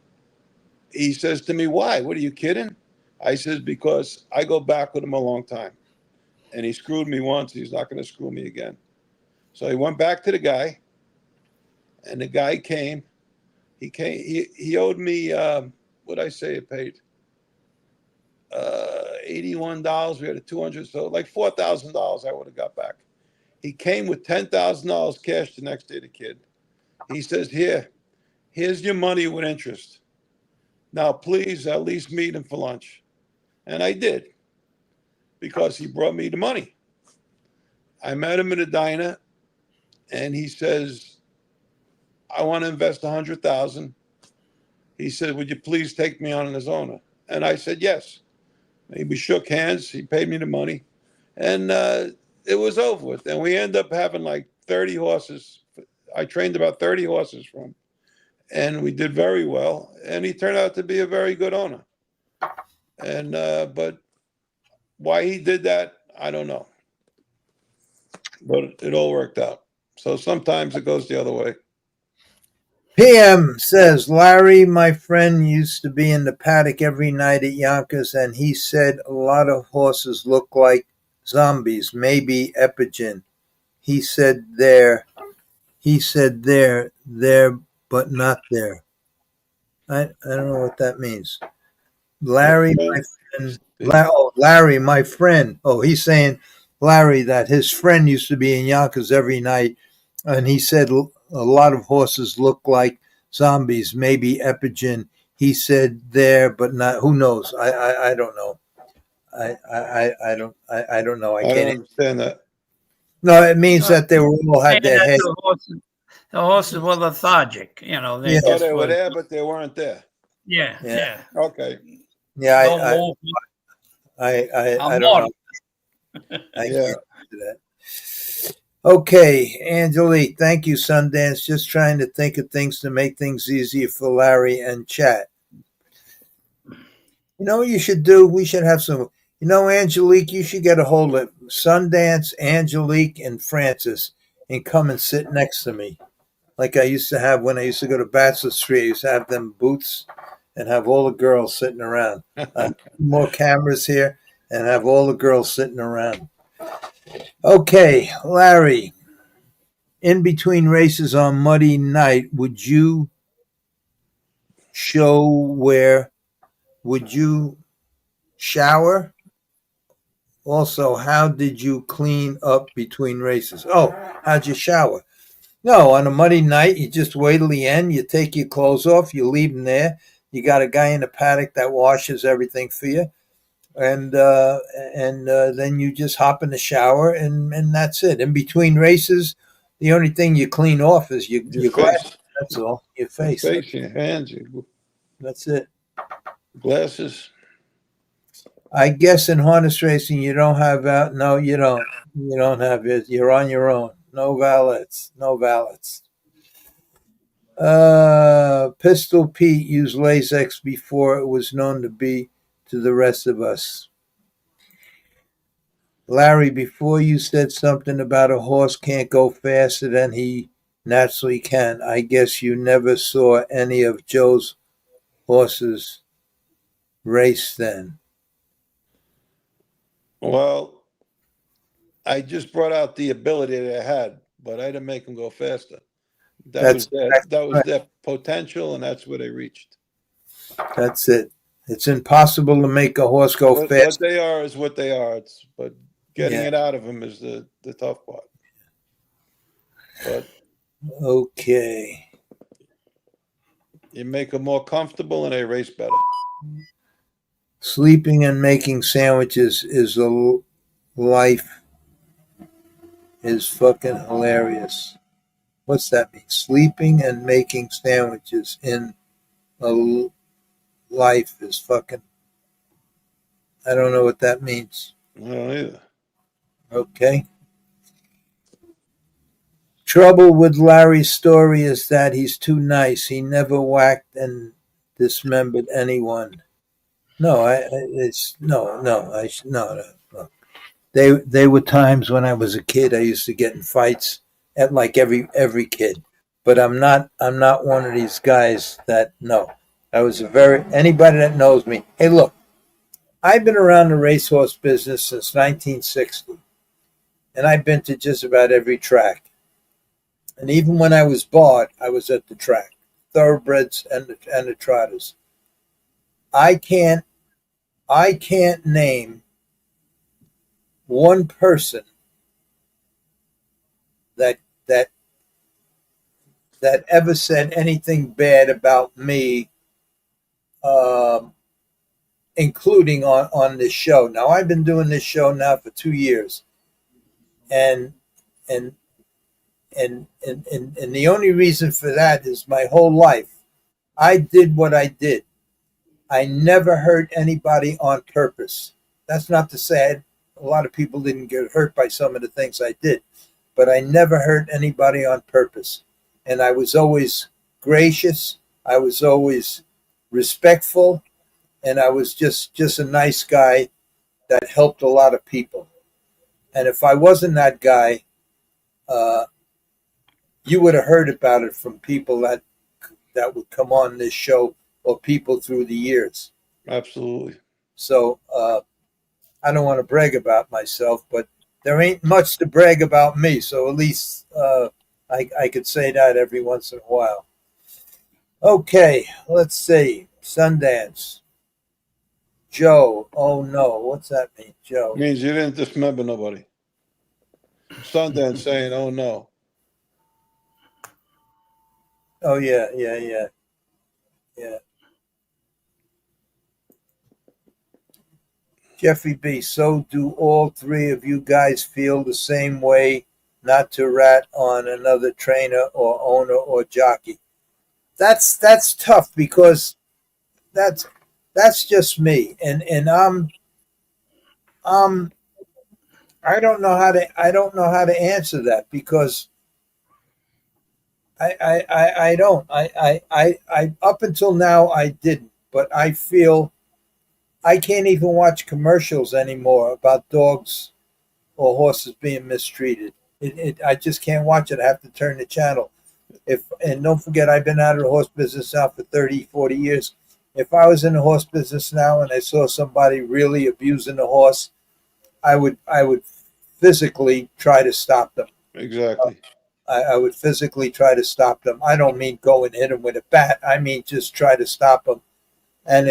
he says to me, why? What, are you kidding? I says, because I go back with him a long time. And he screwed me once. He's not going to screw me again. So he went back to the guy. And the guy came. He owed me what I say it paid? $81. We had a 200, so like $4,000 I would have got back. He came with $10,000 cash the next day, the kid. He says, here's your money with interest. Now, please at least meet him for lunch. And I did, because he brought me the money. I met him in a diner, and he says, I want to invest $100,000. He said, would you please take me on as owner? And I said, yes. And we shook hands. He paid me the money. And it was over with. And we ended up having like 30 horses. I trained about 30 horses from him. And we did very well. And he turned out to be a very good owner. And but why he did that, I don't know. But it all worked out. So sometimes it goes the other way. PM says, Larry, my friend, used to be in the paddock every night at Yonkers, and he said a lot of horses look like zombies, maybe epigen. He said there, but not there. I don't know what that means. Larry, my friend. Larry, my friend. Oh, he's saying, Larry, that his friend used to be in Yonkers every night, and he said a lot of horses look like zombies, maybe epigen. He said there, but not. Who knows? I don't know. I don't know. I can't understand that. No, it means that they all had their head. The horses were lethargic, you know. They they were there, but they weren't there. Yeah. Okay. Yeah, I don't know. I can't do that. Okay, Angelique, thank you, Sundance. Just trying to think of things to make things easier for Larry and chat. You know what you should do? We should have some. You know, Angelique, you should get a hold of Sundance, Angelique, and Francis and come and sit next to me. Like I used to have when I used to go to Bachelor Street. I used to have them booths and have all the girls sitting around. More cameras here and have all the girls sitting around. Okay, Larry, in between races on muddy night, would you shower? Also, how did you clean up between races? Oh, how'd you shower? No, on a muddy night, you just wait till the end. You take your clothes off. You leave them there. You got a guy in the paddock that washes everything for you. And then you just hop in the shower, and that's it. In between races, the only thing you clean off is your glasses. That's all. Your face. Your face, your hands. That's it. Glasses. I guess in harness racing, you don't have no, you don't. You don't have it. You're on your own. No valets. Pistol Pete used Lasix before it was known to be to the rest of us. Larry, before you said something about a horse can't go faster than he naturally can, I guess you never saw any of Joe's horses race then. Well, I just brought out the ability that I had, but I didn't make them go faster. That was their potential, and that's where they reached. That's it. It's impossible to make a horse go fast. What they are is what they are. But getting it out of them is the tough part. But okay, you make them more comfortable, and they race better. Sleeping and making sandwiches is a life. Is fucking hilarious. What's that mean? Sleeping and making sandwiches in a life is fucking. I don't know what that means. I don't either. Okay. Trouble with Larry's story is that he's too nice. He never whacked and dismembered anyone. No. They were times when I was a kid. I used to get in fights at like every kid, but I'm not one of these guys that no. I was anybody that knows me. Hey, look, I've been around the racehorse business since 1960, and I've been to just about every track. And even when I was barred, I was at the track, thoroughbreds and the trotters. I can't name one person that that that ever said anything bad about me, um, including on this show. Now I've been doing this show now for 2 years, and and and the only reason for that is my whole life I did what I did. I never hurt anybody on purpose. That's not to say a lot of people didn't get hurt by some of the things I did, but I never hurt anybody on purpose. And I was always gracious. I was always respectful, and I was just a nice guy that helped a lot of people. And if I wasn't that guy, you would have heard about it from people that would come on this show or people through the years. Absolutely. So I don't want to brag about myself, but there ain't much to brag about me. So at least I could say that every once in a while. Okay, let's see. Sundance. Joe. Oh no, what's that mean, Joe? Means you didn't dismember nobody. Sundance saying, "Oh no." Oh yeah. Jeffrey B. So do all three of you guys feel the same way, not to rat on another trainer or owner or jockey? That's tough because that's just me, and I don't know how to answer that because I don't I up until now I didn't, but I feel I can't even watch commercials anymore about dogs or horses being mistreated. I just can't watch it. I have to turn the channel. And don't forget, I've been out of the horse business now for 30, 40 years. If I was in the horse business now and I saw somebody really abusing the horse, I would physically try to stop them. Exactly. I would physically try to stop them. I don't mean go and hit them with a bat. I mean just try to stop them, and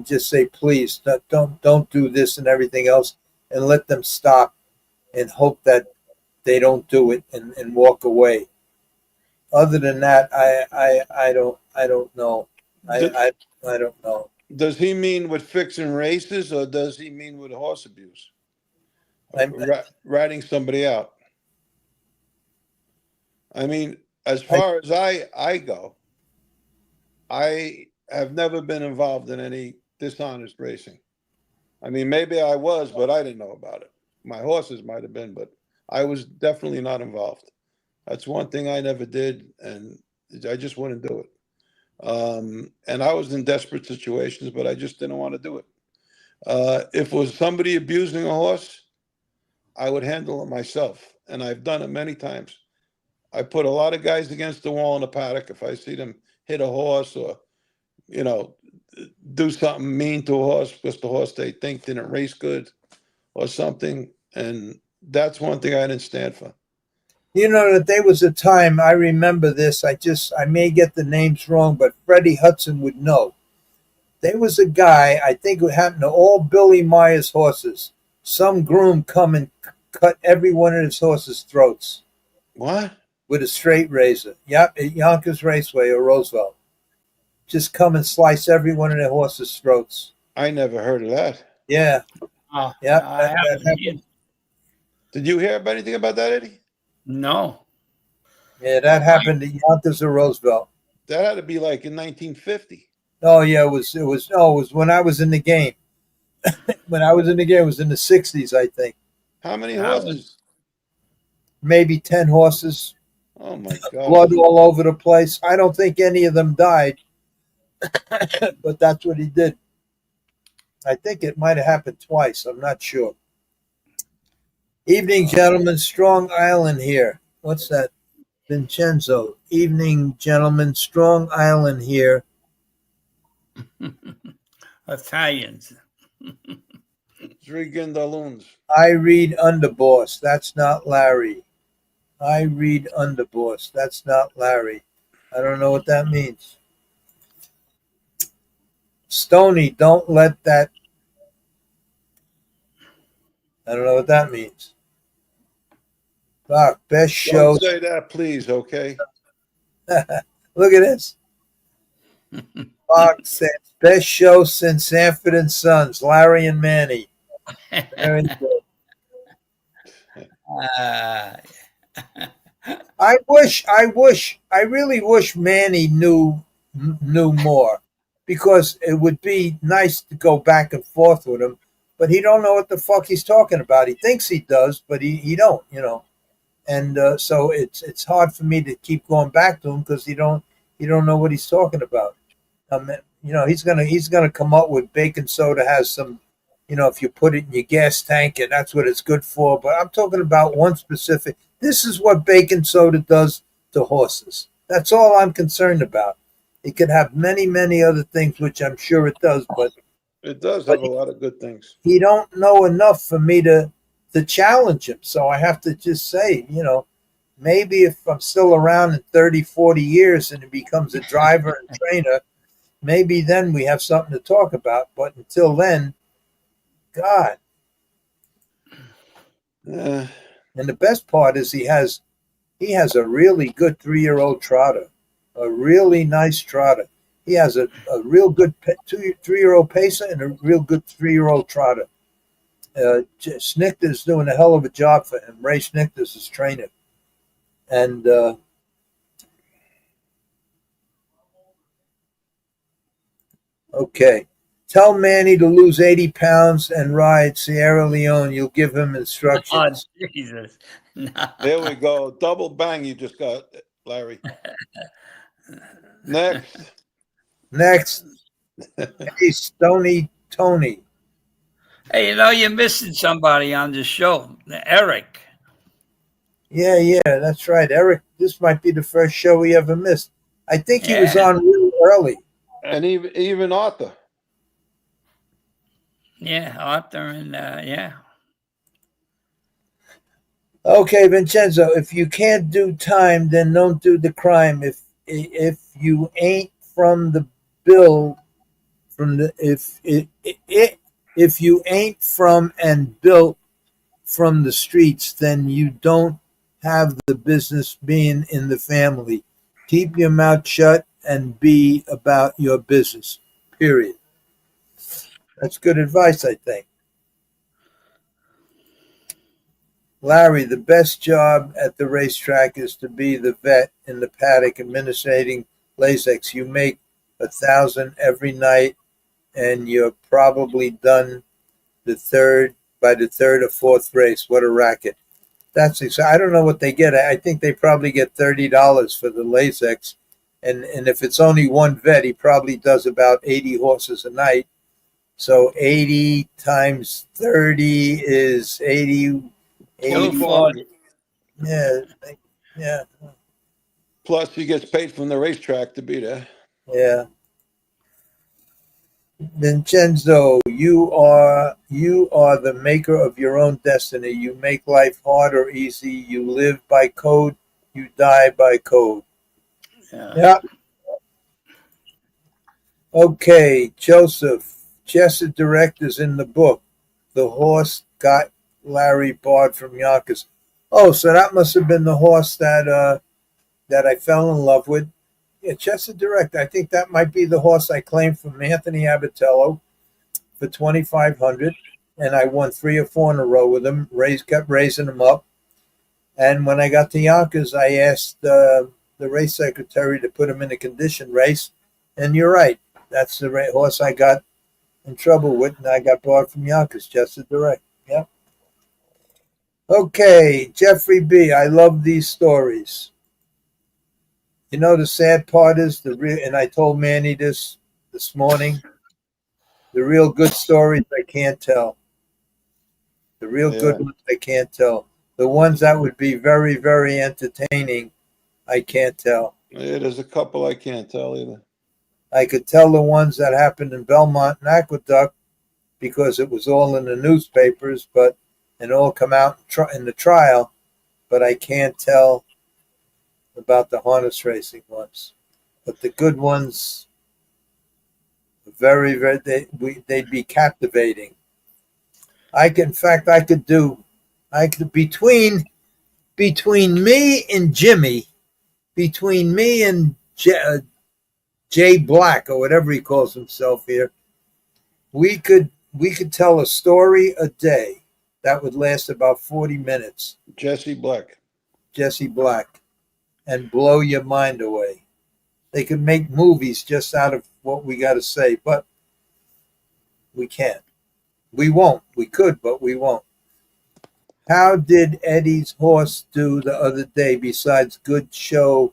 just say, please don't do this and everything else, and let them stop, and hope that they don't do it and walk away. Other than that, I don't know. I don't know. Does he mean with fixing races, or does he mean with horse abuse? Ratting somebody out. I mean, as far as I go, I have never been involved in any dishonest racing. I mean, maybe I was, but I didn't know about it. My horses might have been, but I was definitely not involved. That's one thing I never did, and I just wouldn't do it. And I was in desperate situations, but I just didn't want to do it. If it was somebody abusing a horse, I would handle it myself, and I've done it many times. I put a lot of guys against the wall in the paddock if I see them hit a horse or, do something mean to a horse because the horse they think didn't race good or something. And that's one thing I didn't stand for. That there was a time, I remember this, I may get the names wrong, but Freddie Hudson would know. There was a guy, I think it happened to all Billy Meyer's horses. Some groom come and cut every one of his horses' throats. What? With a straight razor. Yep, at Yonkers Raceway or Roosevelt. Just come and slice every one of their horses' throats. I never heard of that. Yeah. Yeah. That happened. Did you hear about anything about that, Eddie? No. Yeah, that happened at Yonkers or Roosevelt. That had to be like in 1950. Oh yeah, it was when I was in the game. When I was in the game, it was in the 60s, I think. How many horses? Maybe 10 horses. Oh my God. Blood all over the place. I don't think any of them died, but that's what he did. I think it might have happened twice. I'm not sure. Evening, gentlemen. Strong Island here. What's that? Vincenzo. Evening, gentlemen. Strong Island here. Italians. Three Gindaloons. I read Underboss. That's not Larry. I read Underboss. That's not Larry. I don't know what that means. Stony, don't let that. I don't know what that means. Doc, best show. Don't say that, please, okay? Look at this. Doc says, best show since Sanford and Sons, Larry and Manny. Very good. I really wish Manny knew more, because it would be nice to go back and forth with him, but he don't know what the fuck he's talking about. He thinks he does, but he don't, and so it's hard for me to keep going back to him, because he don't know what he's talking about. He's gonna come up with baking soda has some, if you put it in your gas tank and that's what it's good for. But I'm talking about one specific. This is what baking soda does to horses. That's all I'm concerned about. It could have many, many other things, which I'm sure it does, but it does have a lot of good things. He don't know enough for me to challenge him. So I have to just say, maybe if I'm still around in 30, 40 years and he becomes a driver and trainer, maybe then we have something to talk about. But until then, God. And the best part is he has a really good 3-year-old trotter, a really nice trotter. He has a real good 3-year-old pacer and a real good 3-year-old trotter. Schnichter's doing a hell of a job for him. Ray Schnichter's his trainer. And okay. Tell Manny to lose 80 pounds and ride Sierra Leone. You'll give him instructions. Oh, Jesus. No. There we go. Double bang you just got, Larry. Next. Hey, Stony Tony. Hey, you're missing somebody on the show. Eric. Yeah, that's right. Eric, this might be the first show he ever missed. I think he was on real early. And even Arthur. Yeah, Arthur and yeah. Okay, Vincenzo, if you can't do time, then don't do the crime. If you ain't from the bill, if you ain't from and built from the streets, then you don't have the business being in the family. Keep your mouth shut and be about your business. Period. That's good advice, I think. Larry, the best job at the racetrack is to be the vet in the paddock administrating Lasix. You make 1,000 every night, and you're probably done by the third or fourth race. What a racket! That's I don't know what they get. I think they probably get $30 for the Lasix, and if it's only one vet, he probably does about 80 horses a night. So 80 times 30 is 80. 240. Yeah. Plus, he gets paid from the racetrack to be there. Yeah. Vincenzo, you are the maker of your own destiny. You make life hard or easy. You live by code. You die by code. Yeah. Okay, Joseph. Chester Direct is in the book. The horse got Larry barred from Yonkers. Oh, so that must have been the horse that I fell in love with. Yeah, Chester Direct. I think that might be the horse I claimed from Anthony Abatello for $2,500, and I won 3 or 4 in a row with him. Kept raising him up, and when I got to Yonkers, I asked the race secretary to put him in a condition race, and you're right. That's the horse I got in trouble with, and I got barred from Yonkers. Chester Direct. Yeah. Okay, Jeffrey B. I love these stories. The sad part is and I told Manny this morning, the real good stories I can't tell. The real good ones I can't tell. The ones that would be very, very entertaining, I can't tell. Yeah, there's a couple I can't tell either. I could tell the ones that happened in Belmont and Aqueduct because it was all in the newspapers, and all come out in the trial, but I can't tell about the harness racing ones. But the good ones are very, very. They'd be captivating. I could between me and Jimmy, between me and Jay Black or whatever he calls himself here, we could tell a story a day that would last about 40 minutes. Jesse Black, and blow your mind away. They could make movies just out of what we got to say, but we can't. We won't. We could, but we won't. How did Eddie's horse do the other day besides good show?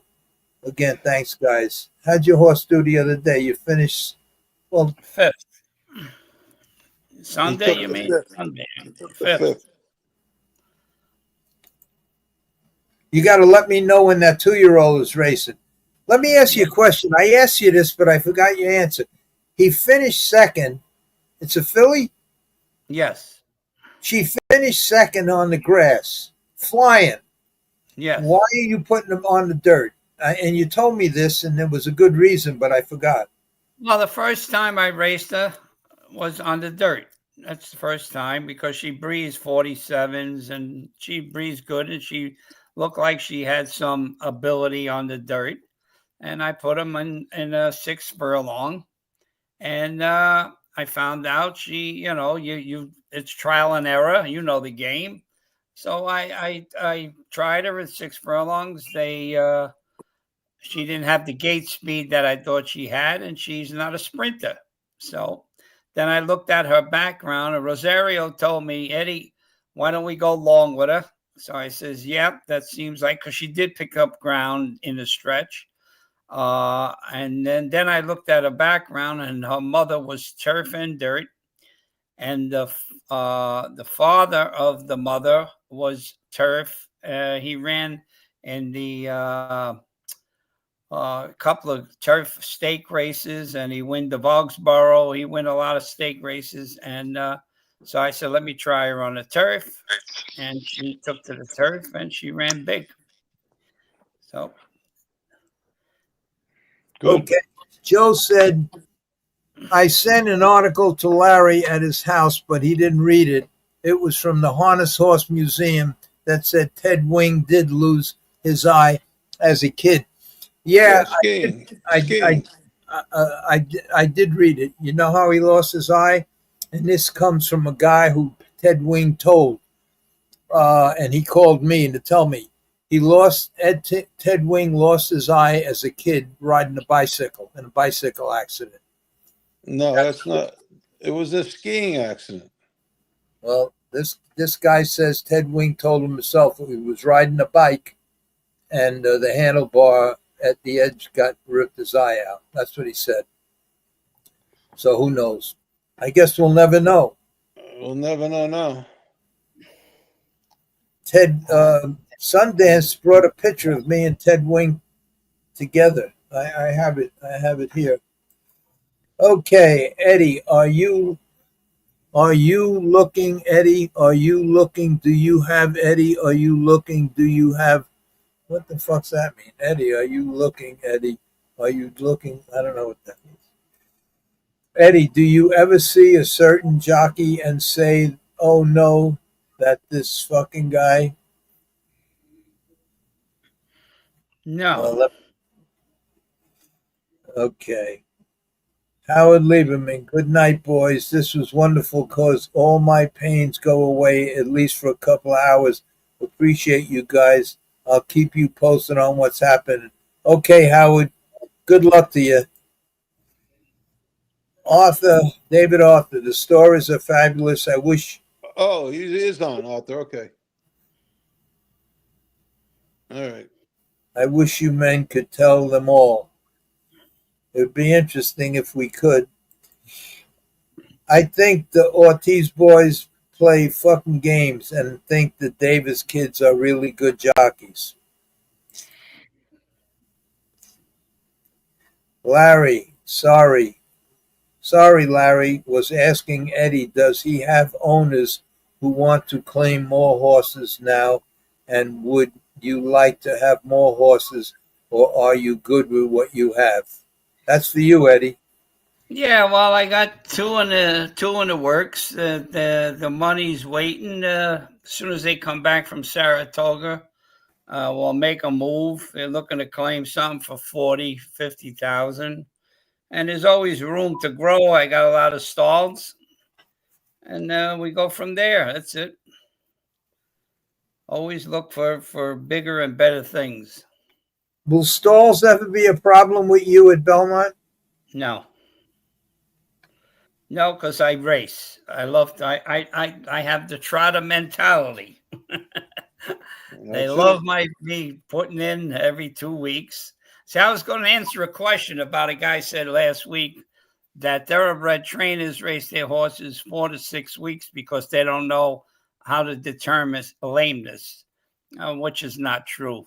Again, thanks, guys. How'd your horse do the other day? You finished, well, Fifth. Sunday, you the mean? fifth. Sunday. The Fifth. you got to let me know when that 2-year-old is racing. Let me ask you a question. I asked you this, but I forgot your answer. He finished second. It's a filly? Yes. She finished second on the grass, flying. Yes. Why are you putting them on the dirt? And you told me this, and there was a good reason, but I forgot. Well, the first time I raced her was on the dirt. That's the first time because she breezed 47s and she breezed good and she looked like she had some ability on the dirt. And I put them in a 6 furlong. And I found out she, it's trial and error. You know the game. So I tried her at 6 furlongs. She didn't have the gate speed that I thought she had, and she's not a sprinter. So then I looked at her background, and Rosario told me, Eddie, why don't we go long with her? So I says, yep, that seems like, because she did pick up ground in the stretch. And then I looked at her background, and her mother was turf and dirt. And the father of the mother was turf. He ran in the couple of turf stake races, and he won the Vogsboro. He won a lot of stake races. And so I said, let me try her on the turf. And she took to the turf, and she ran big. So. Good. Okay. Joe said, I sent an article to Larry at his house, but he didn't read it. It was from the Harness Horse Museum that said Ted Wing did lose his eye as a kid. Yeah, skiing. I did read it. You know how he lost his eye? And this comes from a guy who Ted Wing told. And he called me to tell me Ted Wing lost his eye as a kid riding a bicycle in a bicycle accident. No, that's not. It was a skiing accident. Well, this guy says Ted Wing told him himself he was riding a bike, and the handlebar at the edge ripped his eye out. That's what he said. So who knows? I guess we'll never know. We'll never know now. Ted Sundance brought a picture of me and Ted Wing together. I have it. I have it here. Okay, Eddie, are you looking, Eddie? Are you looking? Do you have Eddie? Are you looking? Do you have? What the fuck's that mean? Eddie, are you looking, Eddie? Are you looking? I don't know what that means. Eddie, do you ever see a certain jockey and say, oh no, that this fucking guy? No. Okay. Howard Lieberman, good night, boys. This was wonderful because all my pains go away, at least for a couple of hours. Appreciate you guys. I'll keep you posted on what's happening. Okay, Howard. Good luck to you. David Arthur, the stories are fabulous. I wish. Oh, he is on, Arthur. Okay. All right. I wish you men could tell them all. It would be interesting if we could. I think the Ortiz boys play fucking games and think the Davis kids are really good jockeys. Larry, sorry, Larry, was asking Eddie, does he have owners who want to claim more horses now? And would you like to have more horses, or are you good with what you have? That's for you, Eddie. Yeah, well, I got two in the works. The money's waiting. As soon as they come back from Saratoga, we'll make a move. They're looking to claim something for 40,000-50,000, and there's always room to grow. I got a lot of stalls, and we go from there. That's it. Always look for bigger and better things. Will stalls ever be a problem with you at Belmont? No. No, because I race. I have the trotter mentality. They love me putting in every 2 weeks. See, I was going to answer a question about a guy said last week that thoroughbred trainers race their horses 4 to 6 weeks because they don't know how to determine lameness, which is not true.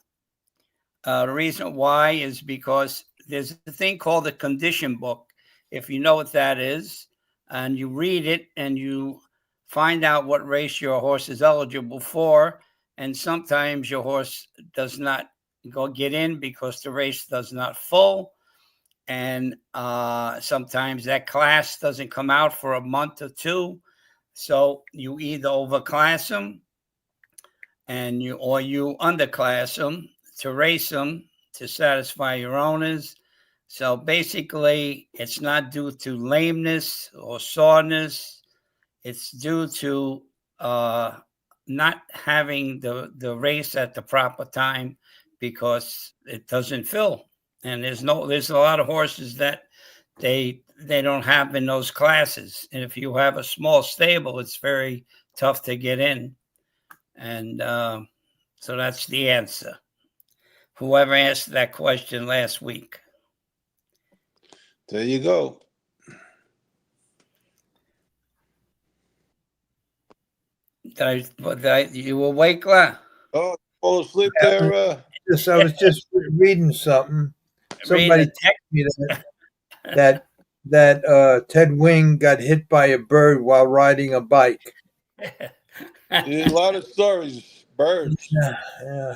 The reason why is because there's a thing called a condition book. If you know what that is, and you read it and you find out what race your horse is eligible for, and sometimes your horse does not get in because the race does not full, and sometimes that class doesn't come out for a month or two, so you either overclass them or you underclass them to race them to satisfy your owners. So basically, it's not due to lameness or soreness. It's due to not having the race at the proper time because it doesn't fill. And there's a lot of horses that they don't have in those classes. And if you have a small stable, it's very tough to get in. And so that's the answer. Whoever asked that question last week. There you go. You awake, La? Oh, fall asleep there. I was just reading something. Somebody texted me that Ted Wing got hit by a bird while riding a bike. A lot of stories. Birds. Yeah.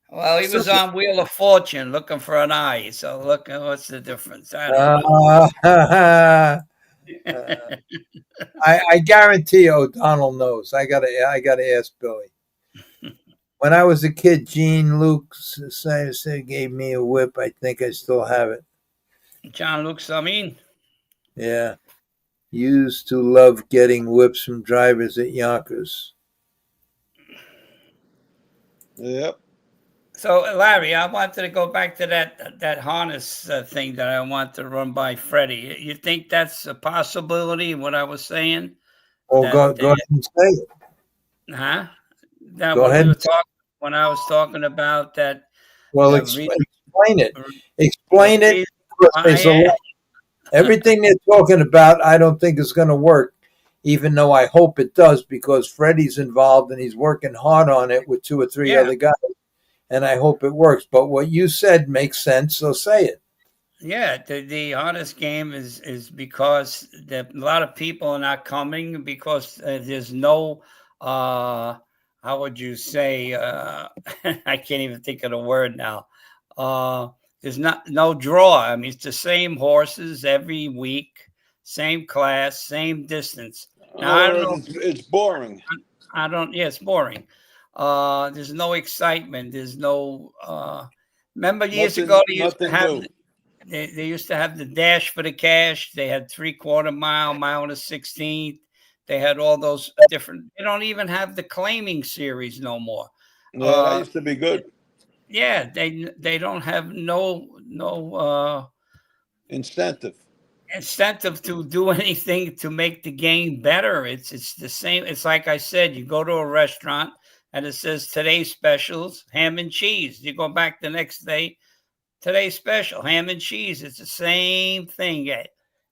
Well, he was on Wheel of Fortune looking for an eye. So look, what's the difference? I don't know. I guarantee O'Donnell knows. I gotta ask Billy. When I was a kid, Gene Luke gave me a whip. I think I still have it. John Luke Samin. Yeah. Used to love getting whips from drivers at Yonkers. Yep. So, Larry, I wanted to go back to that harness thing that I want to run by Freddie. You think that's a possibility, what I was saying? Well, go ahead and say it. Huh? That Go ahead. When I was talking about that. Well, explain it. Explain it. Everything they're talking about, I don't think is going to work, even though I hope it does, because Freddie's involved and he's working hard on it with 2 or 3 other guys. And I hope it works. But what you said makes sense, so say it. Yeah, the hardest game is because a lot of people are not coming because there's no, how would you say, I can't even think of the word now. There's no draw. I mean, it's the same horses every week, same class, same distance. Now, I don't know. It's boring. It's boring. There's no excitement. There's no. Remember years ago they used to have. They used to have the dash for the cash. They had 3/4 mile, mile and a 16th. They had all those different. They don't even have the claiming series no more. Yeah, that used to be good. Yeah, they don't have no incentive to do anything to make the game better. It's the same. It's like I said, you go to a restaurant and it says today's specials, ham and cheese. You go back the next day, today's special, ham and cheese. It's the same thing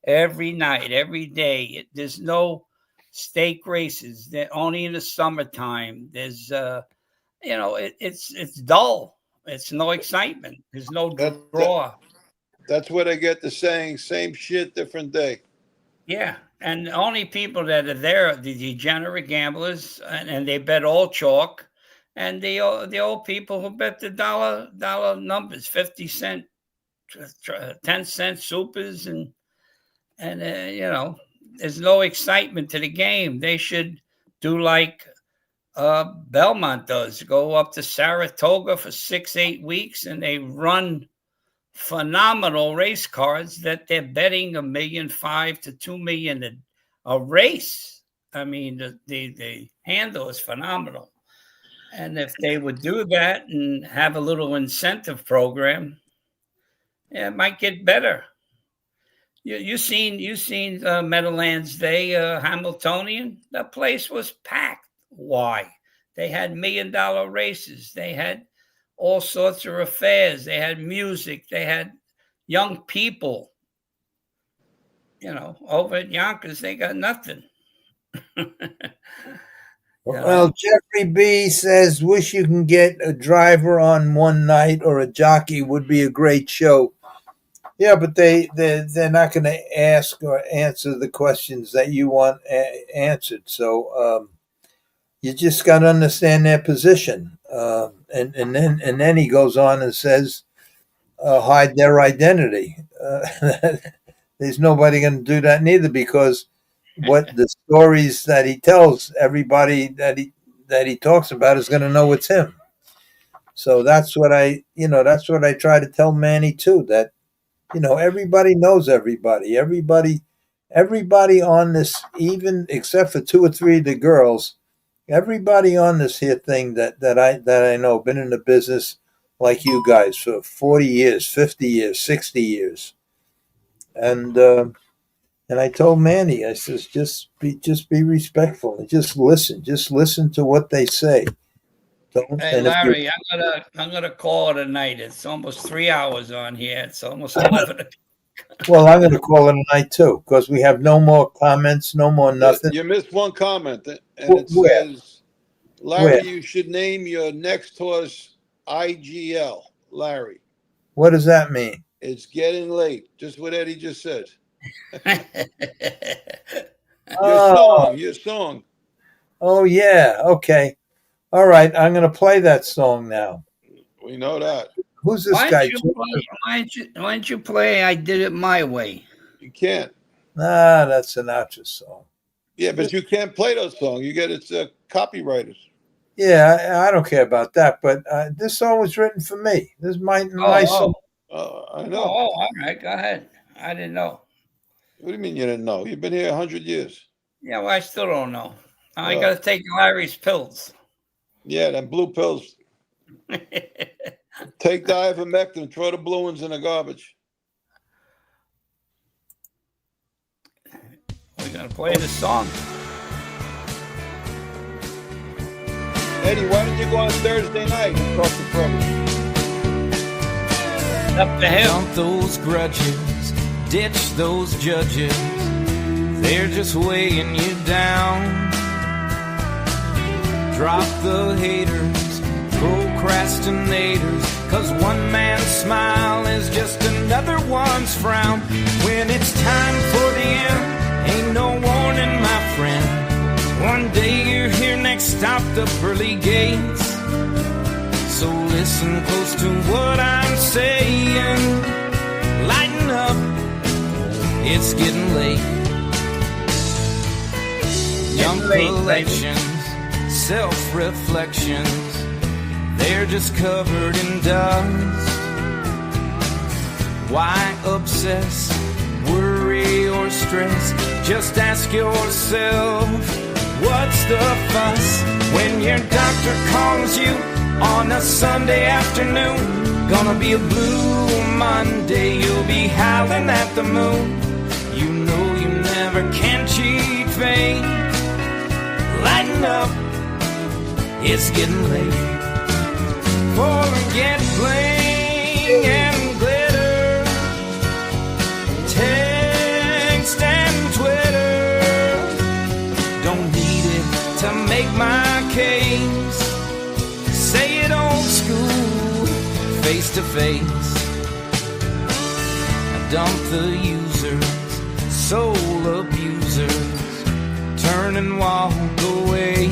every night, every day. There's no steak races. They're only in the summertime. There's it's dull. It's no excitement. There's no draw. That's where they get the saying, same shit, different day. Yeah. And the only people that are there are the degenerate gamblers, and they bet all chalk. And the old people who bet the dollar numbers, 50 cent, 10 cent supers. And And, there's no excitement to the game. They should do like Belmont does, go up to Saratoga for 6-8 weeks, and they run phenomenal race cars that they're betting $1.5 million to $2 million a race. I mean, the handle is phenomenal. And if they would do that and have a little incentive program, it might get better. You seen Meadowlands Day, Hamiltonian? The place was packed. Why? They had $1 million races. They had all sorts of affairs. They had music. They had young people. Over at Yonkers, they got nothing. Well, Jeffrey B says, wish you can get a driver on one night or a jockey would be a great show. Yeah, but they're not going to ask or answer the questions that you want answered. So you just got to understand their position. And then he goes on and says, hide their identity. There's nobody going to do that neither, because what the stories that he tells, everybody that he talks about is going to know it's him. So that's what I try to tell Manny too, that, everybody knows everybody. Everybody on this, even except for 2 or 3 of the girls, everybody on this here thing that I know, been in the business like you guys for 40 years, 50 years, 60 years. And I told Manny, I says, just be respectful and just listen to what they say. Hey, Larry, I'm gonna call it a night. It's almost 3 hours on here. It's almost 11. Well, I'm going to call it a night too, because we have no more comments, no more nothing. You missed one comment, and it says, Larry, you should name your next horse IGL, Larry. What does that mean? It's getting late. Just what Eddie just said. Your song. Oh, yeah. Okay. All right. I'm going to play that song now. We know that. Who's this guy? Why don't you play I Did It My Way? You can't. Nah, that's Sinatra's song. Yeah, but you can't play those songs. You get it's copywriters. Yeah, I don't care about that. But this song was written for me. This is my song. I know. All right. Go ahead. I didn't know. What do you mean you didn't know? You've been here 100 years. Yeah, well, I still don't know. I got to take Larry's pills. Yeah, them blue pills. Take the ivermectin, throw the blue ones in the garbage. We're going to play the song. Eddie, why didn't you go on Thursday night and talk to Freddie? Up to him. Dump those grudges, ditch those judges. They're just weighing you down. Drop the haters, procrastinators, 'cause one man's smile is just another one's frown. When it's time for the end, ain't no warning, my friend. One day you're here, next stop the pearly gates. So listen close to what I'm saying. Lighten up, it's getting late. Young collections, self-reflections, they're just covered in dust. Why obsess, worry or stress? Just ask yourself, what's the fuss? When your doctor calls you on a Sunday afternoon, gonna be a blue Monday, you'll be howling at the moon. You know you never can cheat fate. Lighten up, it's getting late. Forget bling and glitter, text and Twitter. Don't need it to make my case. Say it old school, face to face. Dump the users, soul abusers, turn and walk away.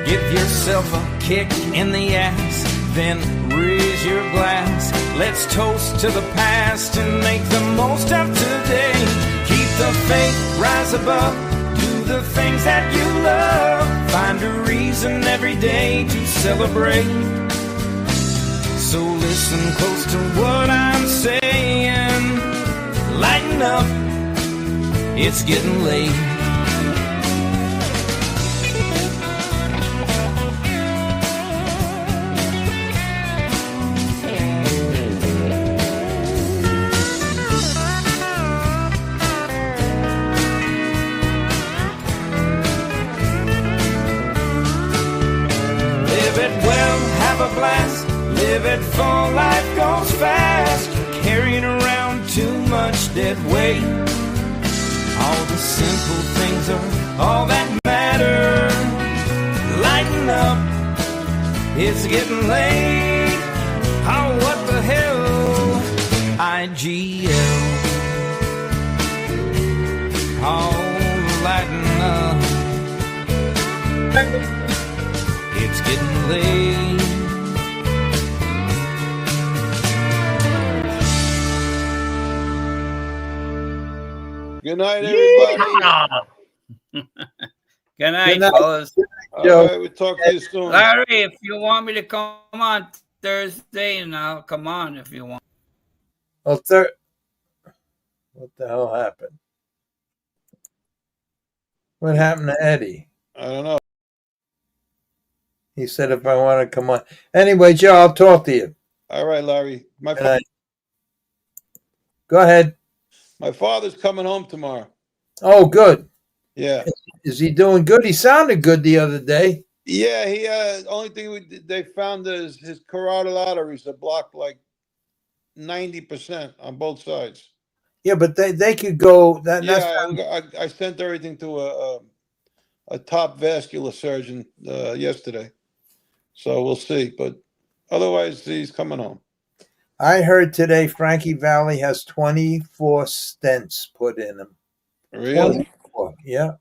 Give yourself a kick in the ass, then Raise your glass, let's toast to the past and make the most of today. Keep the faith, rise above, do the things that you love. Find a reason every day to celebrate. So listen close to what I'm saying. Lighten up, it's getting late. Live it well, have a blast. Live it full, life goes fast. Carrying around too much dead weight. All the simple things are all that matter. Lighten up, it's getting late. Oh, what the hell? IGL. Oh, lighten up. It's getting late. Good night, everybody. Good night, night. fellas. All right, we'll talk to you soon. Larry, if you want me to come on Thursday, and I'll come on if you want. Well, what the hell happened? What happened to Eddie? I don't know. He said if I want to come on. Anyway, Joe, I'll talk to you. All right, Larry. Go ahead. My father's coming home tomorrow. Oh, good. Yeah. Is he doing good? He sounded good the other day. Yeah, he only thing they found is his carotid arteries are blocked like 90% on both sides. Yeah, but they could go. I sent everything to a top vascular surgeon yesterday, so we'll see. But otherwise, he's coming home. I heard today Frankie Valli has 24 stents put in him. Really? 24, yeah.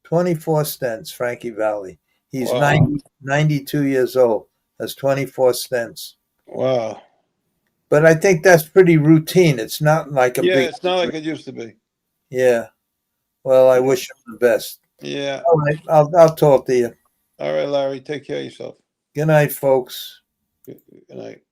24 stents, Frankie Valli. He's Wow. 92 years old. Has 24 stents. Wow. But I think that's pretty routine. It's not like a big... it's not like it used to be. Yeah. Well, I wish him the best. Yeah. All right. I'll talk to you. All right, Larry. Take care of yourself. Good night, folks. Good night.